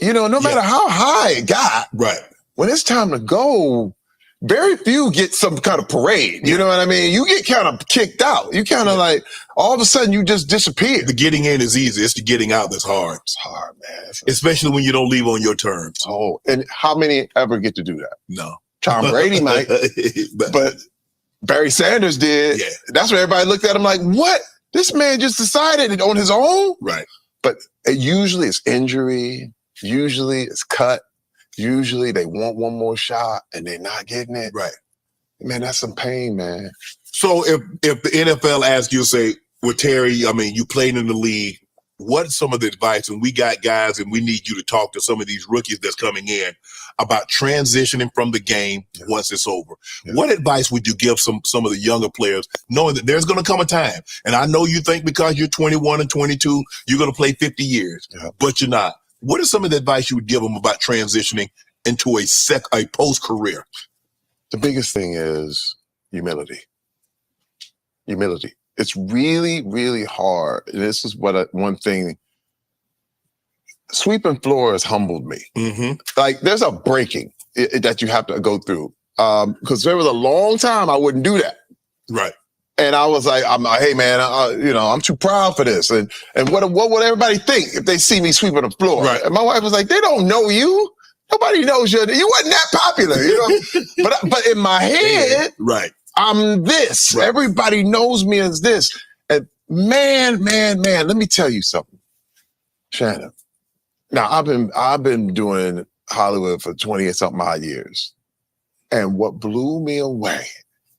you know, no matter how high it got, right. When it's time to go, very few get some kind of parade. You know what I mean? You get kind of kicked out. You kind of like, all of a sudden you just disappear. The getting in is easy. It's the getting out that's hard. It's hard, man. Especially when you don't leave on your terms. Oh, and how many ever get to do that? No. Tom Brady might, but Barry Sanders did. Yeah. That's when everybody looked at him like, what? This man just decided it on his own? Right. But usually it's injury. Usually it's cut. Usually they want one more shot and they're not getting it. Right. Man, that's some pain, man. So if the NFL asks you, say, well, Terry, I mean, you played in the league. What's some of the advice? And we got guys and we need you to talk to some of these rookies that's coming in about transitioning from the game once it's over. Yeah. What advice would you give some of the younger players, knowing that there's going to come a time? And I know you think because you're 21 and 22, you're going to play 50 years, but you're not. What is some of the advice you would give them about transitioning into a post-career? The biggest thing is humility. Humility. It's really, really hard. And this is one thing. Sweeping floors humbled me. Mm-hmm. Like there's a breaking that you have to go through. Because there was a long time I wouldn't do that. Right. And I was like, hey man, I'm too proud for this. And what would everybody think if they see me sweeping the floor? Right. And my wife was like, they don't know you. Nobody knows you. You wasn't that popular, you know. but in my head, right, I'm this. Right. Everybody knows me as this. And man, let me tell you something, Shannon. Now I've been doing Hollywood for 20 and something odd years, and what blew me away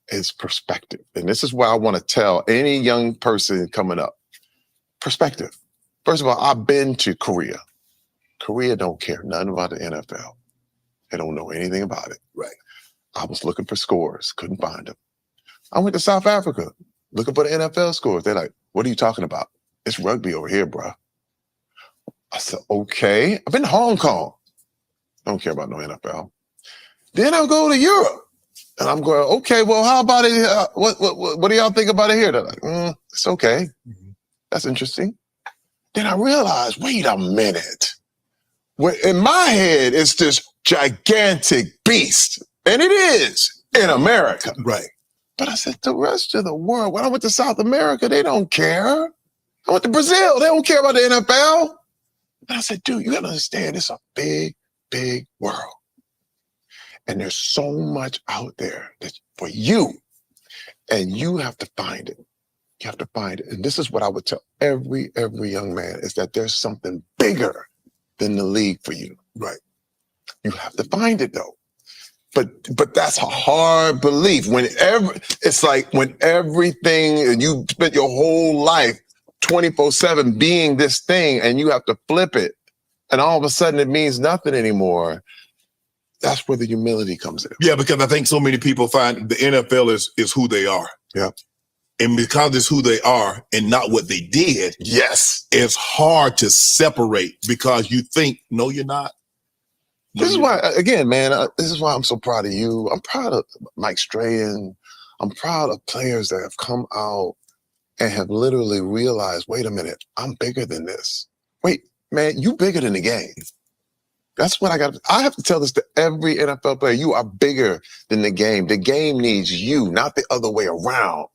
is perspective. And this is what I want to tell any young person coming up. Perspective. First of all, I've been to Korea. Korea don't care nothing about the NFL. They don't know anything about it. Right. I was looking for scores, couldn't find them. I went to South Africa, looking for the NFL scores. They're like, what are you talking about? It's rugby over here, bro. I said, okay. I've been to Hong Kong. I don't care about no NFL. Then I'll go to Europe. And I'm going, okay, well, how about it? What do y'all think about it here? They're like, it's okay. Mm-hmm. That's interesting. Then I realized, wait a minute. In my head, it's this gigantic beast. And it is in America. Right. But I said, the rest of the world, when I went to South America, they don't care. I went to Brazil. They don't care about the NFL. And I said, dude, you got to understand, it's a big, big world. And there's so much out there that's for you. And you have to find it. You have to find it. And this is what I would tell every young man, is that there's something bigger than the league for you. Right. You have to find it though. But that's a hard belief. It's like when everything, and you spent your whole life 24/7 being this thing, and you have to flip it, and all of a sudden it means nothing anymore. That's where the humility comes in. Yeah, because I think so many people find the NFL is who they are. Yeah. And because it's who they are and not what they did, yes, it's hard to separate because you think, no, you're not. This is why, again, man, this is why I'm so proud of you. I'm proud of Mike Strahan. I'm proud of players that have come out and have literally realized, wait a minute, I'm bigger than this. Wait, man, you bigger than the game. That's what I have to tell this to every NFL player. You are bigger than the game. The game needs you, not the other way around.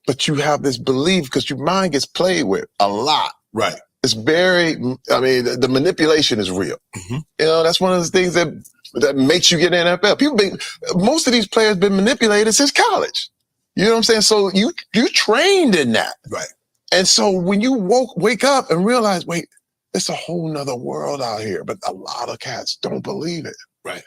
But you have this belief because your mind gets played with a lot. Right. It's the manipulation is real. Mm-hmm. You know, that's one of the things that makes you get in the NFL. Most of these players been manipulated since college. You know what I'm saying? So you trained in that. Right. And so when you wake up and realize, wait, it's a whole nother world out here, but a lot of cats don't believe it. Right.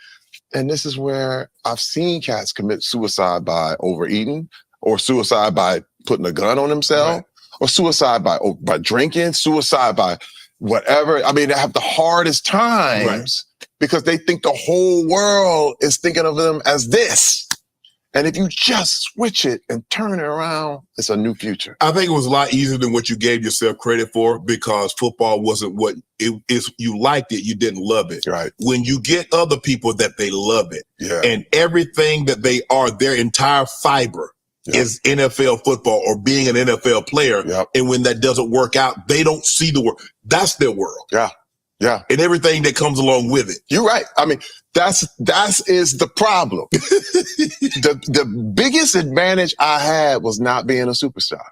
And this is where I've seen cats commit suicide by overeating, or suicide by putting a gun on themselves, right, or suicide by drinking, suicide by whatever. I mean, they have the hardest times, right, because they think the whole world is thinking of them as this. And if you just switch it and turn it around, it's a new future. I think it was a lot easier than what you gave yourself credit for, because football wasn't what it is. You liked it, you didn't love it. Right. When you get other people that they love it, yeah, and everything that they are, their entire fiber is NFL football or being an NFL player. And when that doesn't work out, they don't see the world. That's their world. Yeah. And everything that comes along with it. You're right. I mean, that is the problem. the biggest advantage I had was not being a superstar.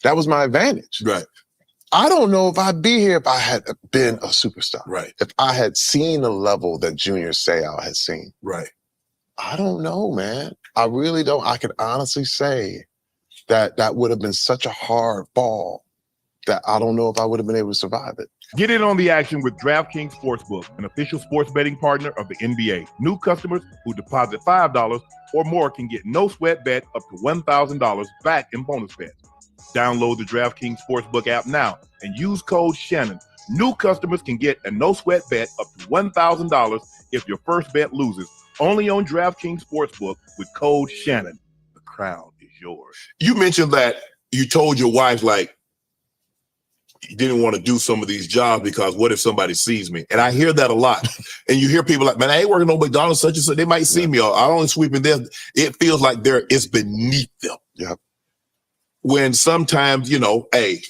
That was my advantage. Right. I don't know if I'd be here if I had been a superstar. Right. If I had seen the level that Junior Seau had seen. Right. I don't know, man. I really don't. I can honestly say that would have been such a hard fall that I don't know if I would have been able to survive it. Get in on the action with DraftKings Sportsbook, an official sports betting partner of the NBA. New customers who deposit $5 or more can get no sweat bet up to $1,000 back in bonus bets. Download the DraftKings Sportsbook app now and use code Shannon. New customers can get a no sweat bet up to $1,000 if your first bet loses. Only on DraftKings Sportsbook with code Shannon. The crown is yours. You mentioned that you told your wife, like, you didn't want to do some of these jobs because what if somebody sees me? And I hear that a lot. And you hear people like, man, I ain't working on McDonald's, such and such. They might see me. Or I only sweeping them. It feels like it's beneath them. Yeah. When sometimes, hey,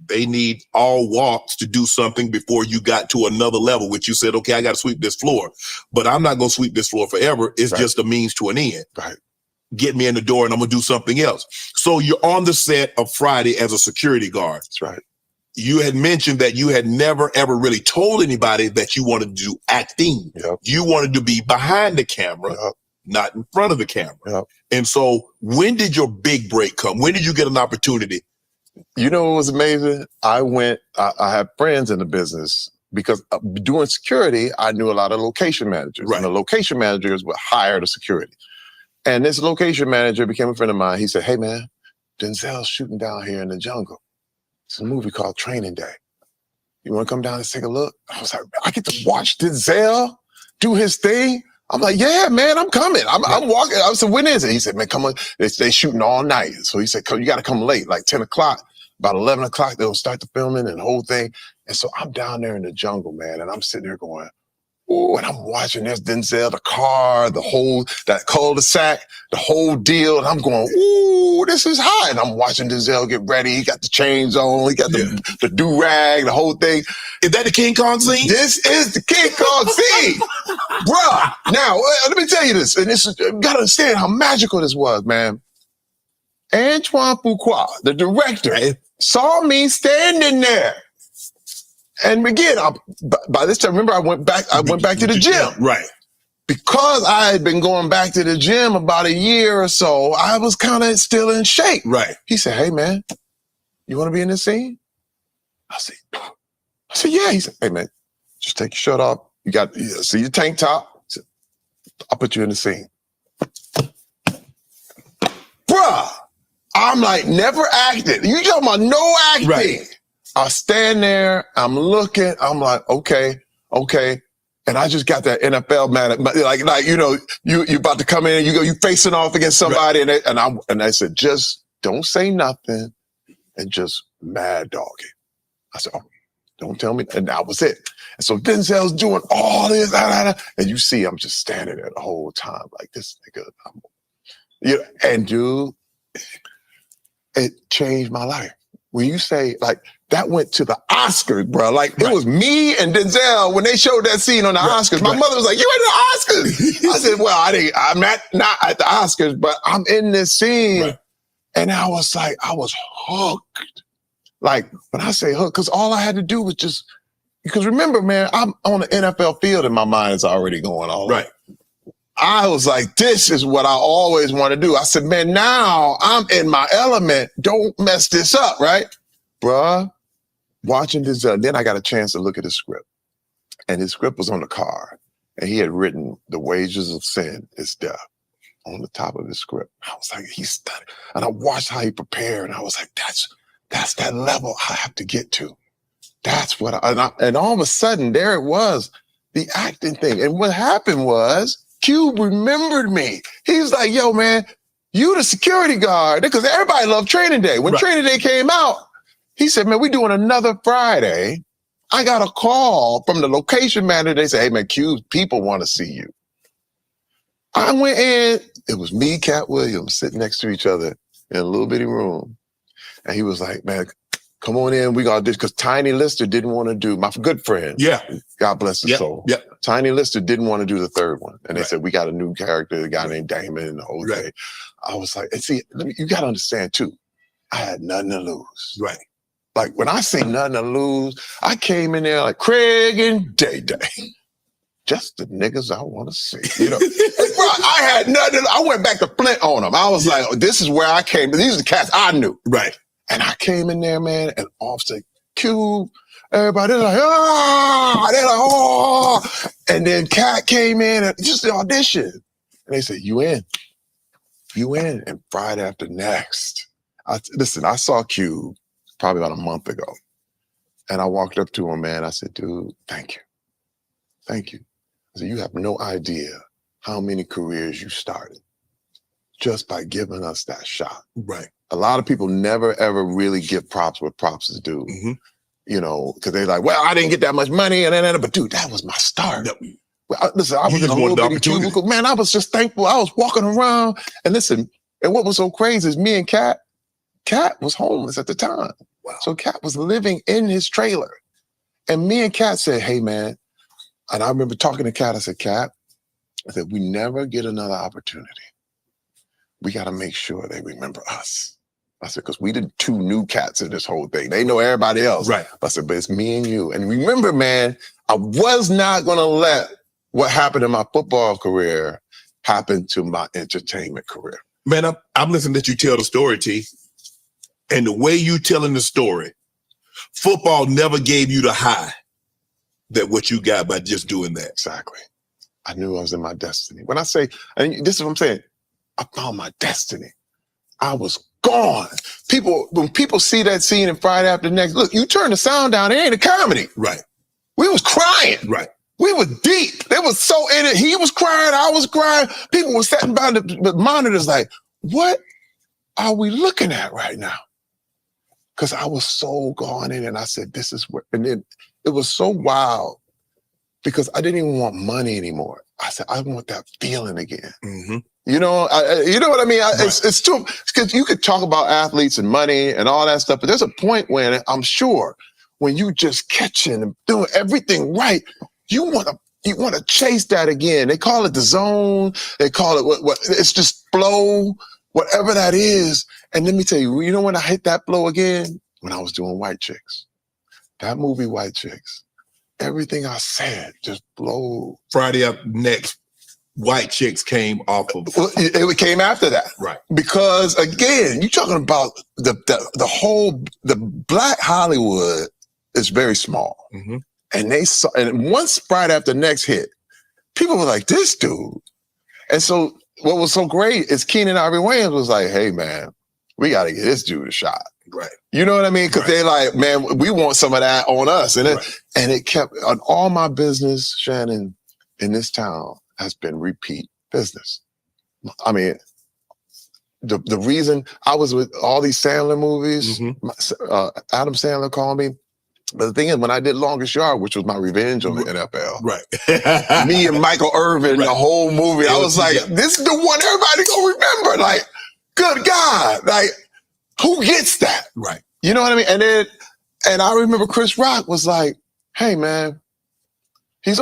they need all walks to do something before you got to another level, which you said, okay, I got to sweep this floor, but I'm not going to sweep this floor forever. It's just a means to an end. Right. Get me in the door and I'm going to do something else. So you're on the set of Friday as a security guard. That's right. You had mentioned that you had never, ever really told anybody that you wanted to do acting. Yep. You wanted to be behind the camera, not in front of the camera. Yep. And so when did your big break come? When did you get an opportunity? You know what was amazing? I had friends in the business because doing security, I knew a lot of location managers. Right. And the location managers would hire the security. And this location manager became a friend of mine. He said, hey, man, Denzel's shooting down here in the jungle. It's a movie called Training Day. You want to come down and take a look? I was like, I get to watch Denzel do his thing? I'm like, yeah, man, I'm coming. I'm walking. I said, when is it? He said, man, come on. They shooting all night. So he said, you got to come late, like 10 o'clock. About 11 o'clock, they'll start the filming and the whole thing. And so I'm down there in the jungle, man, and I'm sitting there going, ooh, and I'm watching this Denzel, the car, that cul-de-sac, the whole deal. And I'm going, ooh, this is hot. And I'm watching Denzel get ready. He got the chains on. He got the do-rag, the whole thing. Is that the King Kong scene? This is the King Kong scene. Bruh. Now, let me tell you this. And you got to understand how magical this was, man. Antoine Fuqua, the director, saw me standing there. And again, by this time, remember, I went back to the gym. Right. Because I had been going back to the gym about a year or so, I was kind of still in shape. Right. He said, hey, man, you want to be in this scene? I said, yeah. He said, hey, man, just take your shirt off. See your tank top. Said, I'll put you in the scene. Bruh, I'm like, never acted. You talking about no acting. Right. I stand there, I'm looking, I'm like, okay. And I just got that NFL man, like you about to come in, you facing off against somebody, right. and I said, just don't say nothing and just mad dog it. I said, oh, don't tell me, and that was it. And so Denzel's doing all this, and you see, I'm just standing there the whole time, like this nigga. And dude, it changed my life. When you say, like, that went to the Oscars, bro. Like, it was me and Denzel when they showed that scene on the Oscars. My mother was like, "You in the Oscars?" I said, "Well, I'm not at the Oscars, but I'm in this scene." Right. And I was like, I was hooked. Like, when I say hooked, because all I had to do was because remember, man, I'm on the NFL field and my mind is already going all right. I was like, this is what I always want to do. I said, man, now I'm in my element. Don't mess this up, right? Bruh, watching this, then I got a chance to look at his script. And his script was on the card. And he had written, the wages of sin is death on the top of his script. I was like, he's stunning. And I watched how he prepared. And I was like, that's that level I have to get to. That's what and all of a sudden, there it was, the acting thing. And what happened was, Cube remembered me. He was like, yo, man, you the security guard. Because everybody loved Training Day. When Training Day came out, he said, man, we doing another Friday. I got a call from the location manager. They said, hey, man, Cube, people want to see you. I went in, it was me, Cat Williams, sitting next to each other in a little bitty room. And he was like, man, come on in, we got this. Because Tiny Lister didn't want to do, my good friend. Yeah. God bless his soul. Yeah. Tiny Lister didn't want to do the third one. And they said, we got a new character, a guy named Damon and the whole thing. I was like, and see, you got to understand too, I had nothing to lose. Right. Like when I say nothing to lose, I came in there like Craig and Day Day. Just the niggas I want to see, you know. Bro, I had nothing. I went back to Flint on them. I was like, oh, this is where I came. These are the cats I knew. Right. And I came in there, man, and off the cube, everybody they're like, ah, they're like, oh. And then Cat came in and just the audition. And they said, you in. And Friday after next. Listen, I saw Cube probably about a month ago. And I walked up to him, man. I said, dude, thank you. Thank you. I said, you have no idea how many careers you started just by giving us that shot. Right. A lot of people never, ever really give props what props is due. Mm-hmm. You know, because they're like, well, I didn't get that much money. But dude, that was my start. Yep. Well, listen, I was in a little bitty cubicle. Man, I was just thankful. I was walking around. And listen, and what was so crazy is me and Cat was homeless at the time. Wow. So Cat was living in his trailer. And me and Cat said, hey, man. And I remember talking to Cat. I said, Cat, I said, we never get another opportunity. We got to make sure they remember us. I said, because we the two new cats in this whole thing. They know everybody else. Right. I said, but it's me and you. And remember, man, I was not going to let what happened in my football career happen to my entertainment career. Man, I'm listening to you tell the story, T. And the way you telling the story, football never gave you the high that what you got by just doing that. Exactly. I knew I was in my destiny. When I say, and this is what I'm saying, I found my destiny. I was gone. When people see that scene in Friday After Next, look, you turn the sound down, it ain't a comedy. Right. We was crying. Right. We were deep. They was so in it. He was crying, I was crying. People were sitting by the monitors like, what are we looking at right now? Because I was so gone in it, and I said, this is what, and then it was so wild because I didn't even want money anymore. I said, I want that feeling again. Mm-hmm. You know, you know what I mean? Right. It's too, because you could talk about athletes and money and all that stuff, but there's a point when I'm sure when you just catching and doing everything right, you want to chase that again. They call it the zone. They call it what it's just flow, whatever that is. And let me tell you, you know when I hit that flow again? When I was doing White Chicks. That movie, White Chicks. Everything I said just flowed. Friday Up Next, White Chicks came off of. Well, it came after that, right? Because again, you're talking about the whole Black Hollywood is very small, mm-hmm. and once Friday After Next hit, people were like, "This dude," and so what was so great is Keenan Ivory Wayans was like, "Hey man, we got to get this dude a shot." Right. You know what I mean? Because they're like, man, we want some of that on us. And it kept on all my business, Shannon, in this town has been repeat business. I mean, the reason I was with all these Sandler movies, mm-hmm. Adam Sandler called me. But the thing is, when I did Longest Yard, which was my revenge on the NFL, right? Me and Michael Irvin, the whole movie, I was like, this is the one everybody gonna remember. Like, good God, like, who gets that? Right. You know what I mean? And I remember Chris Rock was like, hey man,